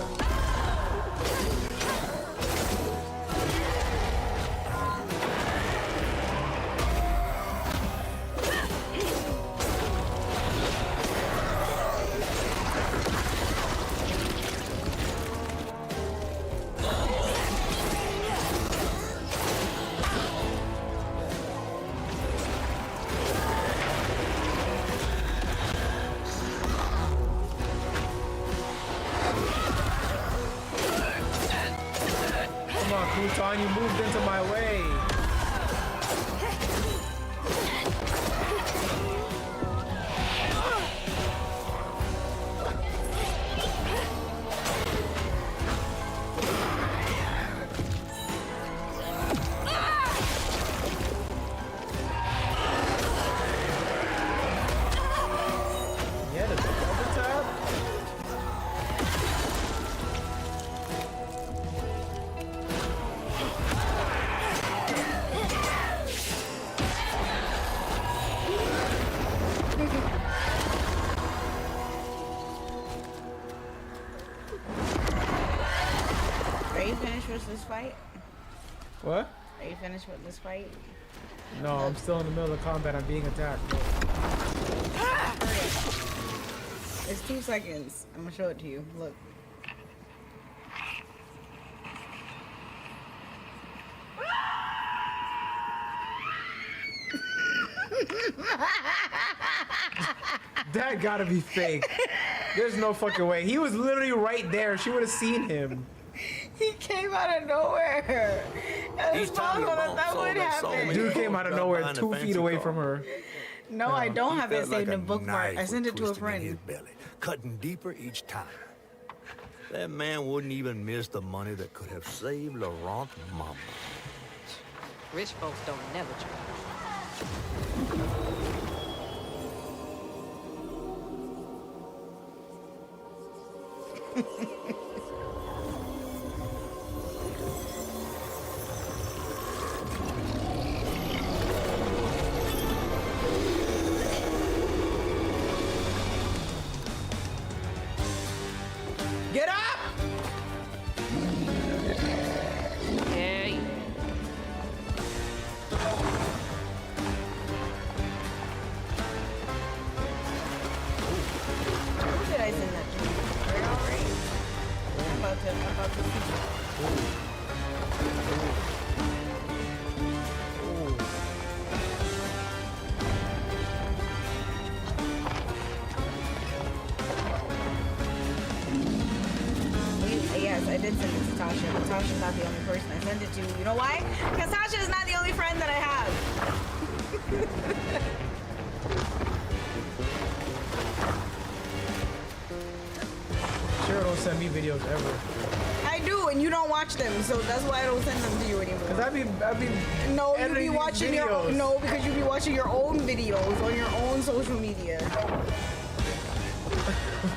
Crouton, you moved into my way. Yeah, the double tap. Are you finished with this fight? What? Are you finished with this fight? No, I'm still in the middle of combat. I'm being attacked. It's 2 seconds. I'm gonna show it to you. Look. That gotta be fake. There's no fucking way. He was literally right there. She would have seen him. He came out of nowhere. It's possible that would happen. Dude came out of nowhere 2 feet away from her. No, I don't have it saved in a bookmark. I knife sent it to a twisting in his friend. belly, cutting deeper each time. That man wouldn't even miss the money that could have saved Laurent's mama. Rich folks don't never try. Get up! Yeah. Who did I send that to? Are you alright? I'm about to see. Yes, I did send it to Tasha, but Tasha's not the only person I sent it to. You know why? Because Tasha is not the only friend that I have. Cheryl don't send me videos ever. I do, and you don't watch them, so that's why I don't send them to you anymore. Cause I be No, you editing be these watching your videos. no, because you be watching your own videos on your own social media.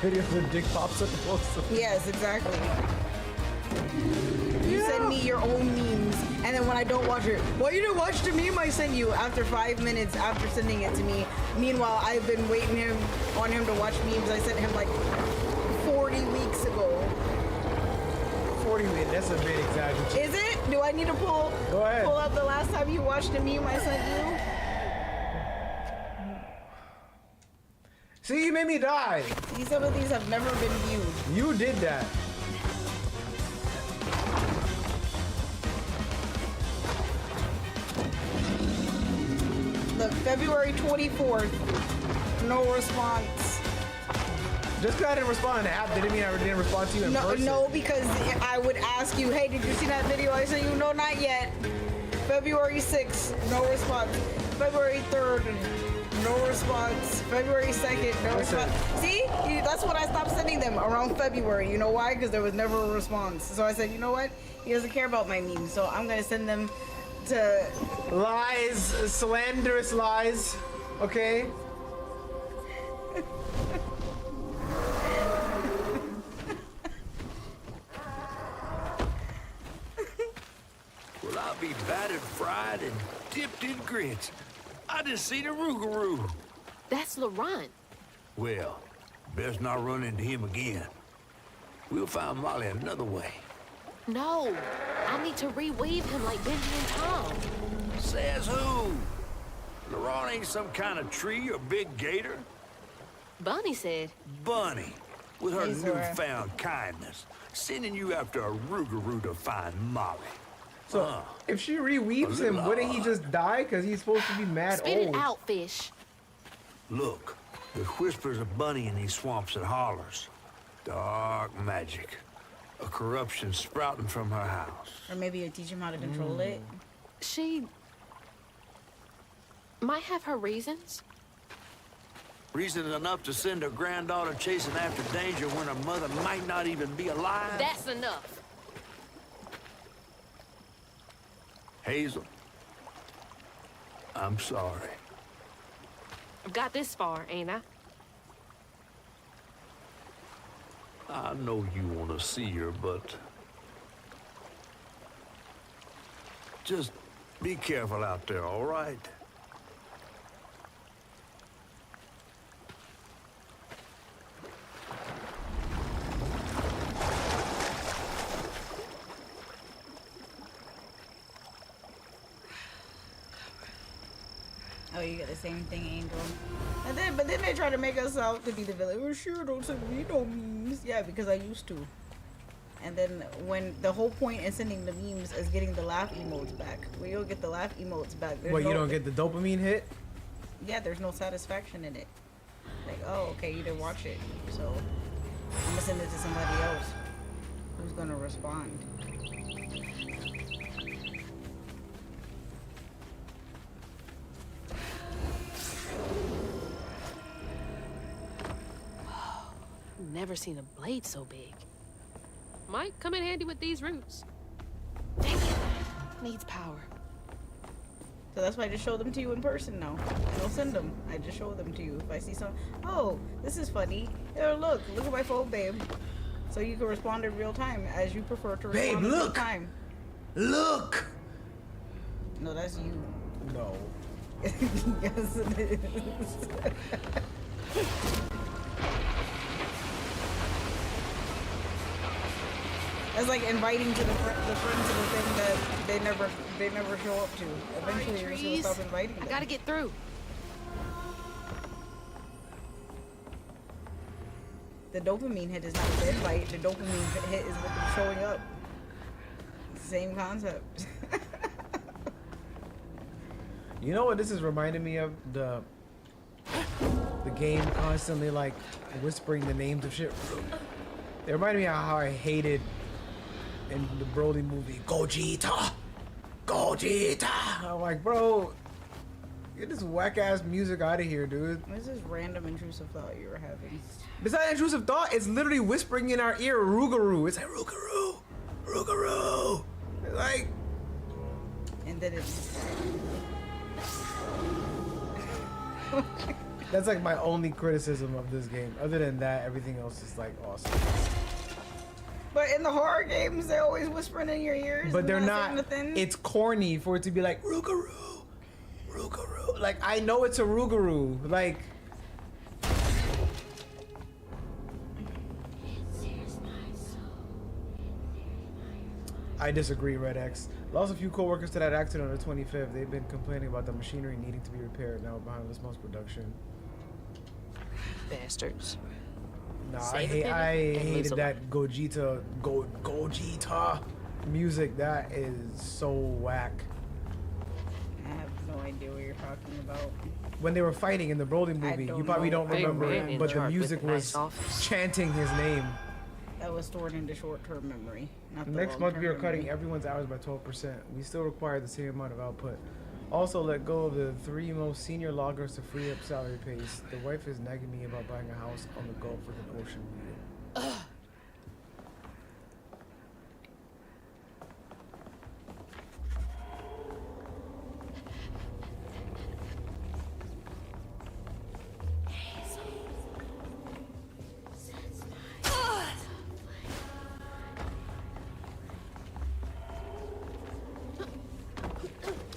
videos of dick pops at the post. Yes, exactly. You send me your own memes, and then when I don't watch it, why you didn't watch the meme I sent you after 5 minutes after sending it to me? Meanwhile, I've been waiting on him to watch memes I sent him like 40 weeks ago. 40 minutes, that's a bit exaggerated. Is it? Do I need to pull up the last time you watched a meme I sent you? See, you made me die. Some of these have never been viewed. You did that. look, February 24th, no response. Just because I didn't respond in the app didn't mean I didn't respond to you in person. No, because I would ask you, hey, did you see that video? I said, you know, not yet. February 6th, no response. February 3rd, no response. February 2nd, no response. See? That's when I stopped sending them, around February. You know why? Because there was never a response. So I said, you know what? He doesn't care about my memes, so I'm going to send them to... Lies, slanderous lies, okay? Well, I'll be battered, fried, and dipped in grits. I just seen a Rougarou. That's Laurent. Well, best not run into him again. We'll find Molly another way. No, I need to reweave him like Benji and Tom. Says who? Laurent ain't some kind of tree or big gator. Bunny said. Bunny, with her Hey, Zora. newfound kindness, sending you after a Rougarou to find Molly. So, if she reweaves him, wouldn't he just die? Because he's supposed to be mad Spit old. it out, fish. Look, there's whispers of Bunny in these swamps and hollers. Dark magic. A corruption sprouting from her house. Or maybe you teach him how to control it. She might have her reasons. Reason enough to send her granddaughter chasing after danger when her mother might not even be alive? That's enough. Hazel, I'm sorry. I've got this far, ain't I? I know you want to see her, but... just be careful out there, all right? Oh, you got the same thing, Angel. But then they try to make us out to be the villain. Oh, sure, don't send me no memes. Yeah, because I used to. And then when the whole point in sending the memes is getting the laugh emotes back. When you'll get the laugh emotes back. What, you don't get the dopamine hit? Yeah, there's no satisfaction in it. Like, oh, okay, you didn't watch it. So I'm gonna send it to somebody else who's gonna respond. Never seen a blade so big. Might come in handy with these roots. Dang it. Needs power. So that's why I just show them to you in person now. I don't send them. I just show them to you. If I see some, oh, this is funny. Oh, look at my phone, babe. So you can respond in real time as you prefer to respond in real time. Look! No, that's you. No. Yes, it is. It's like inviting to the friends of the thing that they never show up to. Eventually, you're just gonna stop inviting them. I gotta get through. The dopamine hit is not the invite. The dopamine hit is with them showing up. Same concept. You know what this is reminding me of? The game constantly like whispering the names of shit. It reminded me of how I hated in the Broly movie, Gogeta! Gogeta! I'm like, bro, get this whack ass music out of here, dude. What is this random intrusive thought you were having? It's not intrusive thought, it's literally whispering in our ear, Rougarou. It's like, Rougarou! Rougarou! It's like... And then it's... That's like my only criticism of this game. Other than that, everything else is like awesome. But in the horror games, they're always whispering in your ears. But they're not. saying nothing. It's corny for it to be like Rougarou, Rougarou. Like I know it's a Rougarou. Like. I disagree, Red X. Lost a few co-workers to that accident on the 25th. They've been complaining about the machinery needing to be repaired now behind this month's production. Bastards. Nah, Save I a penny and lose hated a that Gogeta music. That is so whack. I have no idea idea what you're talking about. When they were fighting in the Broly movie, you probably don't I remember ran it, in but the charge with music a nice was office. chanting his name. That was stored into short-term memory. Not the Next month we are long-term cutting memory. everyone's hours by 12%. We still require the same amount of output. Also, let go of the 3 most senior loggers to free up salary pays. The wife is nagging me about buying a house on the Gulf with an ocean view.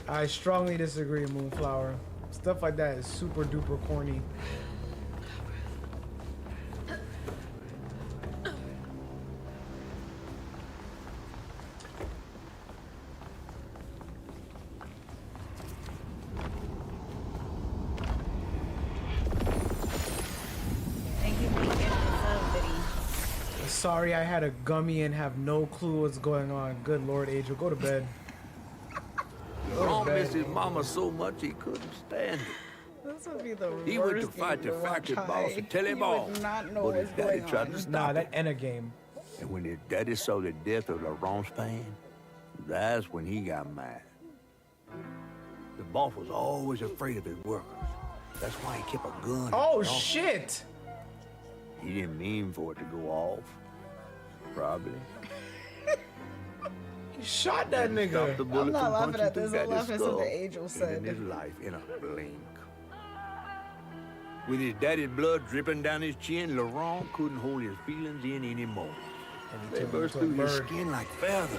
I strongly disagree, Moonflower. Stuff like that is super duper corny. Thank you for getting the sub, Biddy. Sorry, I had a gummy and have no clue what's going on. Good Lord, Angel, go to bed. Ron missed his mama so much he couldn't stand it. This would be the He went to worst fight game the watch factory boss high. and tell him You all. would not know But his what's daddy going tried on. to stop Nah, him. that end a game. And when his daddy saw the death of Laurent's fan, that's when he got mad. The boss was always afraid of his workers. That's why he kept a gun. in Oh his office. shit! He didn't mean for it to go off. Probably. He shot that Stop the nigga. bullet I'm not from laughing punching at this. through I'm Daddy's laughing at something skull, Angel said. ending his life in a blink. With his daddy's blood dripping down his chin, Laurent couldn't hold his feelings in anymore. They turned burst into a through his bird. skin like feathers.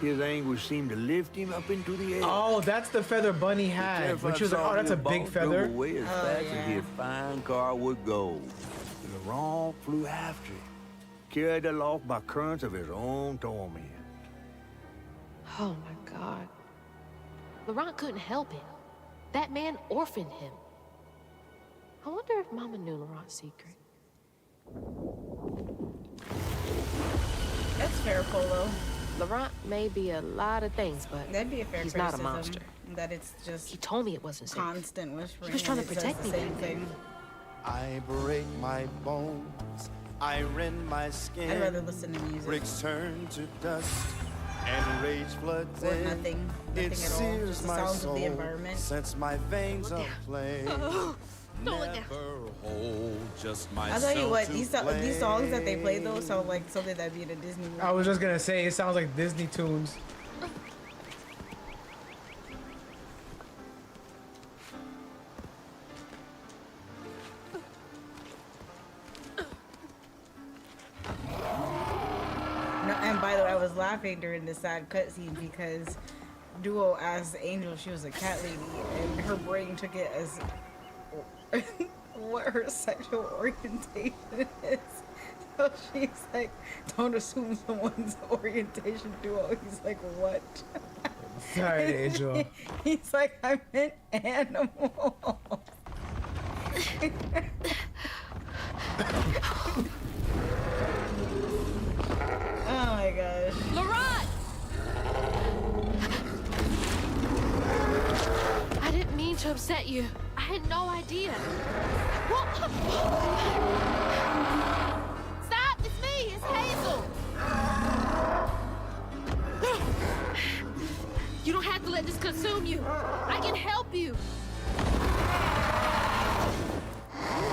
His anguish seemed to lift him up into the air. Oh, that's the feather Bunny had, which was like, oh, that's a big feather. Away as fast as his fine car would go. Laurent flew after it, carried aloft by currents of his own torment. Oh my God. Laurent couldn't help it. That man orphaned him. I wonder if Mama knew Laurent's secret. That's fair, Polo. Laurent may be a lot of things, but That'd be a fair he's not a criticism, monster. That it's just He told me it wasn't safe. constant whispering. He was trying to and it says protect the me same back then. thing. I break my bones, I rend my skin. I'd rather listen to music. Bricks turn to dust, and rage floods Or in. nothing It at all. sears Just the my sounds soul, of the environment. sets my veins aflame. Don't look down. Never hold just I'll myself tell you what, to these songs that they play though sound like something that'd be in a Disney movie. I was just gonna say, it sounds like Disney tunes. No, and by the way, I was laughing during the sad cutscene because Duo asked Angel if she was a cat lady, and her brain took it as what her sexual orientation is. So she's like, don't assume someone's orientation Duo. He's like, what? Sorry, Angel. He's like, I meant animal. Oh my gosh. Laurent! I didn't mean to upset you. I had no idea. Whoa. Stop! It's me! It's Hazel! You don't have to let this consume you. I can help you.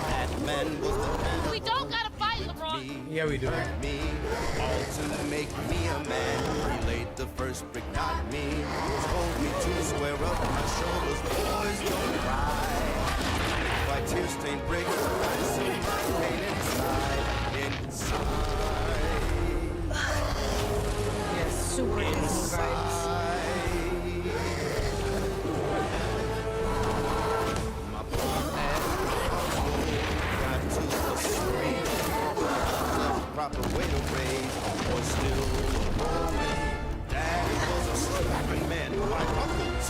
That man was the man We don't gotta fight, Laurent. Yeah, we do. me, all to make me a man. He laid the first brick, not me. Told me to square up my shoulders, boys don't cry. By tear-stained bricks, I see my pain inside. Yes, super Disney vibes. My poor ass got to the street. Proper way to raise was still a boy. Dad was a struggling man. My uncle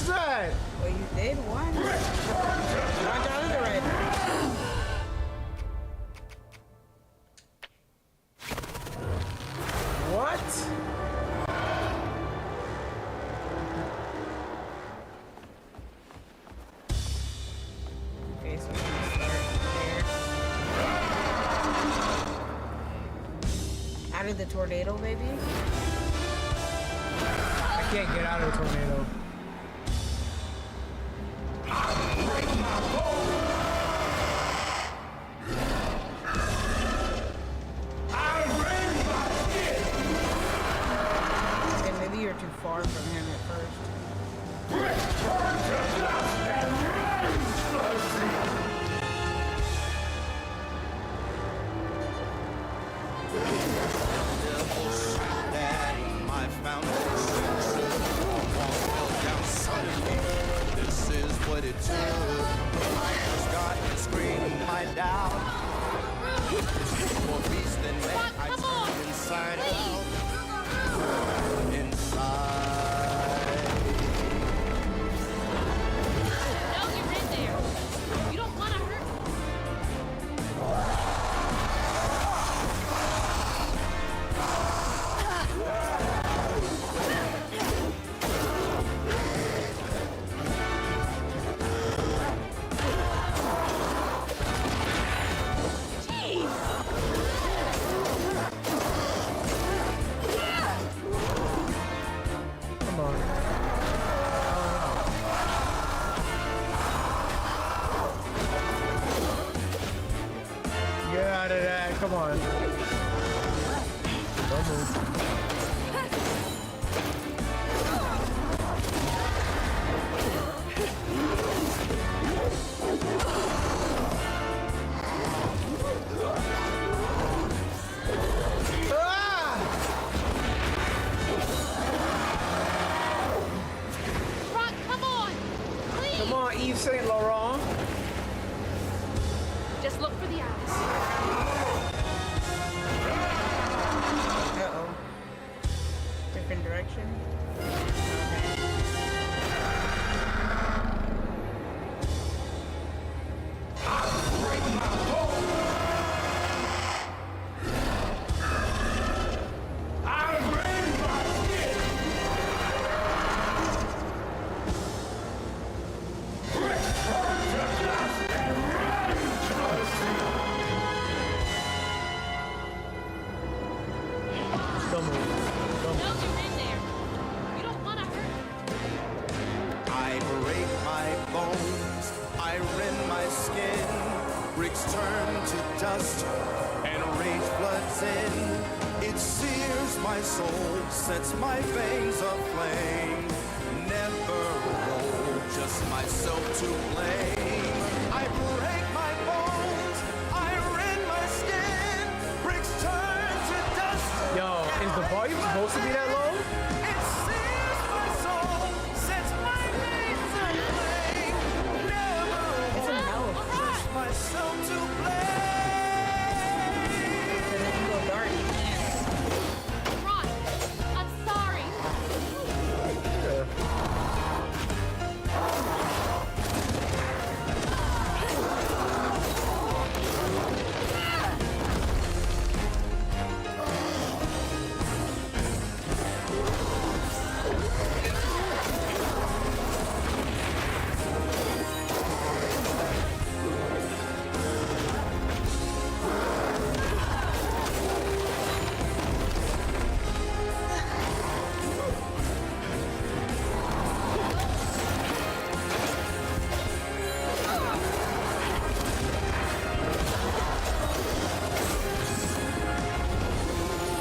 that? Well, you did one. Watch out of the red. What? Okay, so we're gonna start there. Out of the tornado, baby. I can't get out of the tornado. Okay, maybe you're too far from him at first. That my foundation all walls fell down suddenly. This is what it took. I just got to scream my doubt. More beast than man, I turned inside out. Inside. No, you're in there. You don't want to hurt. Come on. Get out of that. Come on. Don't move. Ah! Rock, come on. Please. Come on, Yves Saint Laurent. Just look for the eyes. Uh-oh. Different direction. Don't move. Don't No, move. you're in there. You don't want to hurt. I break my bones, I rend my skin. Bricks turn to dust, and rage floods in. It sears my soul, sets my veins aflame. Never alone, just myself to blame. I break my bones, I rend my skin. Bricks turn to dust. Yo, is the volume supposed to be that low? It sears my soul, sets my veins aflame. Never It's a alone, no. just myself to blame. And then you go dark. Rock, I'm sorry.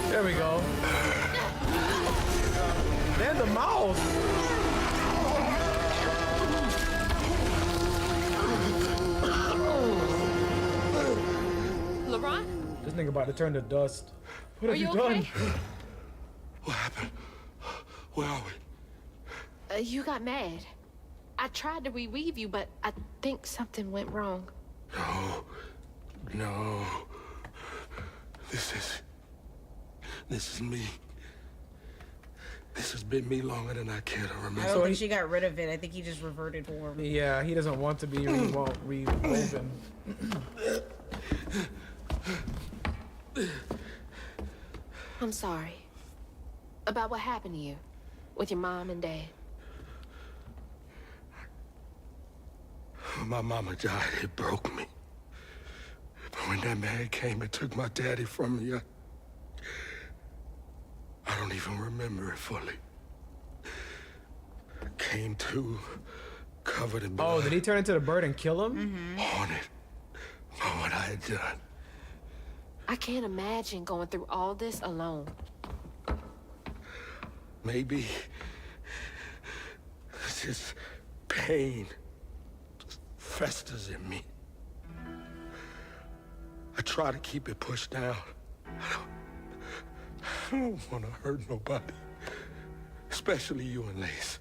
There we go. There's the mouse. Laurent, This nigga about to turn to dust. What are have you you done? okay? What happened? Where are we? You got mad. I tried to reweave you, but I think something went wrong. No. No. This is me. This has been me longer than I care to I remember. don't think she got rid of it. I think he just reverted form. Yeah, he doesn't want to be rewoven. I'm sorry. About what happened to you with your mom and dad. My mama died. It broke me. But when that man came and took my daddy from me, I don't even remember it fully. Came to, covered in blood. Oh, did he turn into the bird and kill him? Haunted for what I had done. I can't imagine going through all this alone. Maybe this pain just festers in me. I try to keep it pushed down. I don't want to hurt nobody, especially you and Lace.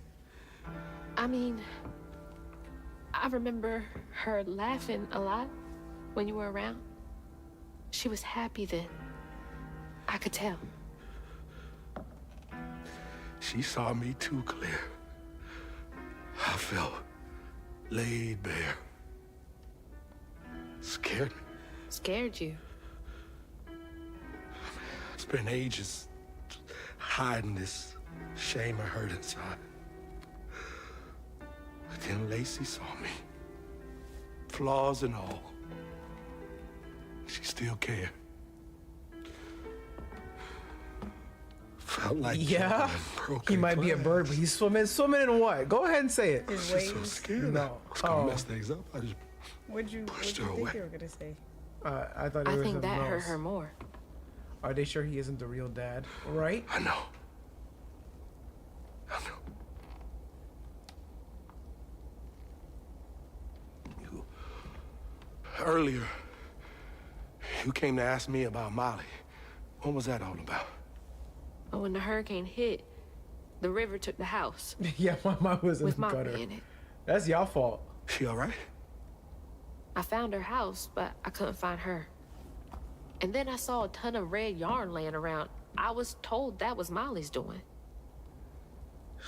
I mean, I remember her laughing a lot when you were around. She was happy then. I could tell. She saw me too clear. I felt laid bare. Scared me. Scared you? I spent ages hiding this shame I hurt inside. But then Lacey saw me. Flaws and all. She still cared. Felt like Yeah, he might be a bird, but he's swimming in what? Go ahead and say it. His I'm so waves. scared. No. I was gonna mess things up. I just What'd you pushed her think away. you were gonna say? I thought it I was think that something hurt else. her more. Are they sure he isn't the real dad? Right? I know. I know. Earlier, you came to ask me about Molly. What was that all about? But when the hurricane hit, the river took the house Yeah, my mom was in with the Mama gutter. in it. That's y'all fault. She all right? I found her house, but I couldn't find her. And then I saw a ton of red yarn laying around. I was told that was Molly's doing.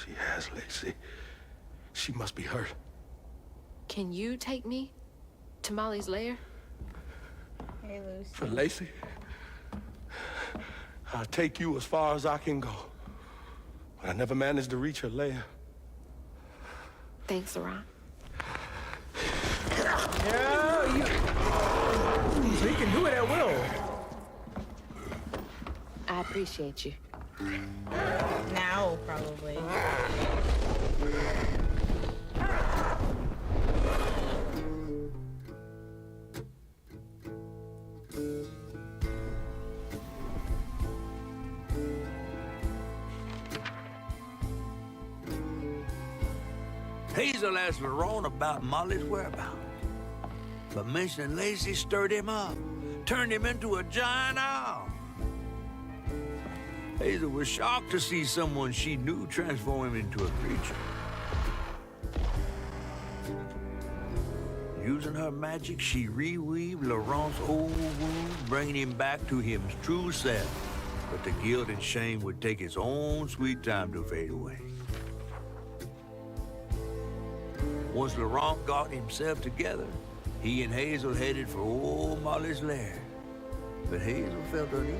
She has, Lacey. She must be hurt. Can you take me to Molly's lair? Hey, Lucy. For Lacey, I'll take you as far as I can go. But I never managed to reach her lair. Thanks, Ron. Yeah, so he can do it at will. I appreciate you. Now, probably. Hazel asked Lerone about Molly's whereabouts. But mentioning Lacey stirred him up, turned him into a giant owl. Hazel was shocked to see someone she knew transform him into a creature. Using her magic, she reweaved Laurent's old wound, bringing him back to his true self. But the guilt and shame would take its own sweet time to fade away. Once Laurent got himself together, he and Hazel headed for old Molly's lair. But Hazel felt uneasy.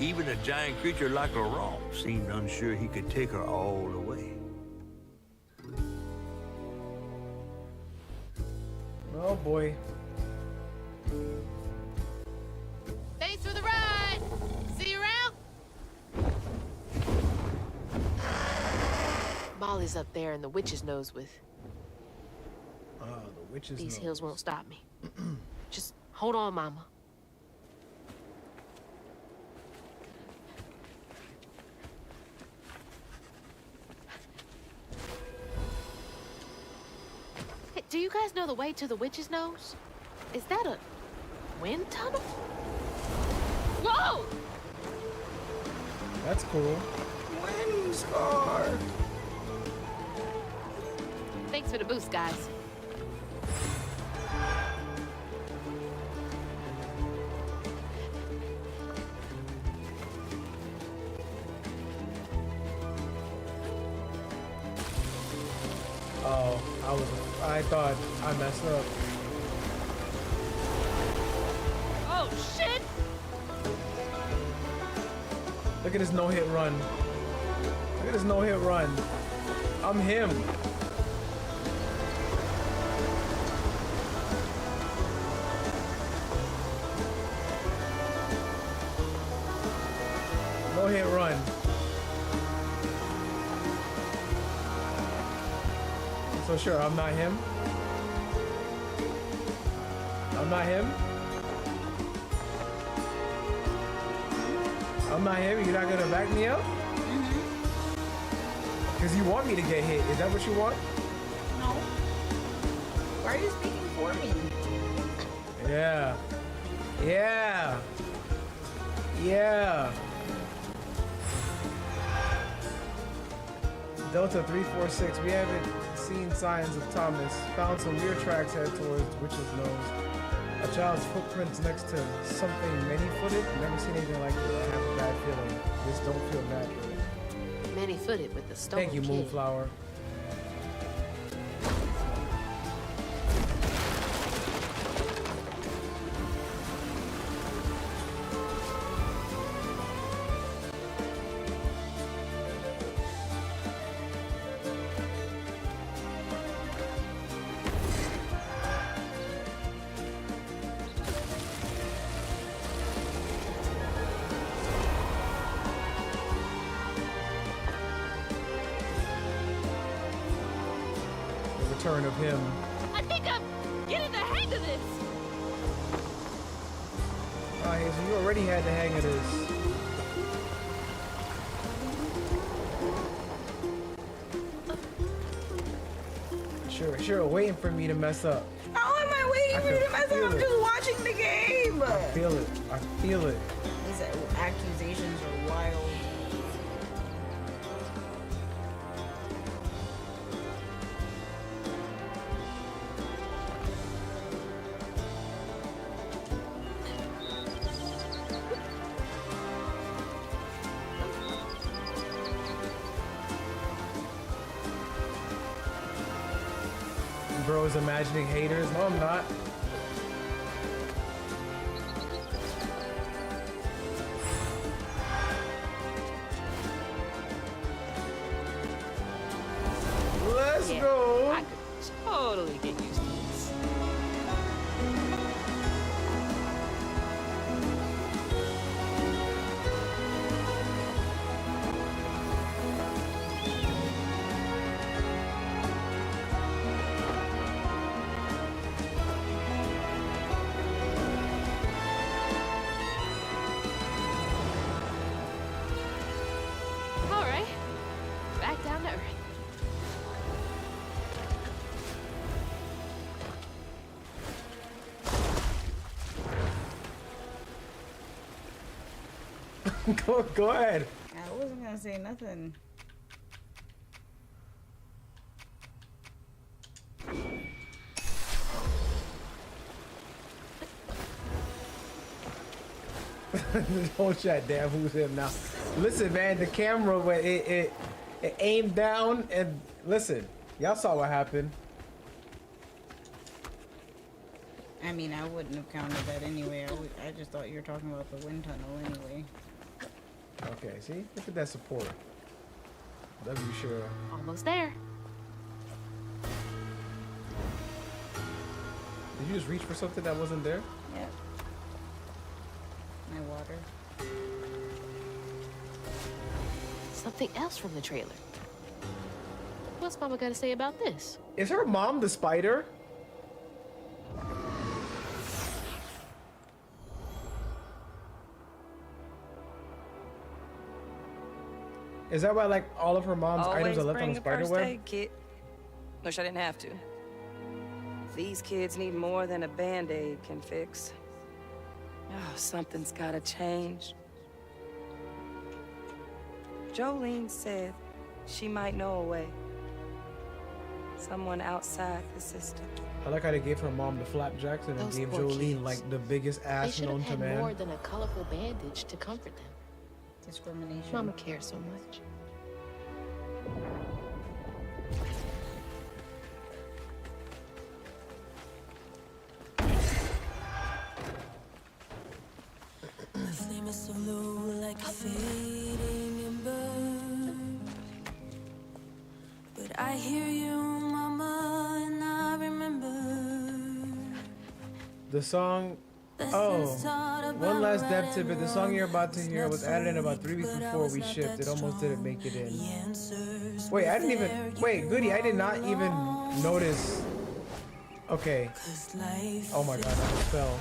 Even a giant creature like Laurent seemed unsure he could take her all the way. Oh boy. Thanks for the ride! See you around? Molly's up there in the witch's nose with. Oh, the witch's These nose. hills won't stop me. Just hold on, Mama. Hey, do you guys know the way to the witch's nose? Is that a wind tunnel? Whoa! That's cool. Wind scar. Thanks for the boost, guys. Oh, I thought I messed up. Oh, shit! Look at this no-hit run. Look at this no-hit run. I'm him. No-hit run. So sure, I'm not him. I'm not him. I'm not him. You're not gonna back me up? Because you want me to get hit. Is that what you want? No. Why are you speaking for me? Yeah. Yeah. Yeah. Delta 346. We haven't seen signs of Thomas. Found some weird tracks head towards Witch's Nose. A child's footprints next to something many-footed. Never seen anything like it. I have a bad feeling. This don't feel natural. Many-footed with the stone Thank you, kid. Moonflower. Return of him. I think I'm getting the hang of this. Oh, hey, so you already had the hang of this. Sure, waiting for me to mess up. How am I waiting for you to mess up? I'm just watching the game. I feel it. I feel it. These accusations are wild. Bro's imagining haters. No, I'm not. Let's go. I could totally get used to this. All right, back down to earth. Go ahead. I wasn't gonna say nothing. Don't chat, damn, who's him now? Listen, man, the camera when it aimed down and listen, y'all saw what happened. I mean, I wouldn't have counted that anyway. I just thought you were talking about the wind tunnel anyway. Okay, see, look at that support. Love you, sure. Almost there. Did you just reach for something that wasn't there? Yep. My water. Something else from the trailer. What's Mama got to say about this? Is her mom the spider? Is that why, like, all of her mom's items are left on the spider web? Aid kit. Wish I didn't have to. These kids need more than a band-aid can fix. Oh, something's gotta change. Jolene said she might know a way. Someone outside the system. I like how they gave her mom the flapjacks and then Those gave poor Jolene kids. like the biggest They ass should have known to had man. more than a colorful bandage to comfort them. Discrimination. Mama cares so much. The song. Oh, one last depth tidbit. The song you're about to hear was added in about 3 weeks before we shipped. It almost didn't make it in. Wait, I didn't even. Wait, goody. I did not even notice. Okay. Oh my god, I just fell.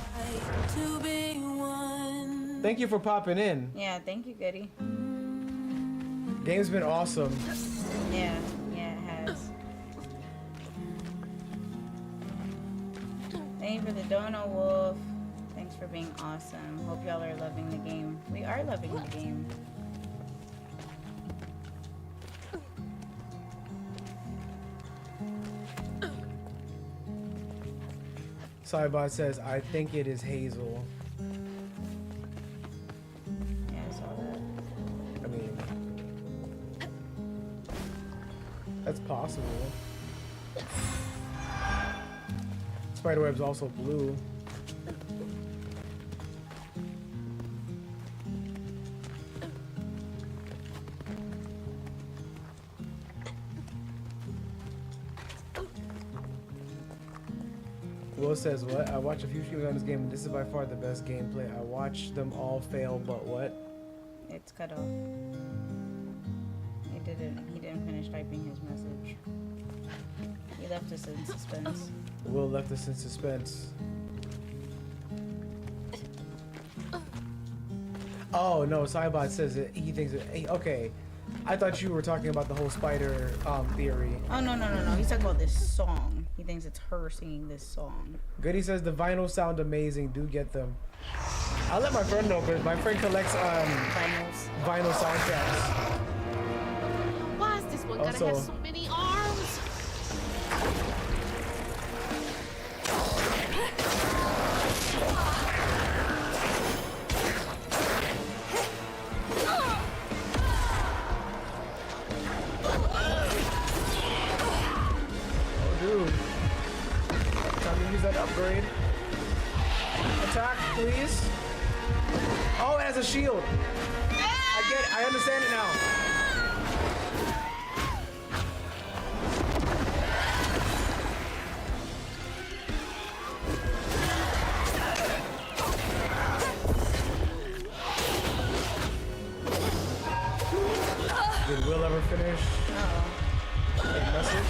Thank you for popping in. Yeah, thank you, Goody. Game's been awesome. Yeah, it has. Thank you for the Dono Wolf. Thanks for being awesome. Hope y'all are loving the game. We are loving the game. Cybot says, I think it is Hazel. Yeah, I saw that. I mean, that's possible. Spiderweb's also blue. Will says, what? I watched a few streams on this game, and this is by far the best gameplay. I watched them all fail, but what? It's cut off. He didn't finish typing his message. He left us in suspense. Will left us in suspense. Oh no, Cybot says that he thinks that, okay. I thought you were talking about the whole spider theory. Oh no. He's talking about this song. He thinks it's her singing this song. Goody says the vinyls sound amazing. Do get them. I'll let my friend know because my friend collects vinyl soundtracks. Why is this one gotta have so many arms? Dude, time to use that upgrade. Attack, please. Oh, it has a shield. I get it. I understand it now. Did Will ever finish? A message?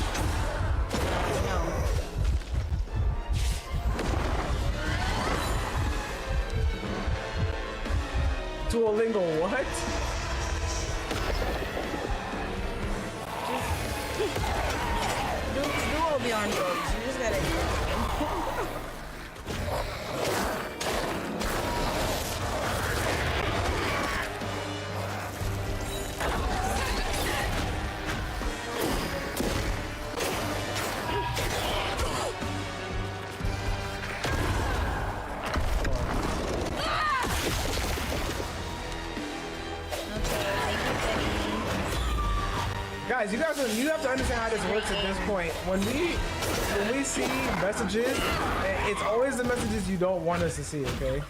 Duolingo, what? Duo be on drugs. You just gotta. Guys, you have to understand how this works at this point. When we see messages, it's always the messages you don't want us to see, okay?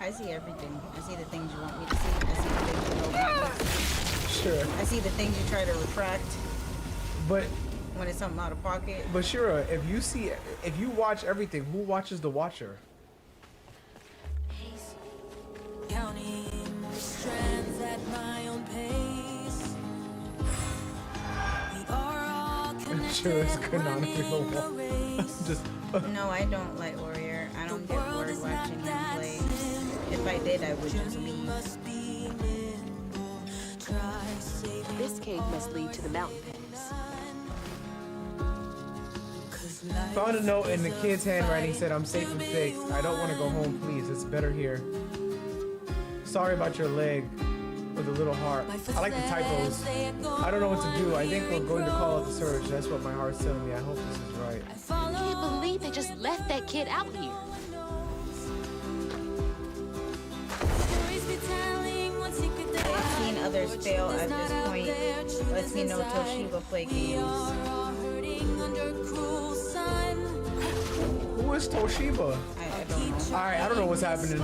I see everything. I see the things you want me to see. I see the things you don't want me to see. Sure. I see the things you try to retract. But when it's something out of pocket. But Shira, if you watch everything, who watches the watcher? Counting the strands at my own pace. We are all connected. Sure, it's canonically just. No, I don't like Warrior. I don't get bored watching him play. If I did, I would just leave. This cave must lead to the mountain pass. Found a note in the kid's handwriting, said, I'm safe and fixed. I don't want to go home, please. It's better here. Sorry about your leg with a little heart. I like the typos. I don't know what to do. I think we're going to call it the search. That's what my heart's telling me. I hope this is right. I can't believe they just left that kid out here. I've seen others fail at this point. Lets me know Toshiba play games. Who is Toshiba? I don't know. Alright, I don't know what's happening.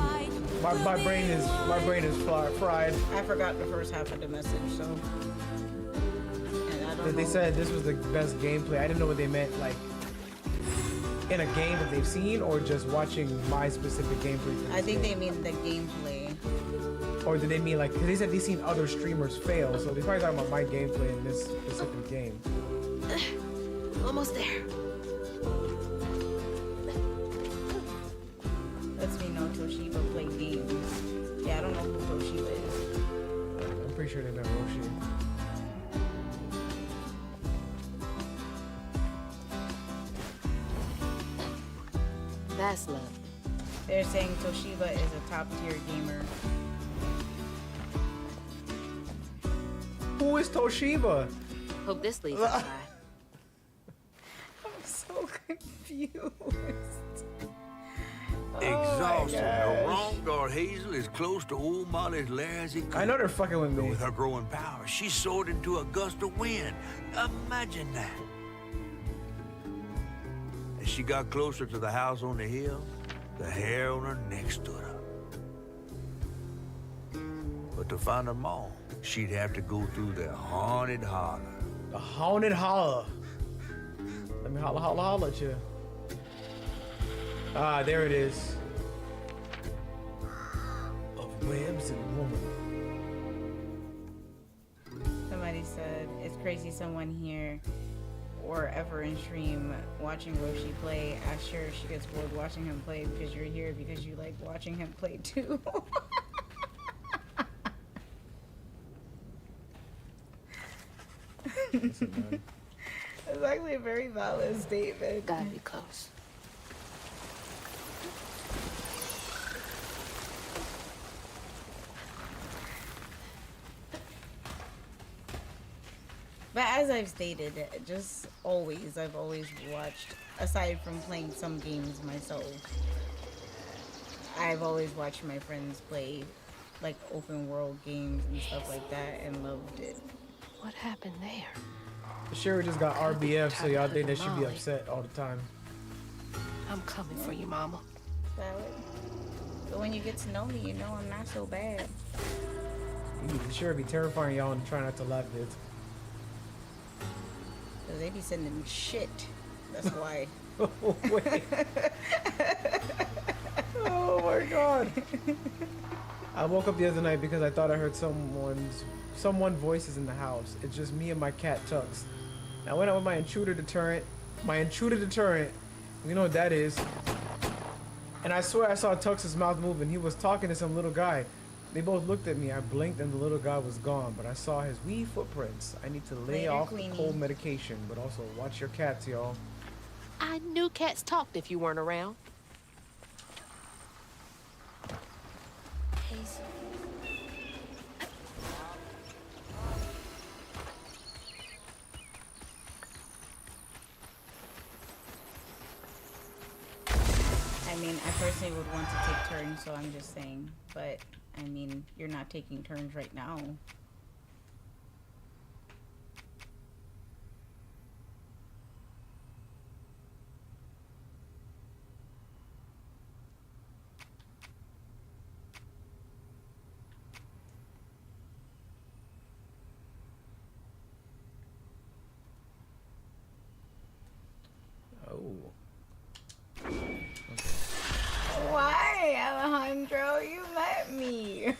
My brain is fried. I forgot the first half of the message, so. And don't They know. said this was the best gameplay. I didn't know what they meant, like in a game that they've seen, or just watching my specific gameplay. for I this think game. they mean the gameplay. Or did they mean like? Cause they said they've seen other streamers fail, so they probably talking about my gameplay in this specific game. Almost there. Lets me know Toshiba played games. Yeah, I don't know who Toshiba is. I'm pretty sure they meant Roshi. That's love. They're saying Toshiba is a top tier gamer. Who is Toshiba? Hope this leads outside. I'm so confused. Exhausted. Her gosh. wrong guard Hazel is close to old Molly's lair as he could. I know they're fucking with But me. with her growing power, she soared into a gust of wind. Imagine that. As she got closer to the house on the hill, the hair on her neck stood up. But to find them all, she'd have to go through the haunted holler. The haunted holler. Let me holla, holla, holla at you. Ah, there it is. Of webs and woman. Somebody said it's crazy someone here or ever in stream watching Roshi play. I'm sure she gets bored watching him play because you're here because you like watching him play too. Listen, man. It's actually a very valid statement. Gotta be close. But as I've stated, I've always watched, aside from playing some games myself, I've always watched my friends play like open world games and stuff like that and loved it. What happened there? Sherry just got RBF, so y'all think they should be upset all the time. I'm coming for you, Mama. Valid. But when you get to know me, you know I'm not so bad. Sherry be terrifying y'all and try not to laugh at it. Cause they be sending me shit. That's why. Oh, wait. Oh my god. I woke up the other night because I thought I heard someone voices in the house. It's just me and my cat Tux. I went out with my intruder deterrent. You know what that is. And I swear I saw Tux's mouth move and he was talking to some little guy. They both looked at me. I blinked and the little guy was gone, but I saw his wee footprints. I need to lay Later, off Queenie. the cold medication, but also watch your cats, y'all. I knew cats talked if you weren't around. Hazel. I mean, I personally would want to take turns, so I'm just saying. But, I mean, you're not taking turns right now. Oh. Why, Alejandro? You met me.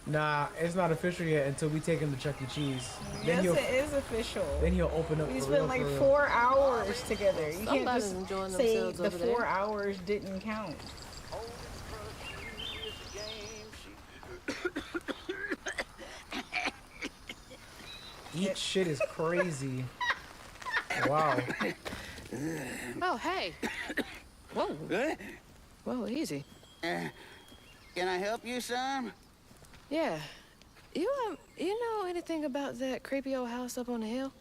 Nah, it's not official yet until we take him to Chuck E. Cheese. Then Yes, it is official. Then he'll open up. We for spent real, like for real. 4 hours together. You can't Somebody's just enjoying say themselves the over there. 4 hours didn't count. Eat shit is crazy. Wow. Oh, hey. Whoa. Whoa, easy. Can I help you, son? Yeah. You know anything about that creepy old house up on the hill?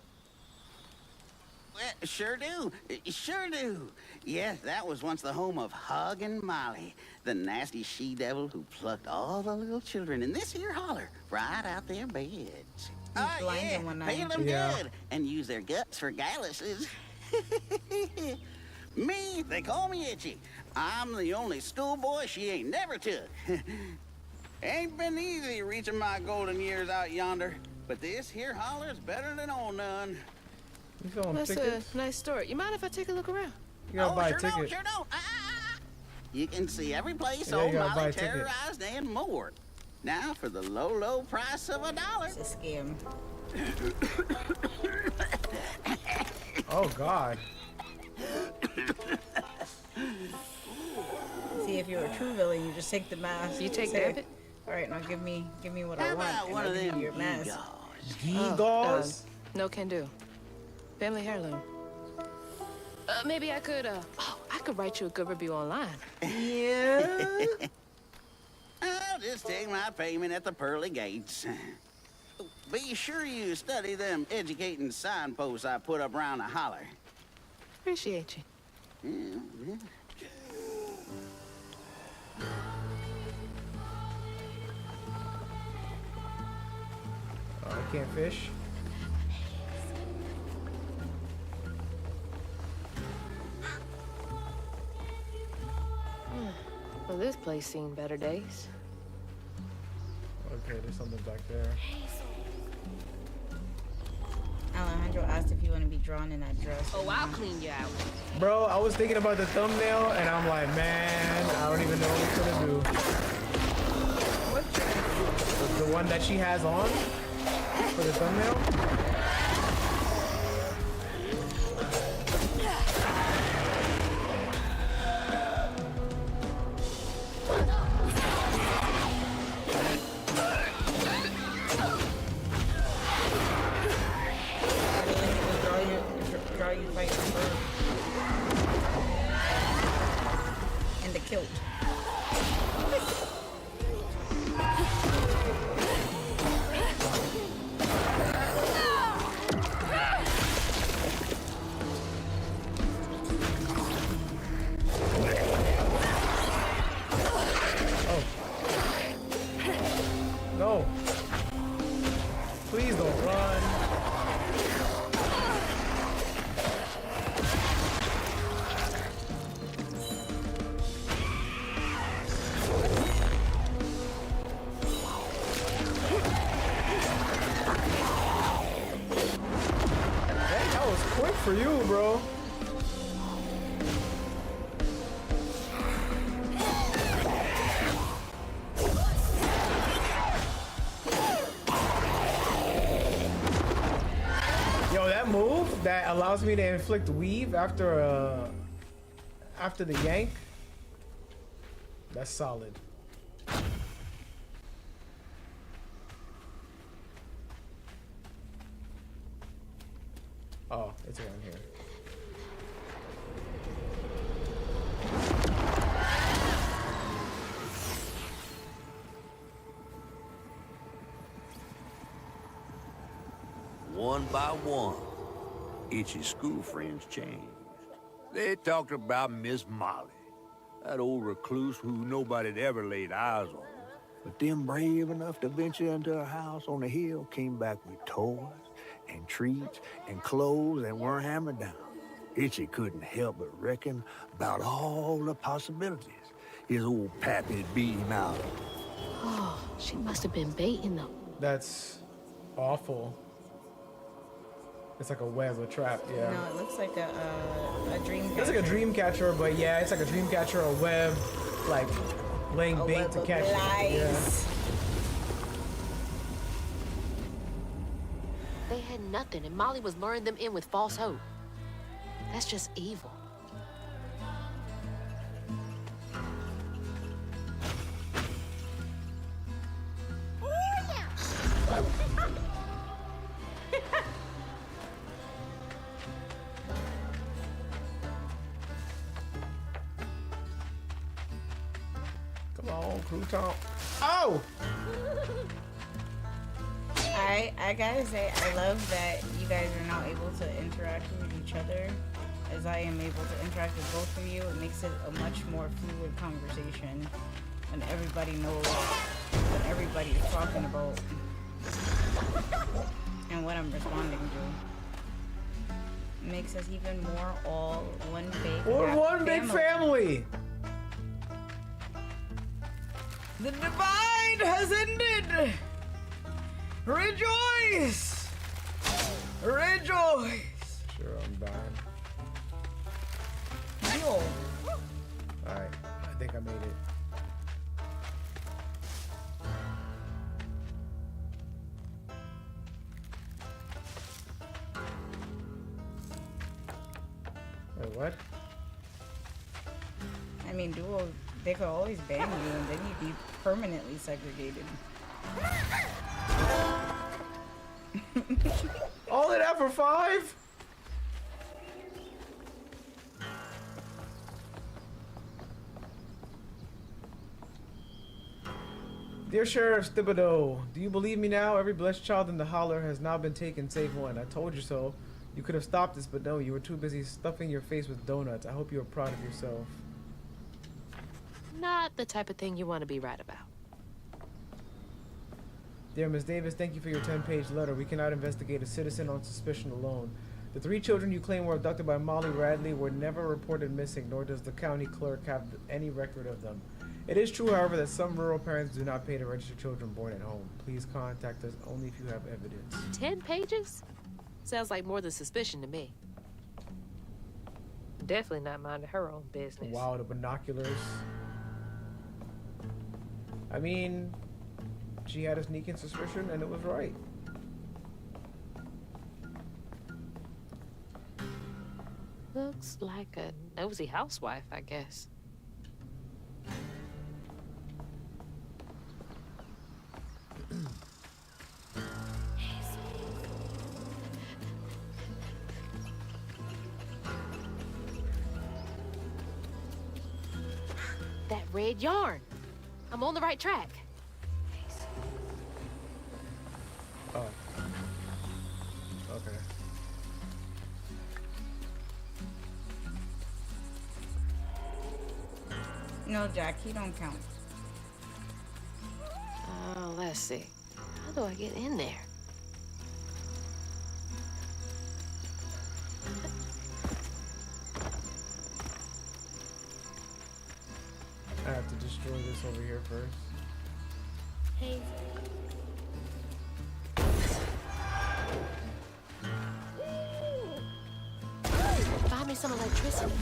Well, sure do. Sure do. Yes, that was once the home of Hug and Molly, the nasty she-devil who plucked all the little children in this here holler right out their beds. Oh, blind yeah, in one pay eye. them Yeah. good and use their guts for galluses. Me, they call me Itchy. I'm the only schoolboy she ain't never took. Ain't been easy reaching my golden years out yonder, but this here holler's better than old none. You selling That's tickets? a nice store. You mind if I take a look around? You gotta buy a sure ticket. don't, sure don't. You can see every place Yeah, you old gotta buy Molly a ticket. terrorized and more. Now for the low, low price of $1. It's a scam. Oh God. See, if you're a true villain, you just take the mask. You take say, debit? All right, now give me what I How want, about and one I'll of give them you your mask. Gewgaws? No can do. Family heirloom. Maybe I could, I could write you a good review online. Yeah. I'll just take my payment at the pearly gates. Be sure you study them educating signposts I put up around the holler. Appreciate you. Yeah. Oh, I can't fish. Well, this place seen better days. Okay, there's something back there. Alejandro asked if you want to be drawn in that dress. Oh, I'll clean you out. Bro, I was thinking about the thumbnail, and I'm like, man, I don't even know what we're gonna do. What dress? The one that she has on for the thumbnail. Draw you fight for in the kilt. No. Please don't run. Dang, that was quick for you, bro. Yo, that move that allows me to inflict weave after the yank, that's solid. Oh, it's around here. One by one, Itchy's school friends changed. They talked about Miss Molly, that old recluse who nobody'd ever laid eyes on. But them brave enough to venture into her house on the hill came back with toys and treats and clothes that weren't hammered down. Itchy couldn't help but reckon about all the possibilities his old pappy'd beat him out of. Oh, she must have been baiting them. That's awful. It's like a web, a trap, yeah. No, it looks like a dream catcher. It's like a dream catcher, but yeah, it's like a dream catcher, a web, like laying A bait web to of catch it. lies. Yeah. They had nothing, and Molly was luring them in with false hope. That's just evil. Come on, crouton. Oh! I gotta say, I love that you guys are now able to interact with each other as I am able to interact with both of you. It makes it a much more fluid conversation when everybody knows what everybody is talking about and what I'm responding to. It makes us even more all one big We're happy one big family. The divine night has ended. Rejoice! Rejoice! Sure, I'm dying. Yo. Alright, I think I made it. Wait, what? I mean, duo, they could always ban you and then you'd be permanently segregated. All of that for 5? Dear Sheriff Thibodeau, do you believe me now? Every blessed child in the holler has now been taken save one. I told you so. You could have stopped this, but no, you were too busy stuffing your face with donuts. I hope you are proud of yourself. Not the type of thing you want to be right about. Dear Ms. Davis, thank you for your 10-page letter. We cannot investigate a citizen on suspicion alone. The 3 children you claim were abducted by Molly Radley were never reported missing, nor does the county clerk have any record of them. It is true, however, that some rural parents do not pay to register children born at home. Please contact us only if you have evidence. 10 pages? Sounds like more than suspicion to me. Definitely not minding her own business. Wow, the binoculars. I mean, she had a sneaking suspicion, and it was right. Looks like a nosy housewife, I guess. That red yarn. I'm on the right track. Oh. Okay. No, Jack, he don't count. Oh, let's see. How do I get in there? I have to destroy this over here first. Hey. Find me some electricity.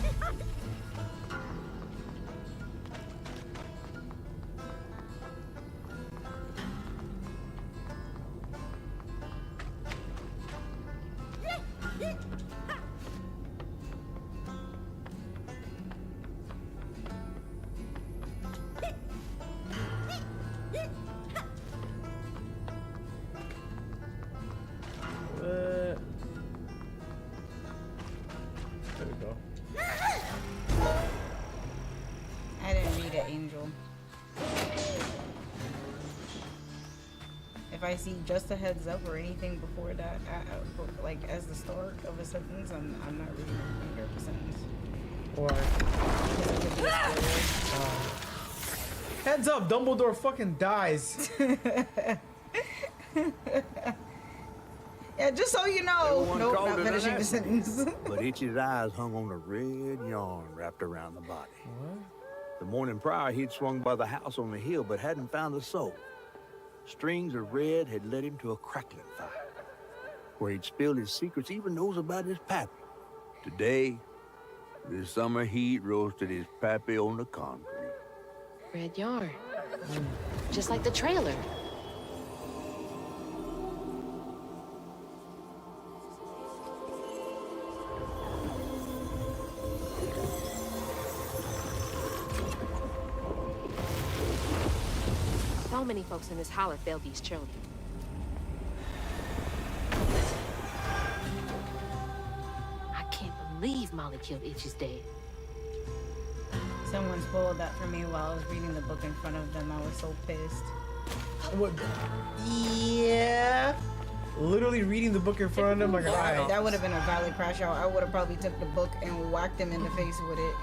There we go. I didn't read it, Angel. If I see just a heads up or anything before that, like as the start of a sentence, I'm not reading the remainder of the sentence. Why? Heads up, Dumbledore fucking dies. Yeah, just so you know. Everyone Nope, called not it finishing an the sentence. But Itchy's eyes hung on a red yarn wrapped around the body. What? The morning prior, he'd swung by the house on the hill, but hadn't found a soul. Strings of red had led him to a crackling fire, where he'd spilled his secrets, even those about his pappy. Today, the summer heat roasted his pappy on the concrete. Red yarn. Just like the trailer. So many folks in this holler failed these children. I can't believe Molly killed Itchy's dad. Someone spoiled that for me while I was reading the book in front of them. I was so pissed. What? Yeah. Literally reading the book in front of them like, alright. That would have been a valid crash out. I would have probably took the book and whacked him in the face with it.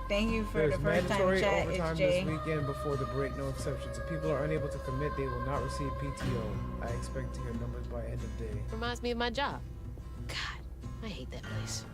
Thank you for There's the first time mandatory chat. overtime It's Jay. this weekend before the break, no exceptions. If people are unable to commit, they will not receive PTO. I expect to hear numbers by end of day. Reminds me of my job. God, I hate that place.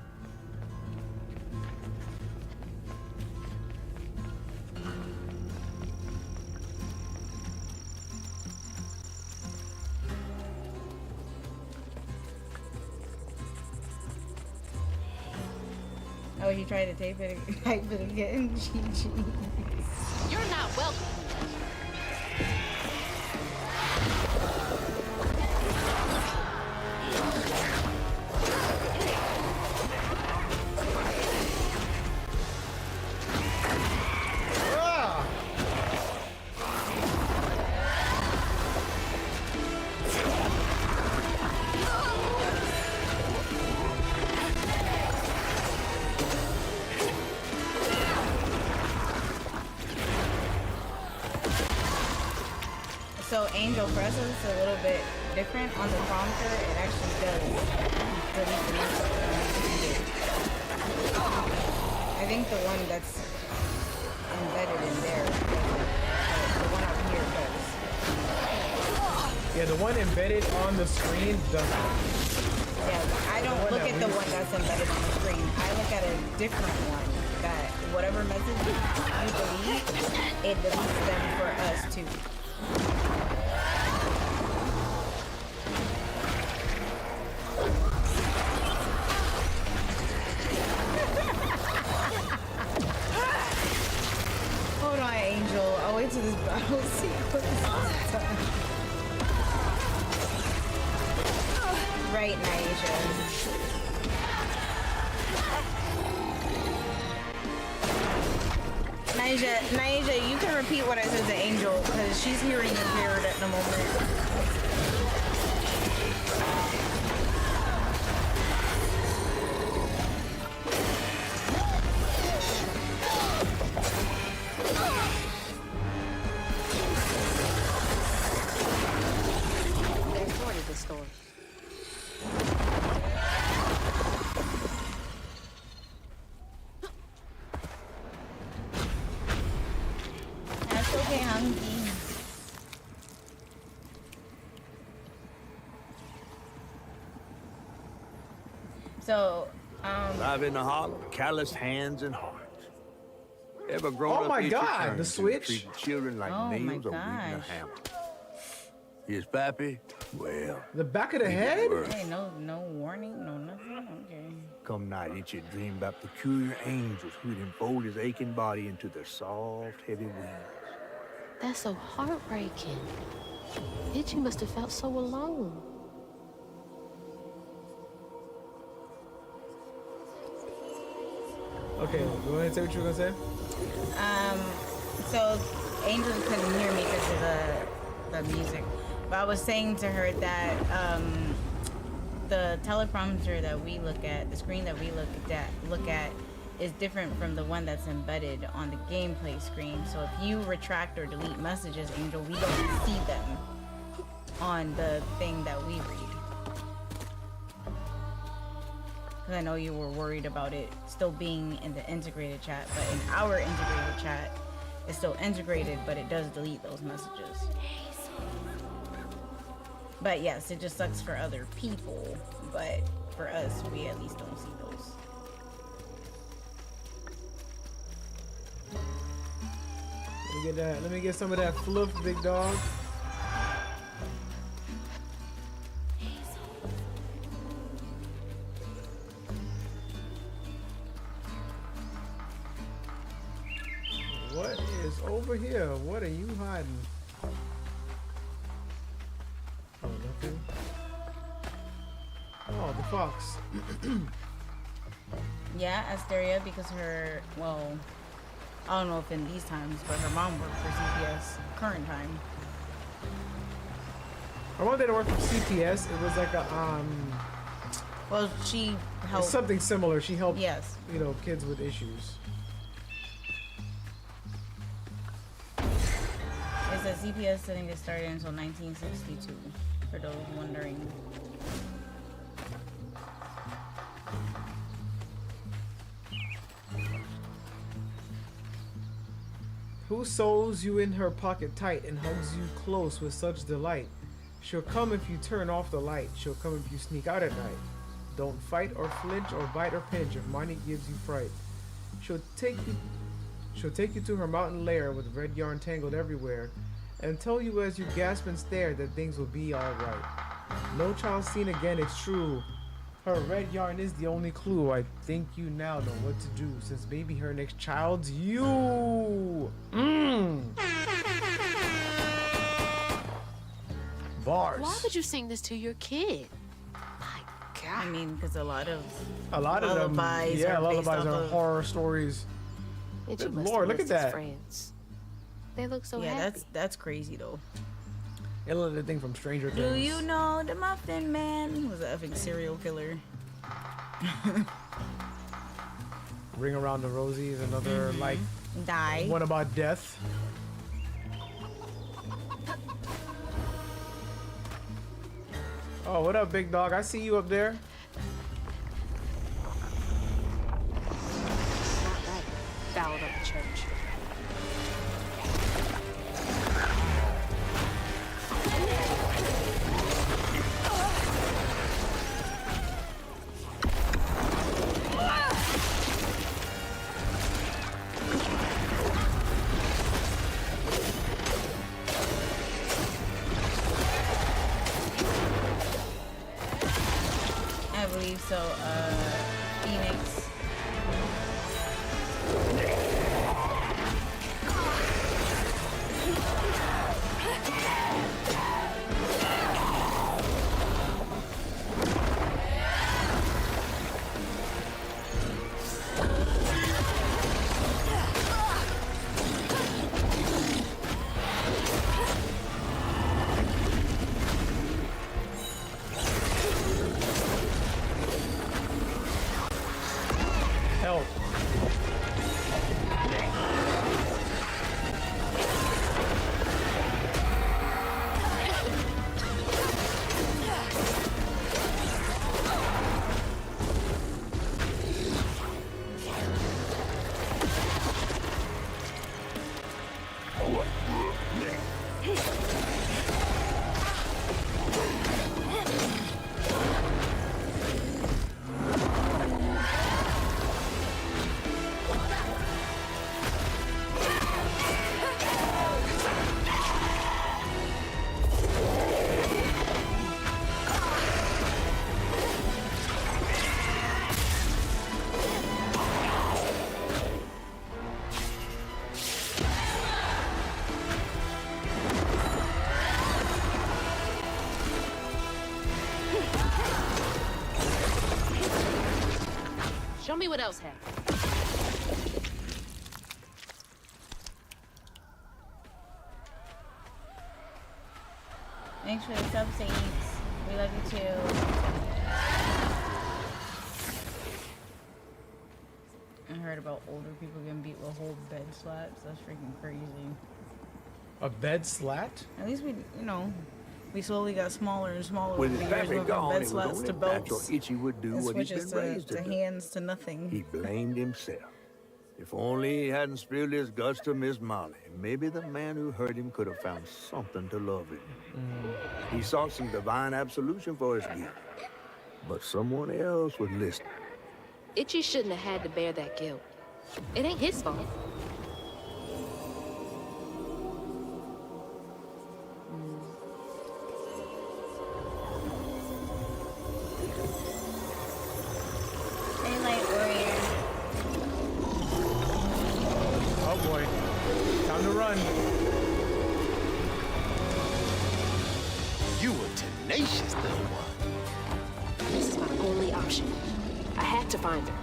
Oh, he tried to type it again. GG. You're not welcome. So Angel presses a little bit different on the prompter. It actually does delete the message. I think the one that's embedded in there, the one up here does. Yeah, the one embedded on the screen doesn't. Yeah, I don't look at the one that's embedded on the screen. I look at a different one that whatever message you delete, it deletes them for us too. Hold on, Angel. I'll wait till this battle sequence is done. Right, Naija. Naija, you can repeat what I said to Angel, because she's hearing impaired at the moment. They reported the story. That's okay, Hunky. So, Live in the holler, callous hands and hearts. Ever grown Oh up my itchy God, turns the and switch. treating children like Oh my nails or beating a gosh. hammer. His pappy, well, The back of the he did head? worse. hey, no warning, no nothing. Okay. Come night, itchy dream about peculiar angels who'd enfold his aching body into their soft, heavy wings. That's so heartbreaking. Itchy must have felt so alone. Okay, go ahead and say what you were gonna say. So Angel couldn't hear me because of the music, but I was saying to her that the teleprompter that we look at, the screen that we look at, is different from the one that's embedded on the gameplay screen. So if you retract or delete messages, Angel, we don't see them on the thing that we read. Because I know you were worried about it still being in the integrated chat, but in our integrated chat, it's still integrated, but it does delete those messages. But yes, it just sucks for other people, but for us, we at least don't see those. Let me get that. Let me get some of that fluff, big dog. What is over here? What are you hiding? Oh, nothing. Oh, the fox. Yeah, Asteria, because her, well, I don't know if in these times, but her mom worked for CPS current time. Her mom didn't work for CPS. It was like a Well, she helped. something similar. She helped, Yes. you know, kids with issues. It says CPS didn't get started until 1962, for those wondering. Who sews you in her pocket tight and hugs you close with such delight? She'll come if you turn off the light. She'll come if you sneak out at night. Don't fight or flinch or bite or pinch if money gives you fright. She'll take you to her mountain lair with red yarn tangled everywhere and tell you as you gasp and stare that things will be alright. No child seen again, it's true. Her red yarn is the only clue. I think you now know what to do since maybe her next child's you. Bars. Why would you sing this to your kid? My God. I mean, because a lot of them, lullabies yeah, are lullabies based off are of- horror stories. And you Good must Lord, have look at missed his that. friends. They look so Yeah, happy. that's crazy though. It looked like the thing from Stranger Things. Do you know the Muffin Man was an effing serial killer? Ring Around the Rosie is another like Die. one about death. Oh, what up, big dog? I see you up there. Not right. Ballad of the church. I believe so. Phoenix. Help. Show me what else happened. Thanks for the sub saints. We love you too. I heard about older people getting beat with whole bed slats. That's freaking crazy. A bed slat? At least we slowly got smaller and smaller. With over his the years, family went from gone, bed it was slats only to natural belts. Itchy would do And what he's switches been raised to to do. hands to nothing. He blamed himself. If only he hadn't spilled his guts to Miss Molly, maybe the man who hurt him could have found something to love him. He sought some divine absolution for his guilt, but someone else would listen. Itchy shouldn't have had to bear that guilt. It ain't his fault. Daylight Warrior. Oh boy. Time to run. You were tenacious, little one. This is my only option. I had to find her.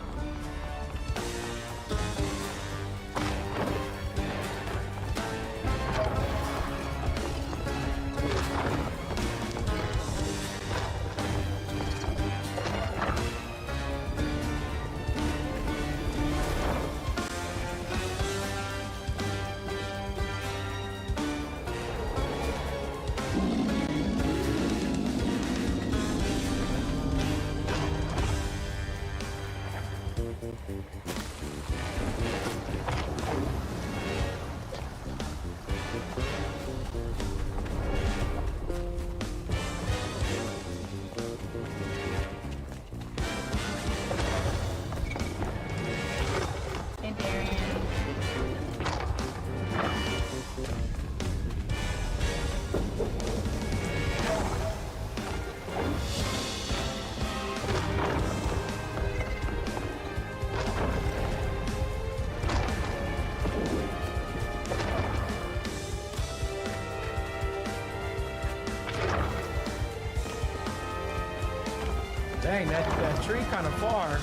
Dang, that tree kind of far.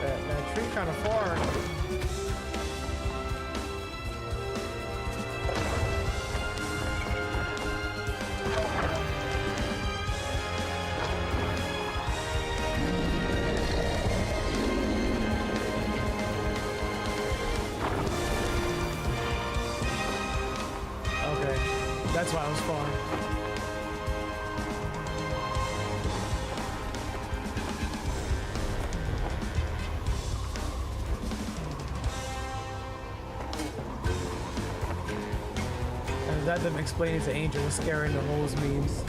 That tree kind of far. Okay, that's why I was far. And that them explaining to Angel what scaring the holes means.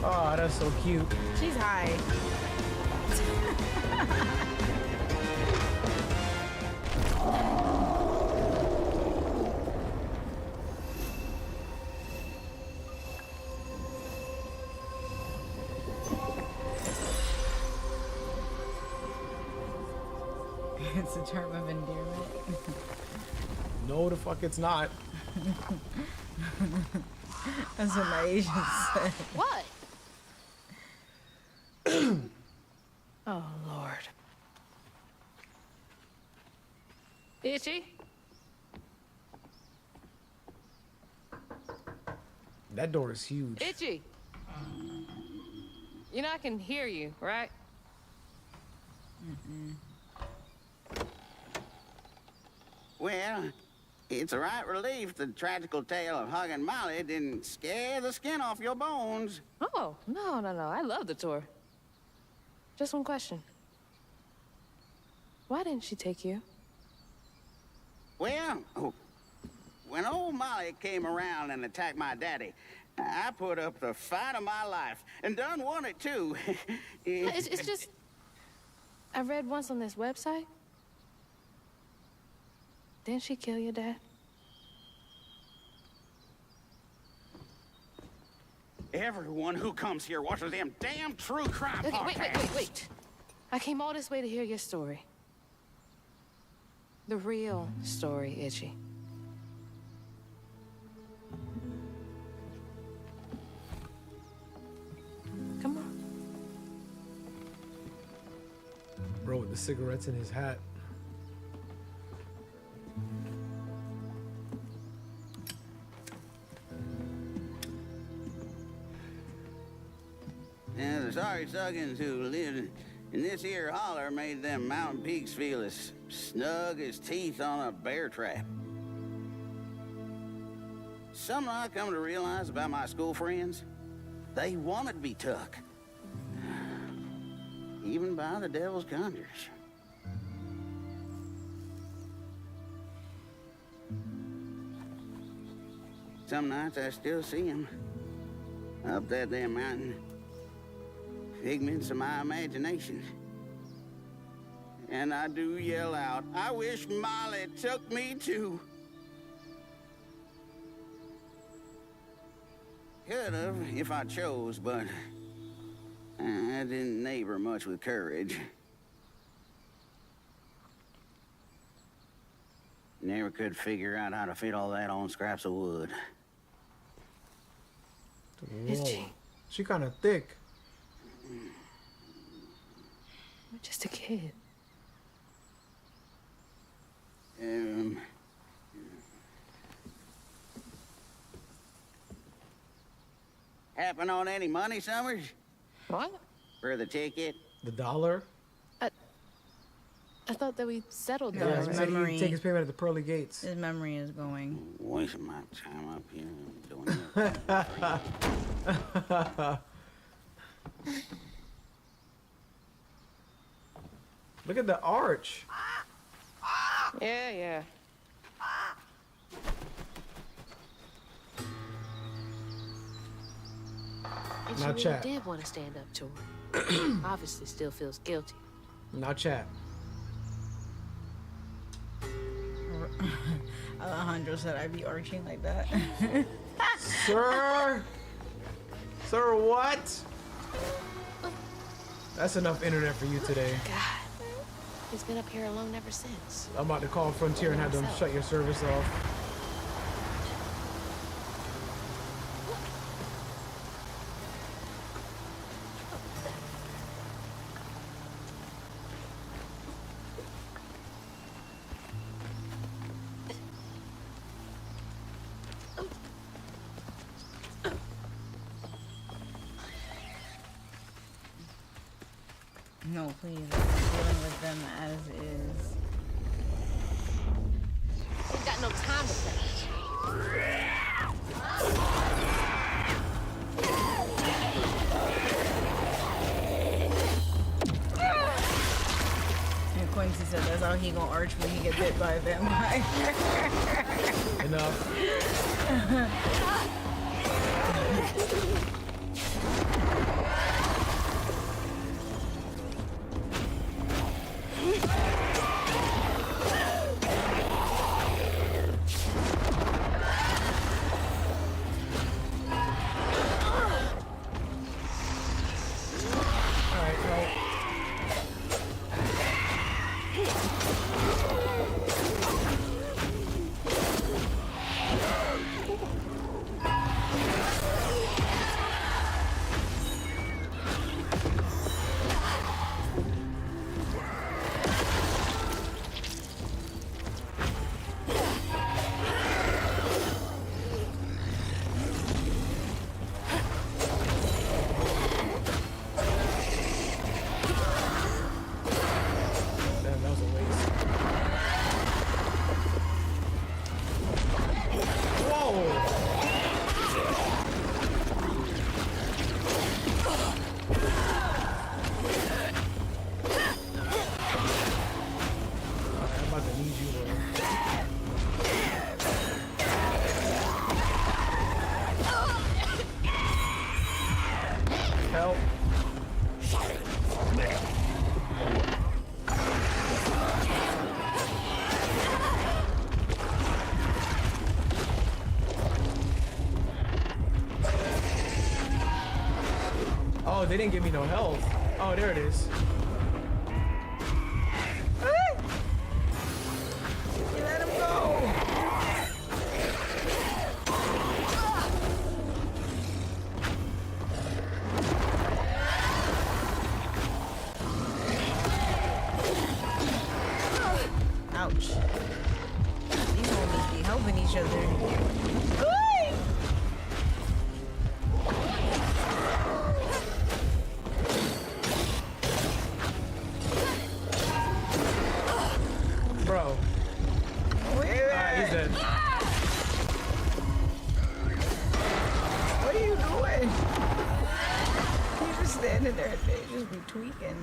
Oh, that's so cute. She's high. It's a term of endearment. No, the fuck it's not. That's what my Asian said. What? Oh, Lord. Itchy? That door is huge. Itchy? You know I can hear you, right? Well, it's a right relief the tragical tale of Hug and Molly didn't scare the skin off your bones. Oh, no. I love the tour. Just one question. Why didn't she take you? Well, when old Molly came around and attacked my daddy, I put up the fight of my life and done won it too. It's just... I read once on this website. Didn't she kill your dad? Everyone who comes here watches them damn true crime Okay, podcasts. wait. I came all this way to hear your story. The real story, Itchy. Come on. Bro with the cigarettes in his hat. And the sorry suckins who lived in this here holler made them mountain peaks feel as snug as teeth on a bear trap. Something I come to realize about my school friends, they wanted to be took. Even by the devil's conjures. Some nights I still see them up that damn mountain. Figments of my imagination. And I do yell out, I wish Molly took me too. Could have if I chose, but I didn't neighbor much with courage. Never could figure out how to fit all that on scraps of wood. Whoa. She kind of thick. You're just a kid. Happen on any money, Summers? What? For the ticket? The dollar? I thought that we settled Yeah, those. he said he'd take his payment at the pearly gates. His memory is going. Wasting my time up here doing that. Look at the arch. Yeah. And she Now really chat. did want to stand up to her. Obviously still feels guilty. Now chat. Alejandro said I'd be arching like that. Sir? Sir, what? That's enough internet for you today. God, he's been up here alone ever since. I'm about to call Frontier and have them shut your service off. No, please. I'm dealing with them as is. We've got no time to play. And Quincy said that's how he gonna arch when he get bit by a vampire. Enough. Oh, they didn't give me no health. Oh, there it is. You let him go. Ouch. These homies be helping each other. Bro. Alright, he's dead. What are you doing? He's just standing there. They just be tweaking.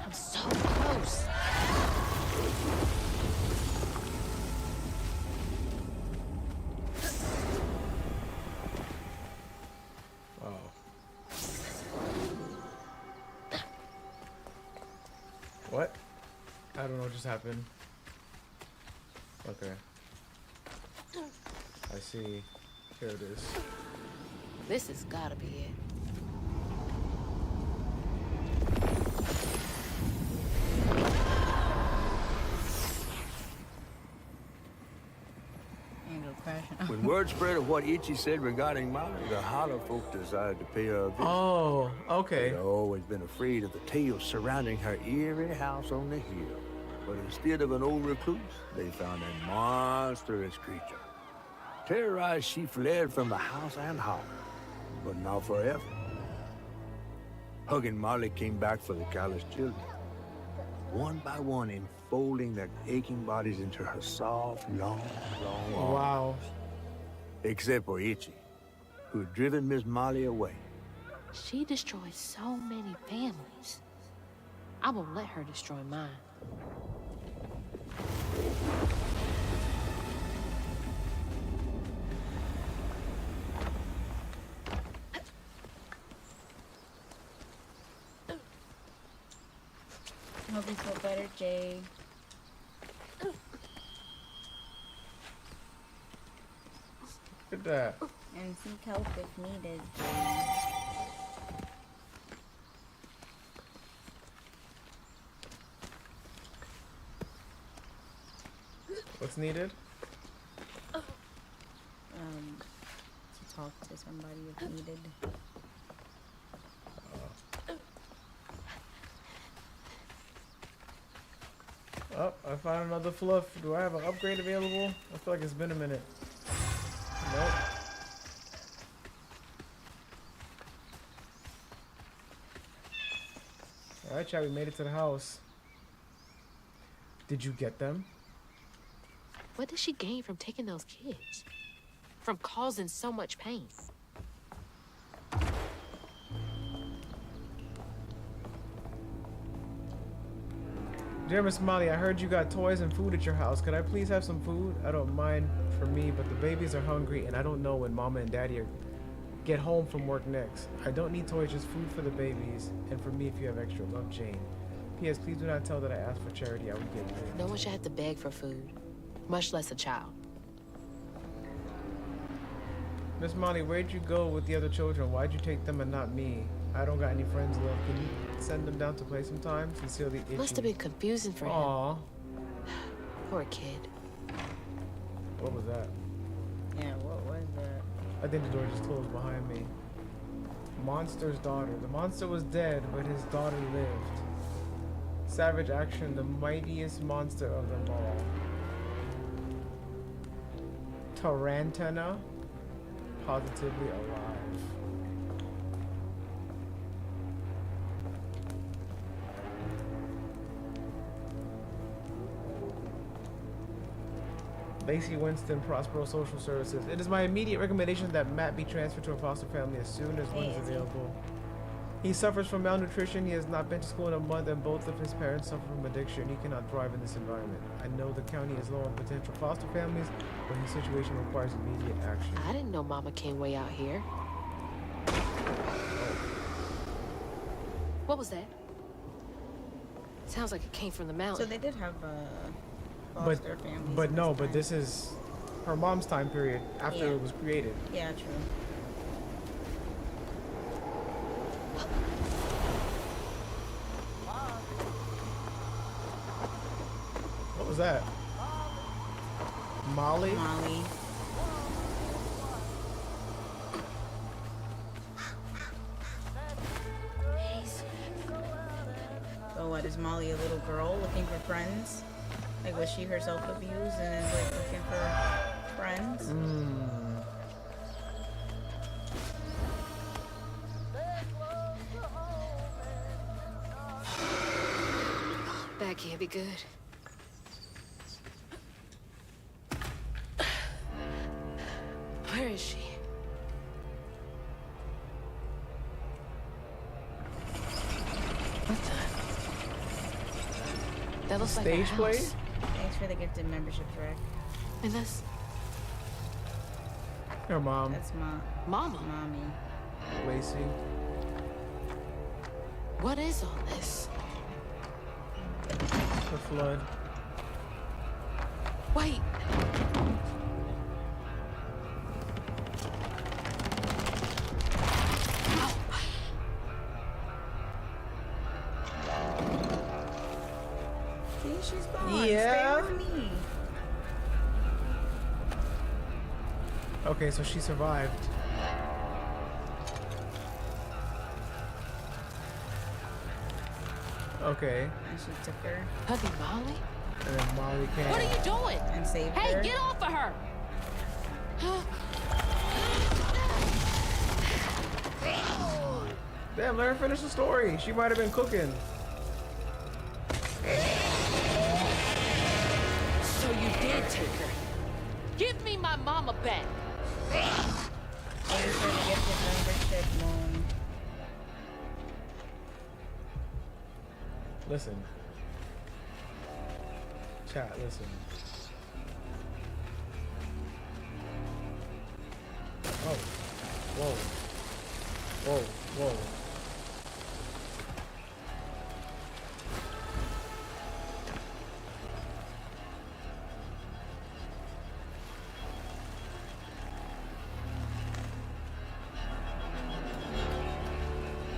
I'm so close. What? I don't know what just happened. Okay. I see. Here it is. This has gotta be it. When word spread of what Ichi said regarding Molly, the Hollow folk decided to pay her a visit. Oh, okay. They'd always been afraid of the tales surrounding her eerie house on the hill. But instead of an old recluse, they found a monstrous creature. Terrorized, she fled from the house and home, but not forever. Hugging Molly came back for the callous children, one by one enfolding their aching bodies into her soft, long arms. Wow. Except for Ichi, who had driven Miss Molly away. She destroyed so many families. I won't let her destroy mine. Hope you feel better, Jay. Look at that. And seek help if needed. What's needed? To talk to somebody if needed. Oh, I found another fluff. Do I have an upgrade available? I feel like it's been a minute. Nope. Alright, chat, we made it to the house. Did you get them? What did she gain from taking those kids? From causing so much pain? Dear Miss Molly, I heard you got toys and food at your house. Could I please have some food? I don't mind for me, but the babies are hungry and I don't know when Mama and Daddy get home from work next. I don't need toys, just food for the babies and for me if you have extra. Love, Jane. P.S. Please do not tell that I asked for charity. I would get paid. No one should have to beg for food, much less a child. Miss Molly, where'd you go with the other children? Why'd you take them and not me? I don't got any friends left. Can you send them down to play sometime? Sincerely, Itchy. Must have been confusing for Aww. him. Poor kid. What was that? Yeah, what was that? I think the door just closed behind me. Monster's daughter. The monster was dead, but his daughter lived. Savage action, the mightiest monster of them all. Tarantana, positively alive. Lacey Winston, Prospero Social Services. It is my immediate recommendation that Matt be transferred to a foster family as soon as one is available. He suffers from malnutrition, he has not been to school in a month, and both of his parents suffer from addiction. He cannot thrive in this environment. I know the county is low on potential foster families, but his situation requires immediate action. I didn't know Mama came way out here. What was that? Sounds like it came from the mountain. So they did have foster families. But no, but this is her mom's time period after it was created. Yeah, true. What was that? Molly? Molly. So what, is Molly a little girl looking for friends? Like, was she herself abused and is like looking for friends? That can't be good. Where is she? What the? That looks like a Stage house. play? Thanks for the gifted membership, Shrek. And that's Her mom. That's Mama. Mommy. Lacey. What is all this? The flood. Wait. See, she's gone. Yeah. Stay with me. Okay, so she survived. Okay. And she took her. Hugging Molly? And then Molly came. What are you doing? And saved Hey, her. get off of her! Damn, let her finish the story. She might have been cooking. So you did take her. Give me my mama back. Thanks for the gifted membership, Moon. Listen. Chat, listen. Oh. Whoa. Whoa, whoa.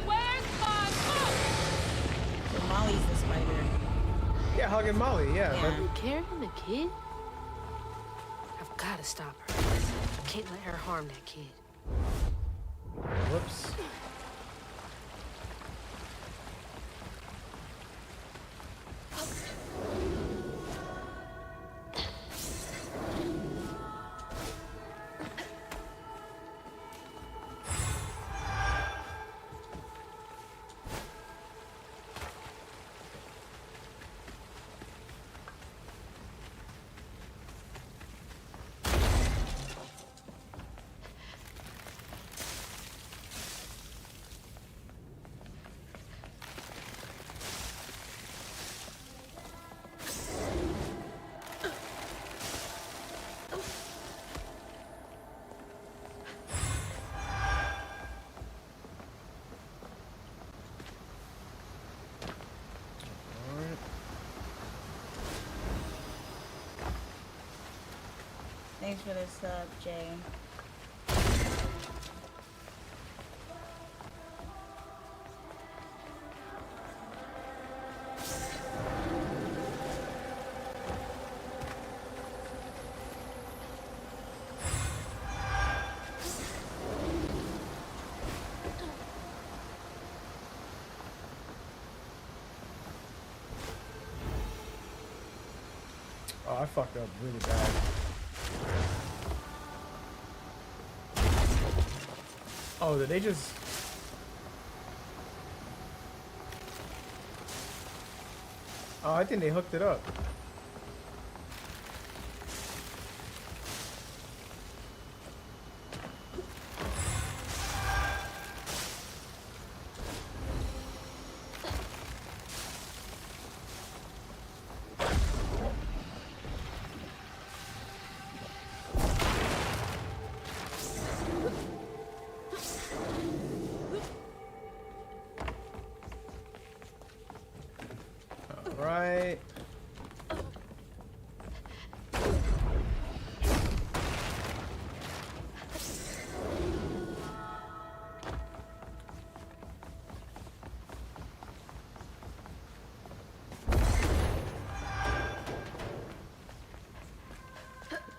Where's my mom? So Molly's the spider. Yeah, hugging Molly, yeah. Yeah. that- You carrying a kid? I've got to stop her. Can't let her harm that kid. Whoops. Thanks for the sub, Jay. Oh, I fucked up really bad. Oh, did they just... Oh, I think they hooked it up. Right.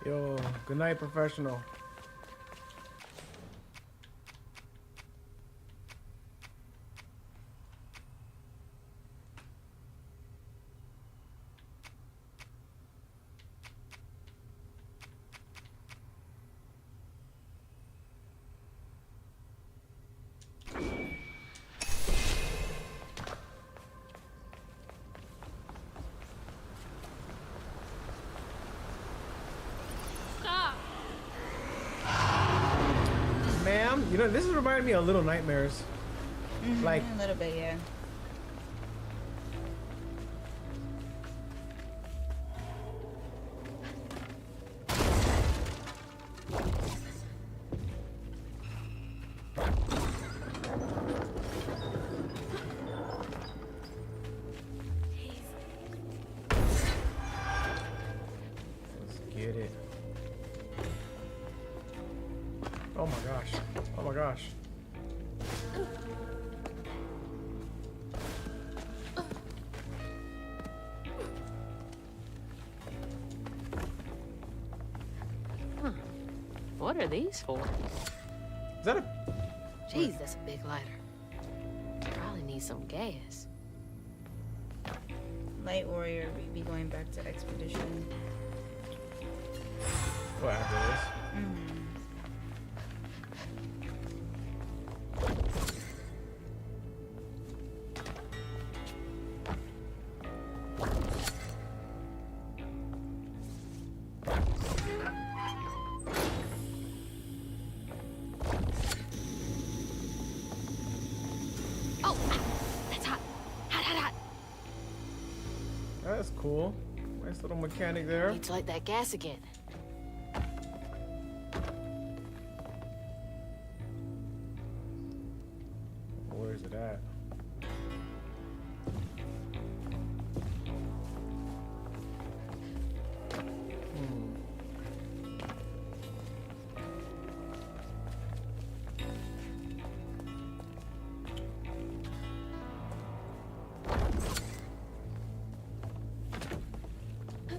Yo, good night, professional. Ma'am, you know, this is reminding me of Little Nightmares. Like, a little bit, yeah. let's get it. Oh my gosh. Oh my gosh. Huh. What are these for? Is that a... Jeez, that's a big lighter. Probably need some gas. Light warrior, we be going back to expedition. What, after this? Oh, that's hot. Hot, hot, hot. That's cool. Nice little mechanic there. Need to light that gas again. Where is it at?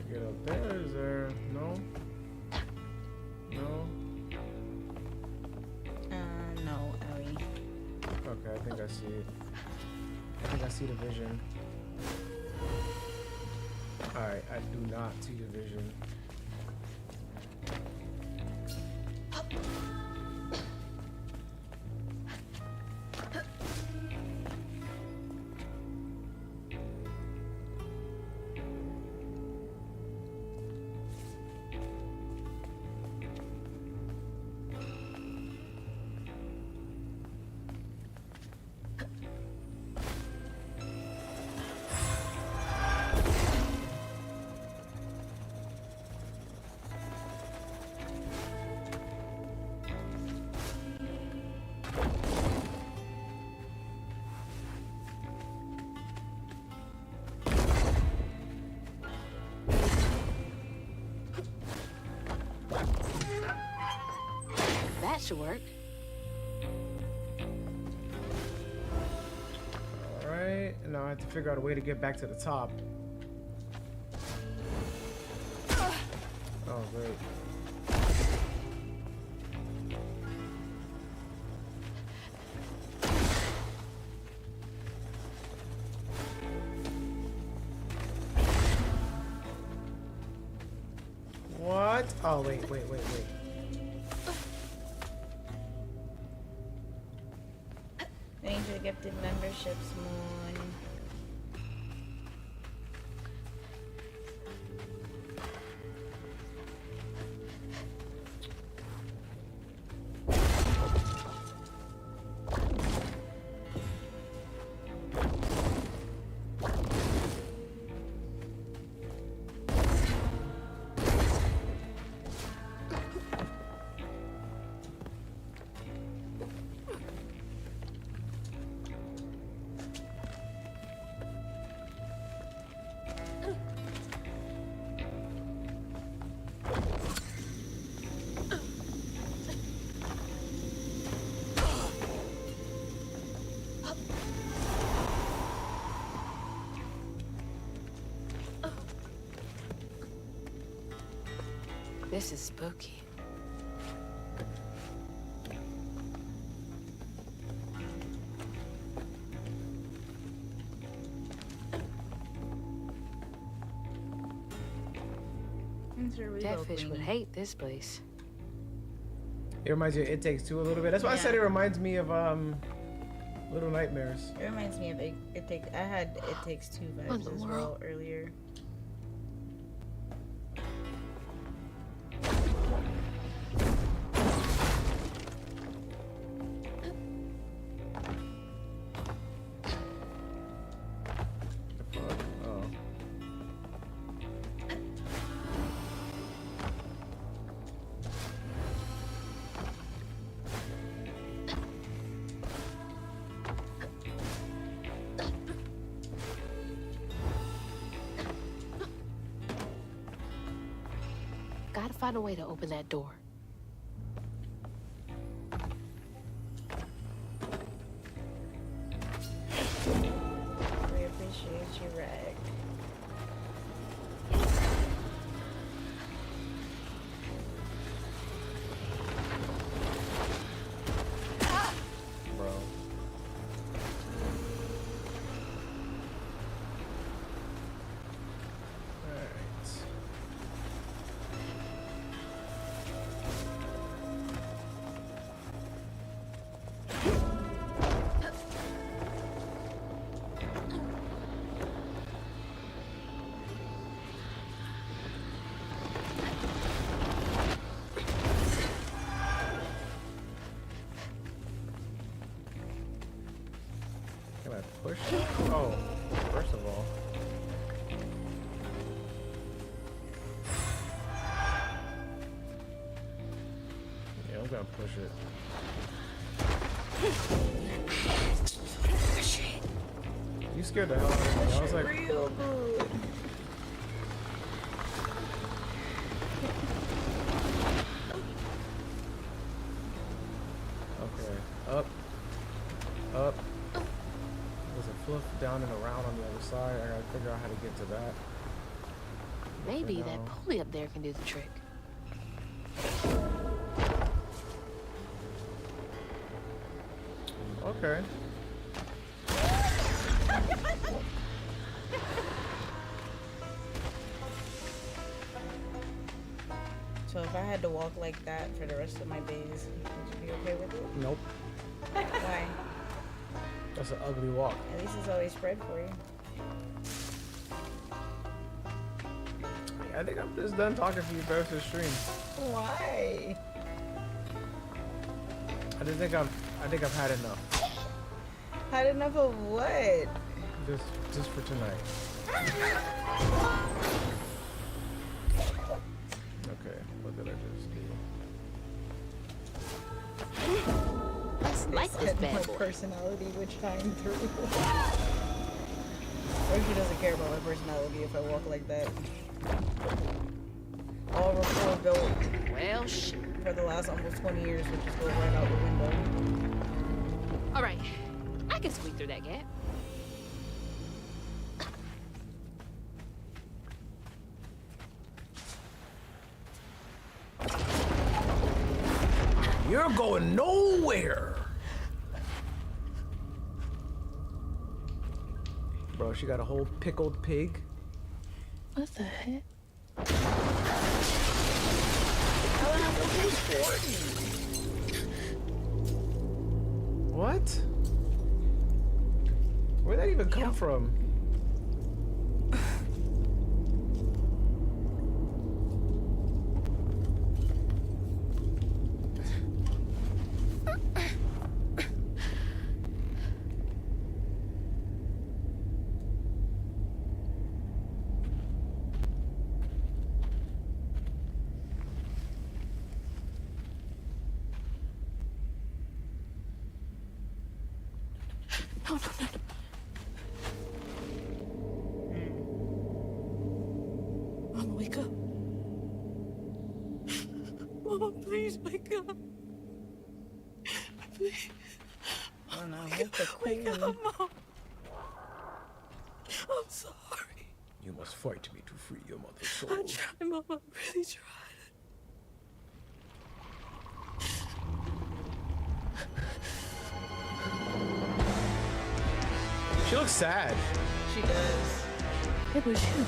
Get up there, is there? No? No? No, Ellie. Okay, I think I see it. I think I see the vision. Alright, I do not see the vision. should work. Alright, now I have to figure out a way to get back to the top. Oh, great. What? Oh, wait. Ranger gifted memberships, Moon. This is spooky. That fish would hate this place. It reminds you of It Takes Two a little bit. That's why I said it reminds me of Little Nightmares. It reminds me of It Takes. I had It Takes Two vibes as well earlier. Gotta find a way to open that door. We appreciate you, Rag. Bro. Can I push it? Oh, first of all. Yeah, I'm gonna push it. You scared the hell out of me. I was like, real good. okay, up. There's a fluff down and around on the other side. I gotta figure out how to get to that. Maybe that pulley up there can do the trick. Okay. So if I had to walk like that for the rest of my days, would you be okay with it? Nope. Why? That's an ugly walk. At least it's always spread for you. I think I'm just done talking to you for the stream. Why? I think I've had enough. Had enough of what? Just for tonight. Okay, what did I just do? Let's like this bad My boy. personality would shine through. Roshi doesn't care about my personality if I walk like that. All rapport built. Well, shit. for the last almost 20 years would just go right out the window. All right, I can squeak through that gap. You're going nowhere. Bro, she got a whole pickled pig. What the heck? What? Where'd that even come from? Mama, wake up. Mama, please wake up. Please. Oh no, what's the Wake up, Mom. I'm sorry. You must fight me to free your mother's soul. I tried, Mama. I really tried. She looks sad. She does. It was you.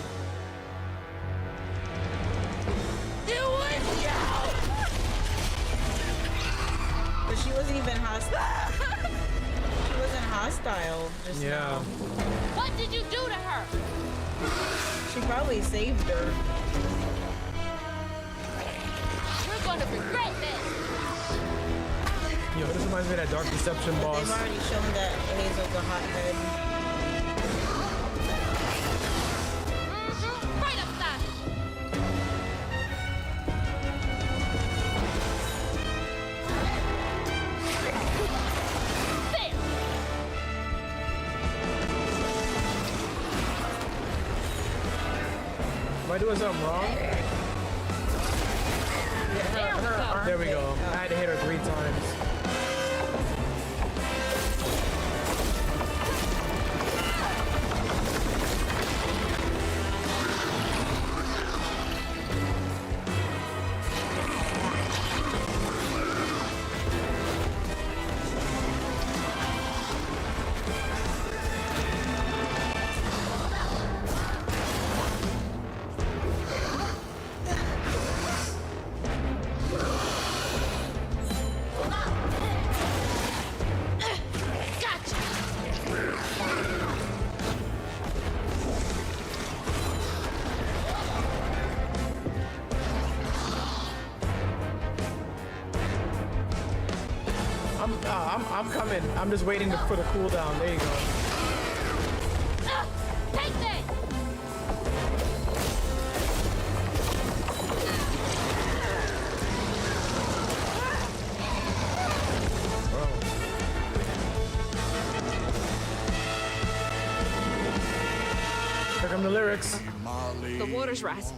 It was you! But she wasn't even hostile. She wasn't hostile just now. What did you do to her? She probably saved her. You're gonna regret that. Yo, this reminds me of that Dark Deception boss. They've already shown that Hazel's a hothead. Right upside. There. Am I doing something wrong? There we go. I had to hit her 3 times. I'm coming. I'm just waiting for the cooldown. There you go. Take that. Bro. Here come the lyrics. The water's rising.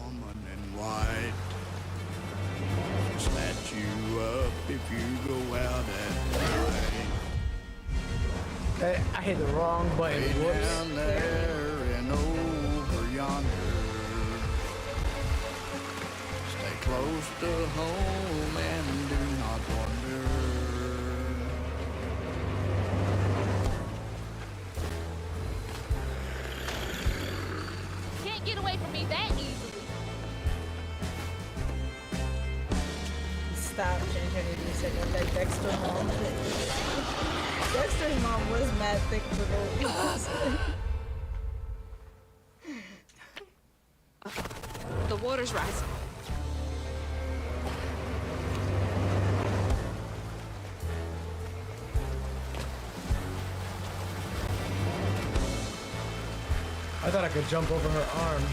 Snatch you up if you go out at night. I hit the wrong button. Way Whoops. down there and over yonder. Stay close to home and do not wander. Can't get away from me that easily. Stop introducing it like Dexter's mom. Dexter's mom was mad thick for those. The water's rising. I thought I could jump over her arm.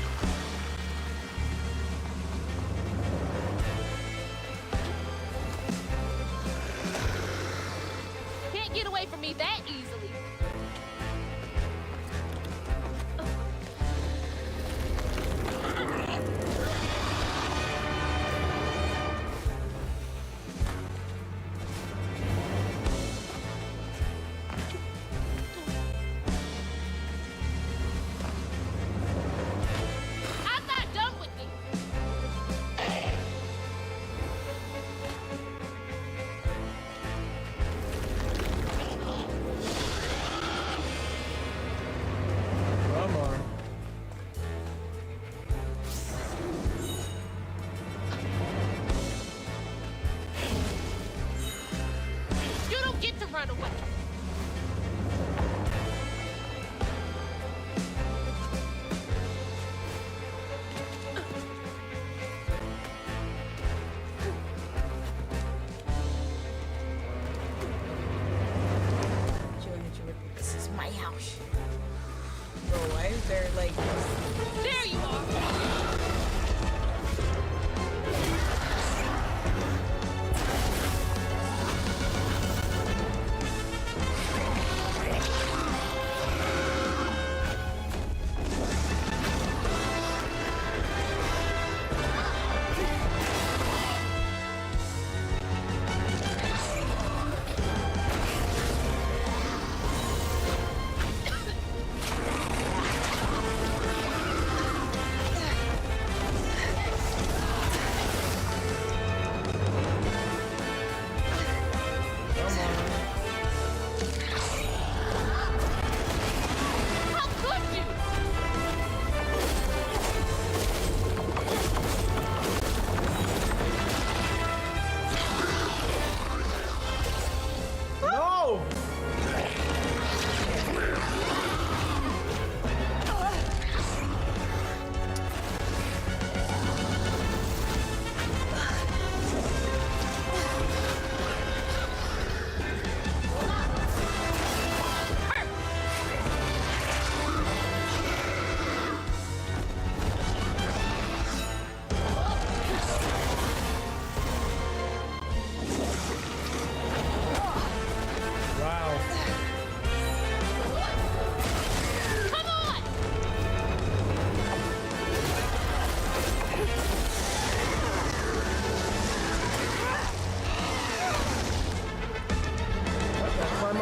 Can't get away from me that easily. think they're like. There you are.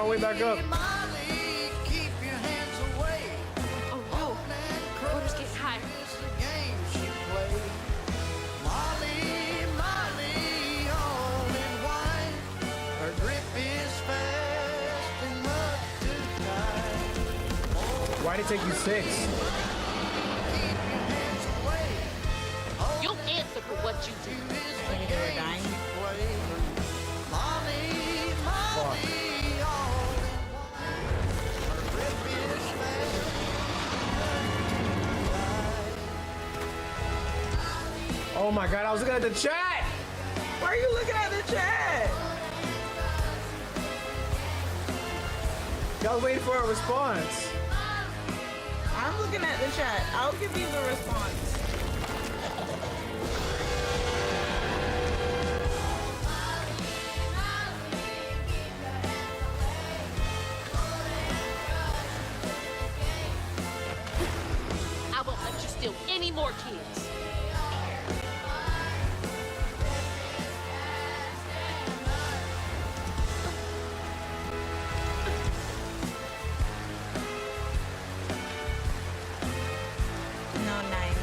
Way back up. Oh no, water's getting higher. Why'd it take you 6? You'll answer for what you do. Maybe they were dying. Oh my god, I was looking at the chat! Why are you looking at the chat? I was waiting for a response. I'm looking at the chat. I'll give you the response. I won't let you steal any more kids. No nines.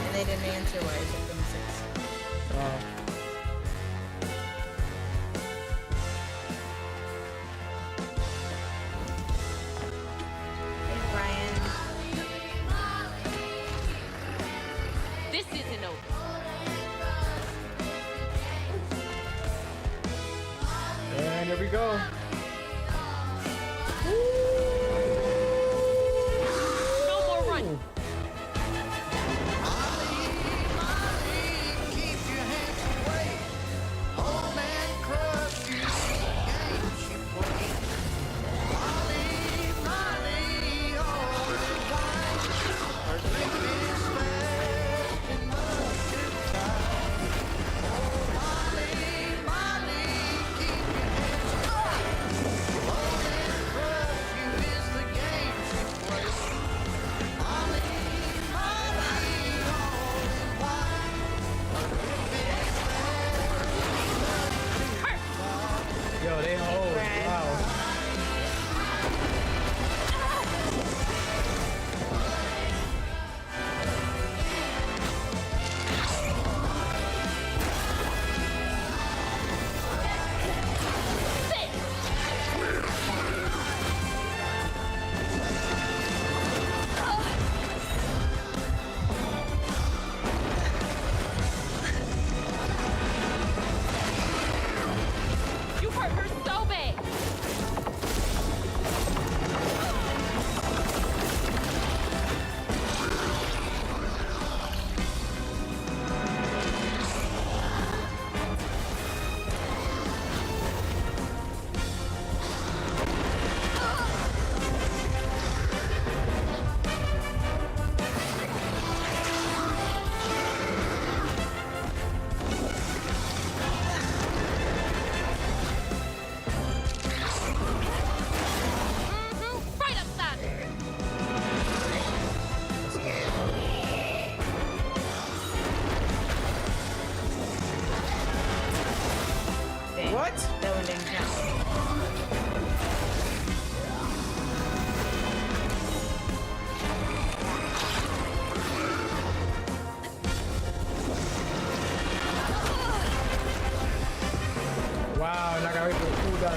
And they didn't answer why I took them 6. Hey, Brian. This isn't over. And here we go. No more running. Keep your hands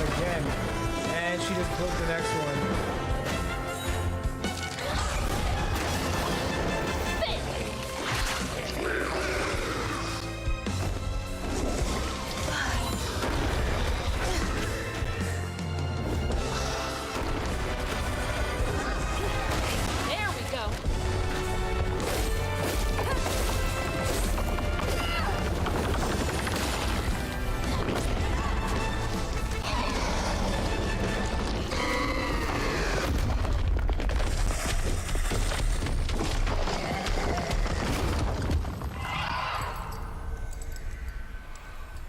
again. And she just broke the next one.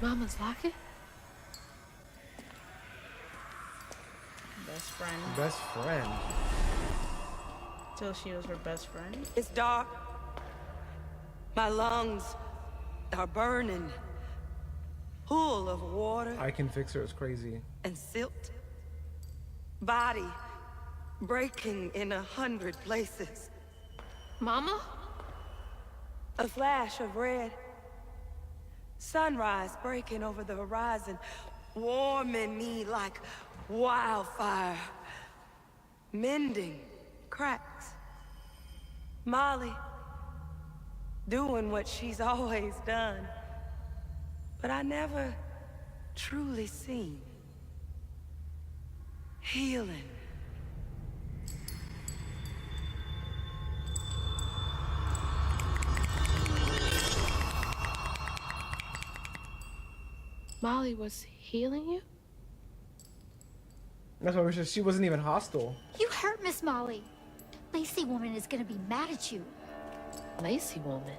Mama's locket? Best friend. Best friend. Till she was her best friend. It's dark. My lungs are burning. Full of water I can fix her. It's crazy. and silt. Body breaking in 100 places. Mama? A flash of red. Sunrise breaking over the horizon, warming me like wildfire. Mending cracks. Molly doing what she's always done, but I never truly seen. Healing. Molly was healing you? That's why she wasn't even hostile. You hurt Miss Molly. Lacey woman is gonna be mad at you. Lacey woman?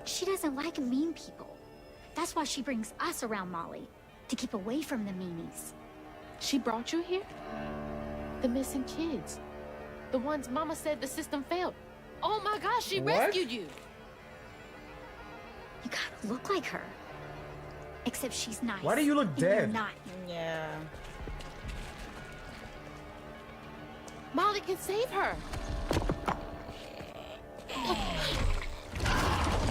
She doesn't like mean people. That's why she brings us around Molly, to keep away from the meanies. She brought you here? The missing kids. The ones Mama said the system failed. Oh my gosh, she rescued you. You gotta look like her. Except she's nice. Why do you look and you're dead? Not. Yeah. Molly can save her.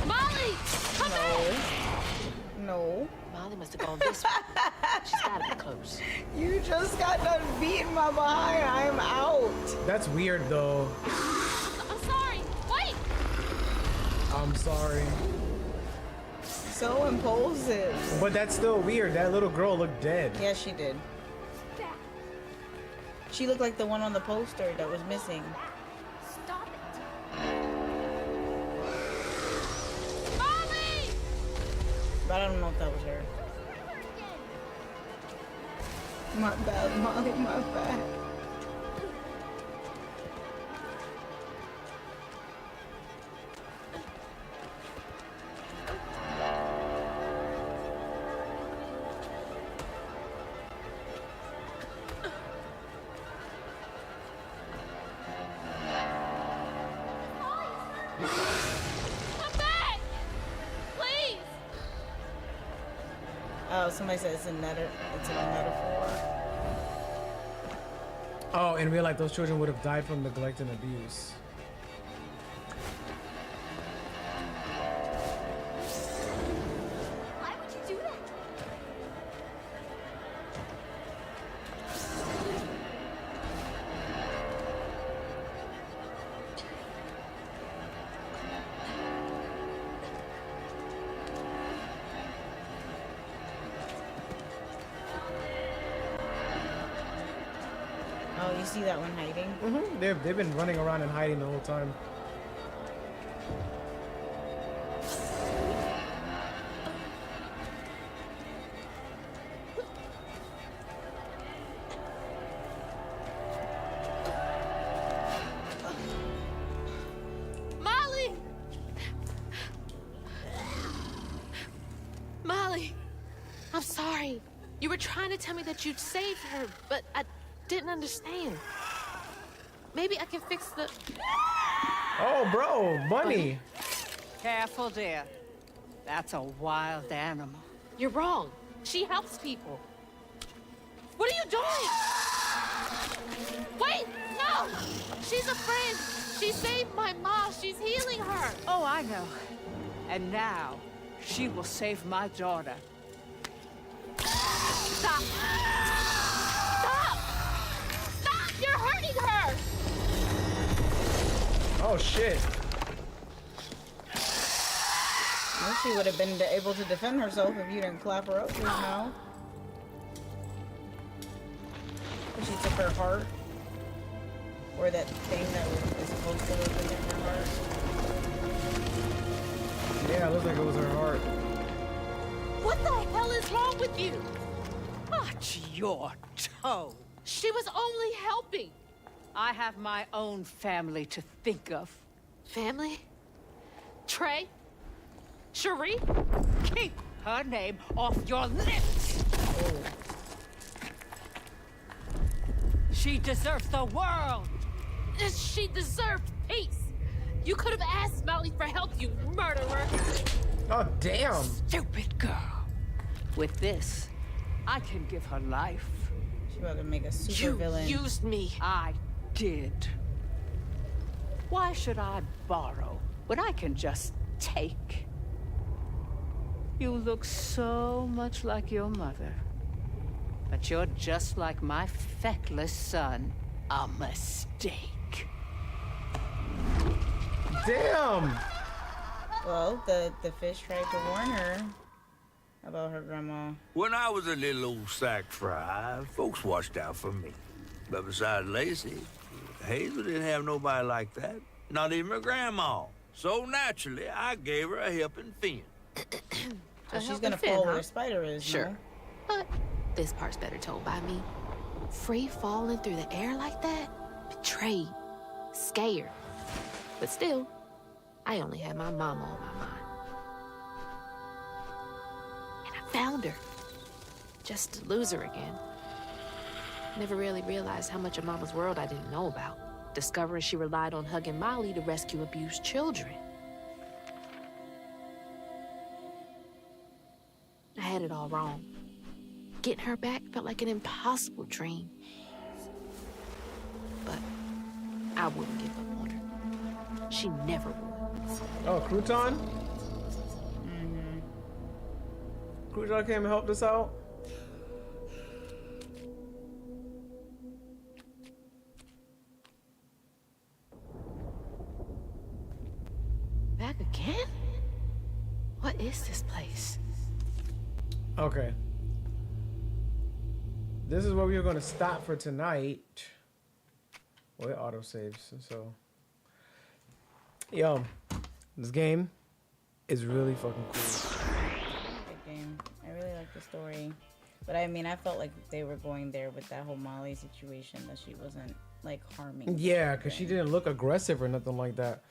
Molly, come back. No. Molly must have gone this way. She's gotta be close. You just got done beating my behind. I'm out. That's weird though. I'm sorry. Wait. I'm sorry. So impulsive. But that's still weird. That little girl looked dead. Yeah, she did. She looked like the one on the poster that was missing. Stop it. Molly! But I don't know if that was her. My bad, Molly, my bad. Oh, somebody said it's a metaphor. Oh, in real life, those children would have died from neglect and abuse. Why would you do that? Oh, you see that one hiding? Mm-hmm. They've been running around and hiding the whole time. Molly! Molly! I'm sorry. You were trying to tell me that you'd saved her, but I didn't understand. Maybe I can fix the... Oh, bro, bunny. Careful, dear. That's a wild animal. You're wrong. She helps people. What are you doing? Wait, no! She's a friend. She saved my mom. She's healing her. Oh, I know. And now, she will save my daughter. Stop. her! Oh shit. Well, she would have been able to defend herself if you didn't clap her up just now. But she took her heart. Or that thing that was supposed to represent her heart. Yeah, it looked like it was her heart. What the hell is wrong with you? Watch your toe. She was only helping. I have my own family to think of. Family? Trey? Cherie? Keep her name off your lips! She deserves the world! She deserved peace. You could have asked Molly for help, you murderer. Oh, damn. Stupid girl. With this, I can give her life. She's about to make a super villain. You used me. I did. Why should I borrow when I can just take? You look so much like your mother. But you're just like my feckless son. A mistake. Damn! Well, the fish tried to warn her about her grandma. When I was a little old sack fry, folks watched out for me. But besides Lacey, Hazel didn't have nobody like that. Not even her grandma. So naturally, I gave her a helping fin. So she's gonna fall where the spider is, Sure. no? But this part's better told by me. Free falling through the air like that? Betrayed. Scared. But still, I only had my mama on my mind. And I found her. Just to lose her again. Never really realized how much of Mama's world I didn't know about. Discovering she relied on hugging Molly to rescue abused children. I had it all wrong. Getting her back felt like an impossible dream. But I wouldn't give up on her. She never would. Oh, Crouton? Mm-hmm. Crouton came and helped us out? Back again? What is this place? Okay. This is where we are going to stop for tonight. Well, it auto-saves, so... Yo, this game is really fucking cool. Good game. I really like the story. But I mean, I felt like they were going there with that whole Molly situation, that she wasn't, like, harming. Yeah, because she didn't look aggressive or nothing like that.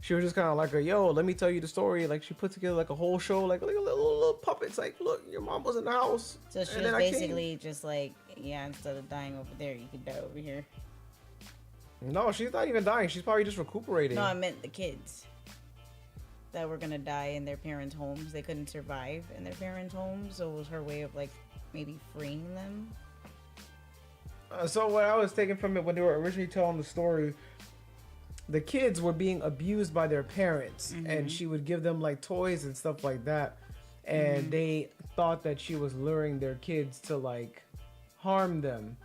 She was just kind of like a, yo, let me tell you the story. Like, she put together, like, a whole show, like little puppets. Like, look, your mom was in the house. So she was basically just like, yeah, instead of dying over there, you could die over here. No, she's not even dying. She's probably just recuperating. No, I meant the kids that were gonna die in their parents' homes. They couldn't survive in their parents' homes, so it was her way of, like, maybe freeing them. So what I was taking from it when they were originally telling the story, the kids were being abused by their parents, and she would give them like toys and stuff like that, and they thought that she was luring their kids to like harm them,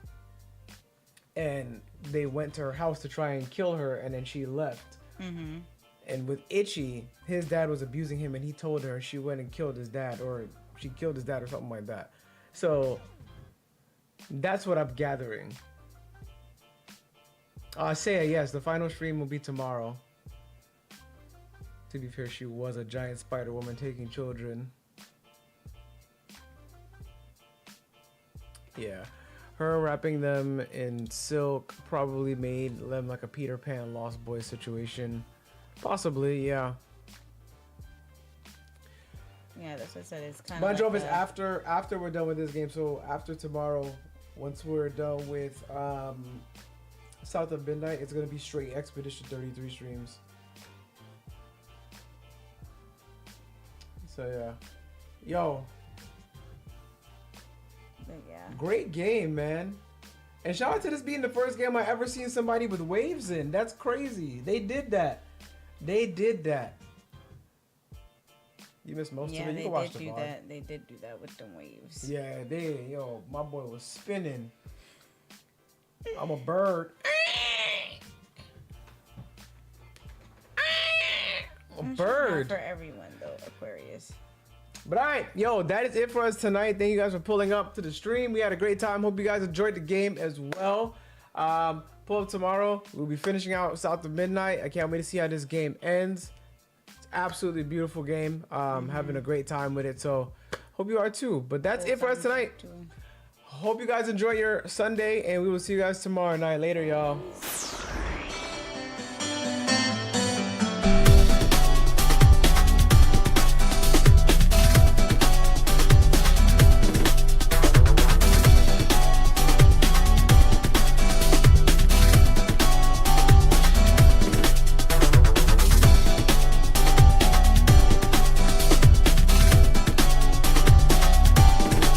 and they went to her house to try and kill her, and then she left. And with Itchy, his dad was abusing him, and he told her, she went and killed his dad, or she killed his dad or something like that. So that's what I'm gathering. Say yes, the final stream will be tomorrow. To be fair, she was a giant spider woman taking children. Yeah. Her wrapping them in silk probably made them like a Peter Pan Lost Boy situation. Possibly, yeah. Yeah, that's what I said. It's kind Bon of. Jovi is after we're done with this game. So after tomorrow, once we're done with South of Midnight, it's gonna be straight Expedition 33 streams. So yeah, yo, Yeah. great game, man. And shout out to this being the first game I ever seen somebody with waves in. That's crazy. They did that. They did that. You missed most of it. You can watch the VOD. That. They did do that with the waves. Yeah, yo, my boy was spinning. I'm a bird. Word. Not for everyone though, Aquarius. But all right, yo, that is it for us tonight. Thank you guys for pulling up to the stream. We had a great time. Hope you guys enjoyed the game as well. Pull up tomorrow. We'll be finishing out South of Midnight. I can't wait to see how this game ends. It's absolutely beautiful game. Having a great time with it. So hope you are too. But that's it for us tonight. Hope you guys enjoy your Sunday, and we will see you guys tomorrow night. Later, y'all.